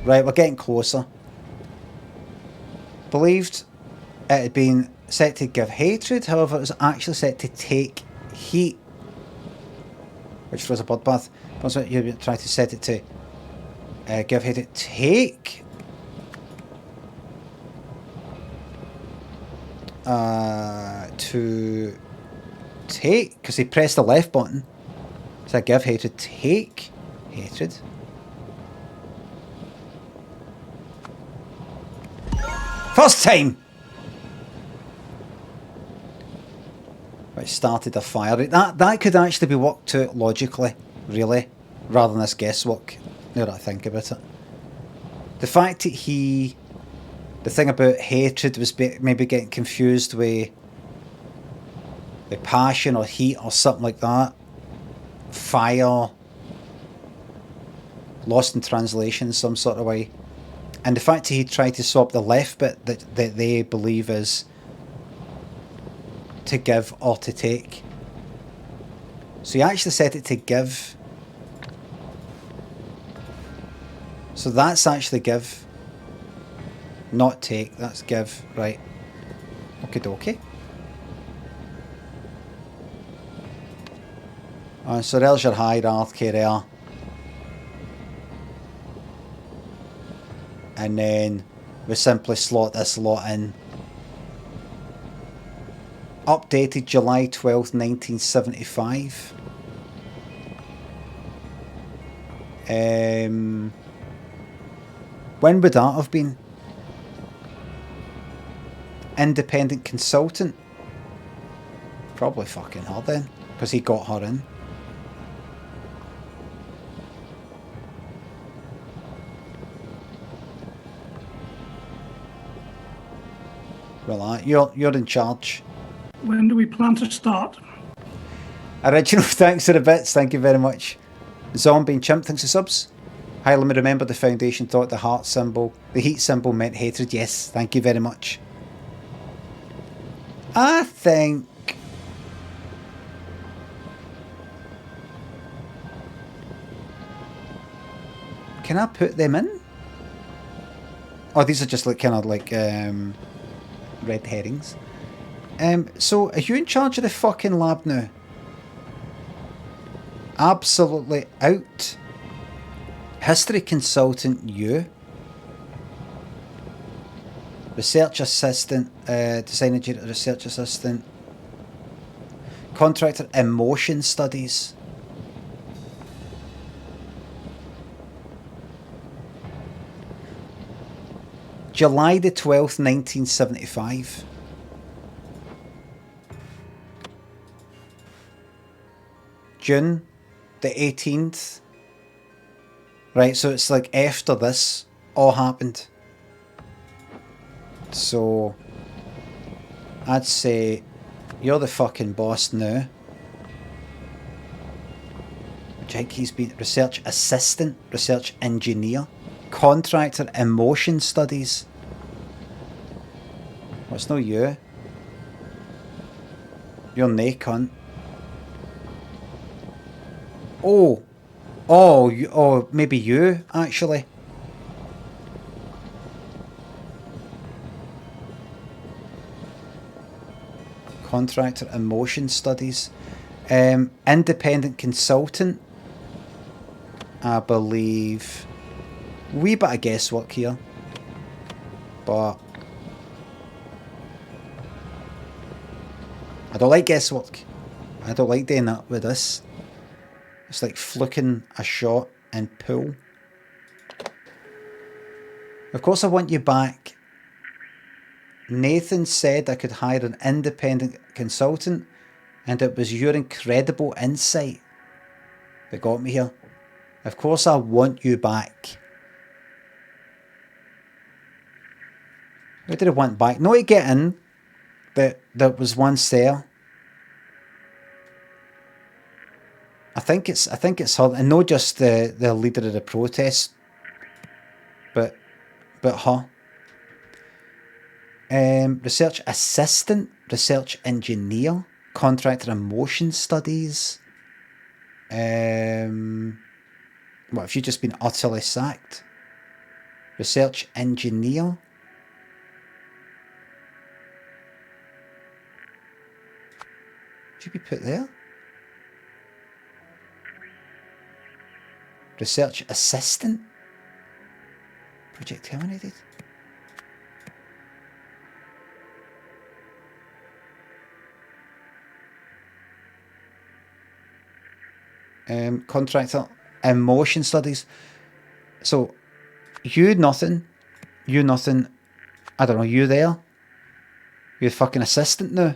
Right, we're getting closer. Believed it had been set to give hatred, however it was actually set to take heat, which was a bloodbath. That's what you try to set it to give hatred. Take to take, because he pressed the left button. So give hatred, take hatred. First time! Which started a fire. That could actually be worked out logically, really, rather than this guesswork, now that I think about it. The fact that the thing about hatred was maybe getting confused with passion or heat or something like that. Fire. Lost in translation some sort of way. And the fact that he tried to swap the left bit that they believe is to give or to take. So he actually set it to give. So that's actually give. Not take, that's give. Right. Okie dokie. So there's your hierarchy there. And then we simply slot this lot in. Updated July 12th, 1975. When would that have been? Independent consultant? Probably fucking her then, because he got her in. Well, you're in charge. When do we plan to start? Original thanks for the bits, thank you very much. Zombie and Chimp, thanks for subs. Hi, let me remember the Foundation thought the heart symbol, the heat symbol meant hatred. Yes, thank you very much. I think... Can I put them in? Oh, these are just like kind of like red herrings. So, are you in charge of the fucking lab now? Absolutely out. History consultant, you. Research assistant, design engineer, research assistant. Contractor, emotion studies. July the 12th, 1975. June the 18th. Right, so it's like after this all happened. So, I'd say you're the fucking boss now. Jake, he's been research assistant, research engineer, contractor, emotion studies. Well, it's not you. You're nae cunt. Oh, maybe you, actually. Contractor, emotion studies. Independent consultant. I believe. Wee bit of guesswork here. But I don't like guesswork. I don't like doing that with this. It's like flicking a shot and pull. Of course I want you back. Nathan said I could hire an independent consultant and it was your incredible insight that got me here. Of course I want you back. Who did I want back? Not to get in. That was once there. I think it's her, and not just the leader of the protest, but her. Research assistant, research engineer, contractor in motion studies. What have you just been utterly sacked? Research engineer. Should be put there. Research assistant. Project terminated. Contractor in motion studies. So you nothing. I don't know, you there? You're fucking assistant now.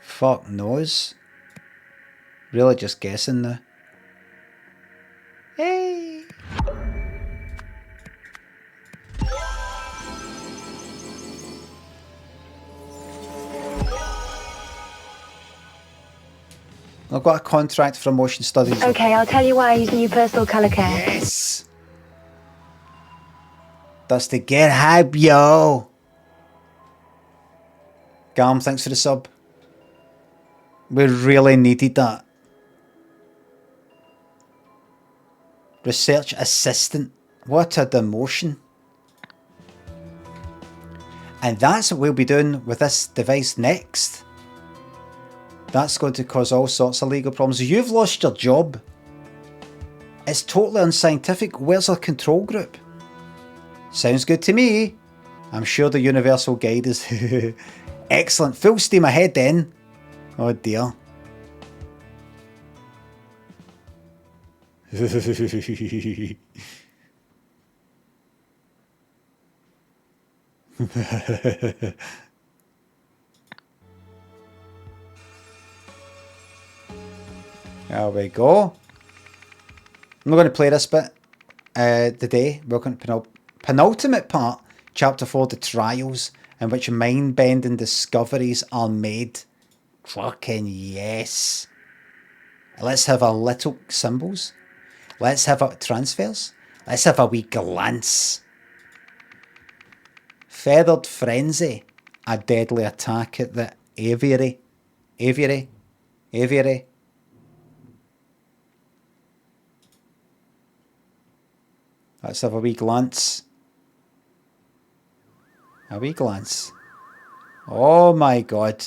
Fuck knows. Really just guessing now. Hey. I've got a contract for motion studies. Okay, I'll tell you why I use new personal colour care. Yes. That's to get hype, yo. Garm, thanks for the sub. We really needed that. Research assistant. What a demotion. And that's what we'll be doing with this device next. That's going to cause all sorts of legal problems. You've lost your job. It's totally unscientific. Where's our control group? Sounds good to me. I'm sure the universal guide is excellent. Full steam ahead then. Oh dear. There we go. I'm not going to play this bit today. Welcome to penultimate part, chapter 4, the trials, in which mind-bending discoveries are made. Fucking yes. Let's have a little symbols. Let's have a transfers. Let's have a wee glance. Feathered frenzy. A deadly attack at the aviary. Aviary. Let's have a wee glance. A wee glance. Oh my god.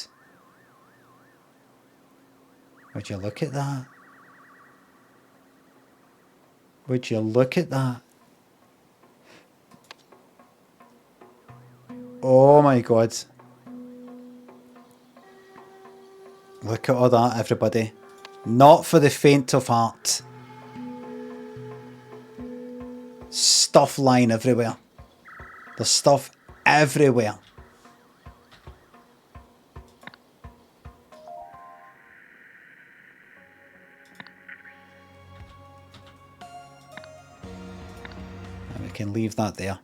Would you look at that? Would you look at that? Oh my god. Look at all that, everybody. Not for the faint of heart. Stuff lying everywhere. There's stuff everywhere. And we can leave that there.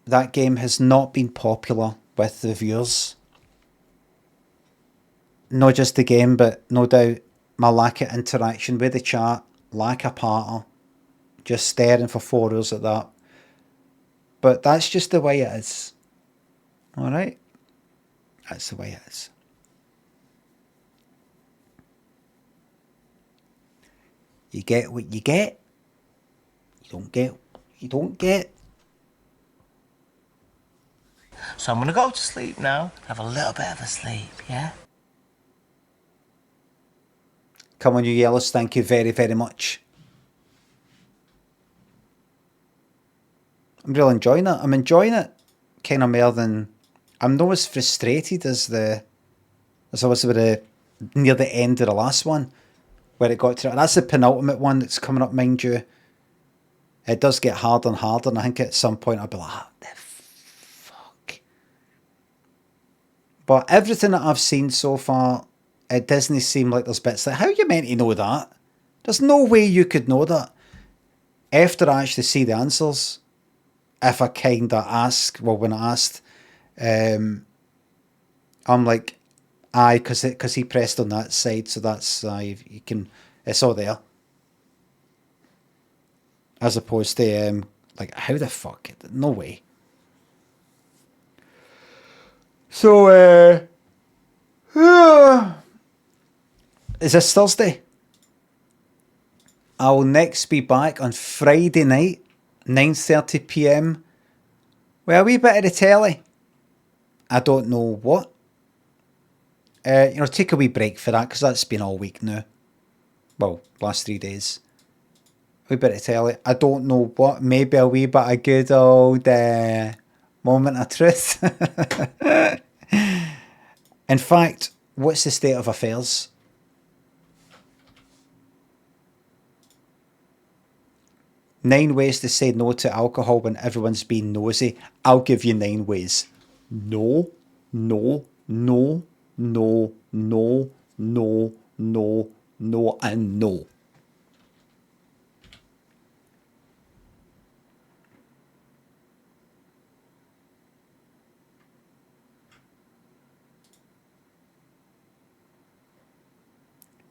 That game has not been popular with the viewers. Not just the game, but no doubt my lack of interaction with the chat, lack of partner, just staring for 4 hours at that. But that's just the way it is. Alright? That's the way it is. You get what you get. You don't get what you don't get. So I'm going to go to sleep now. Have a little bit of a sleep, yeah? Come on, you yellows. Thank you very, very much. I'm really enjoying it. I'm enjoying it kind of more than... I'm not as frustrated as I was with near the end of the last one, where it got to... That's the penultimate one that's coming up, mind you. It does get harder and harder, and I think at some point I'll be like, the fuck? But everything that I've seen so far, it doesn't seem like there's bits that, how are you meant to know that? There's no way you could know that. After I actually see the answers, if I kind of ask, well, when I asked, I'm like, aye, because he pressed on that side, so that's, you can, it's all there. As opposed to, like, how the fuck? No way. So, is this Thursday? I'll next be back on Friday night, 9:30 p.m. with a wee bit of the telly. I don't know what. Take a wee break for that, because that's been all week now. Well, last 3 days. A wee bit of telly. I don't know what. Maybe a wee bit of good old moment of truth. In fact, what's the state of affairs? Nine ways to say no to alcohol when everyone's being nosy. I'll give you 9 ways. No, no, no, no, no, no, no, no, and no.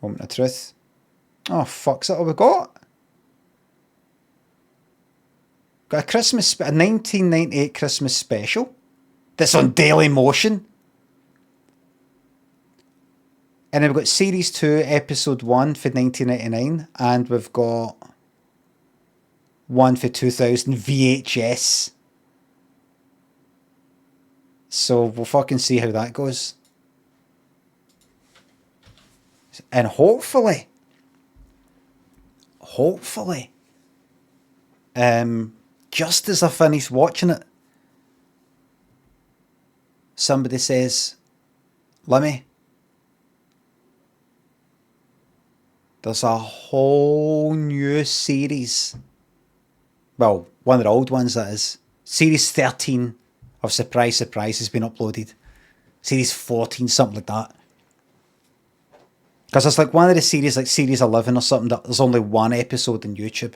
Moment of truth. Oh, fuck, is that all we got? Got a 1998 Christmas special that's on Daily Motion. And then we've got Series 2, Episode 1 for 1999. And we've got one for 2000, VHS. So we'll fucking see how that goes. And hopefully, just as I finish watching it, somebody says, Limmy, there's a whole new series. Well, one of the old ones, that is. Series 13 of Surprise Surprise has been uploaded. Series 14, something like that. Because it's like one of the series, like Series 11 or something, that there's only one episode on YouTube.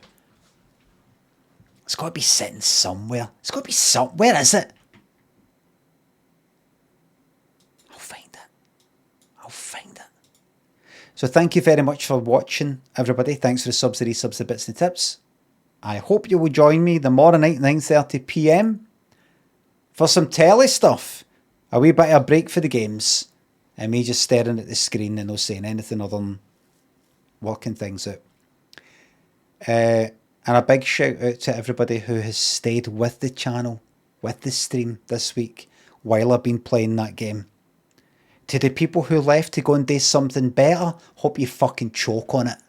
It's got to be sitting somewhere. It's got to be somewhere, is it? I'll find it. So thank you very much for watching, everybody. Thanks for the subs, the resubs, the bits, the tips. I hope you will join me tomorrow night, 9:30 p.m. for some telly stuff. A wee bit of a break for the games. And me just staring at the screen and not saying anything other than working things out. And a big shout out to everybody who has stayed with the channel, with the stream this week, while I've been playing that game. To the people who left to go and do something better, hope you fucking choke on it.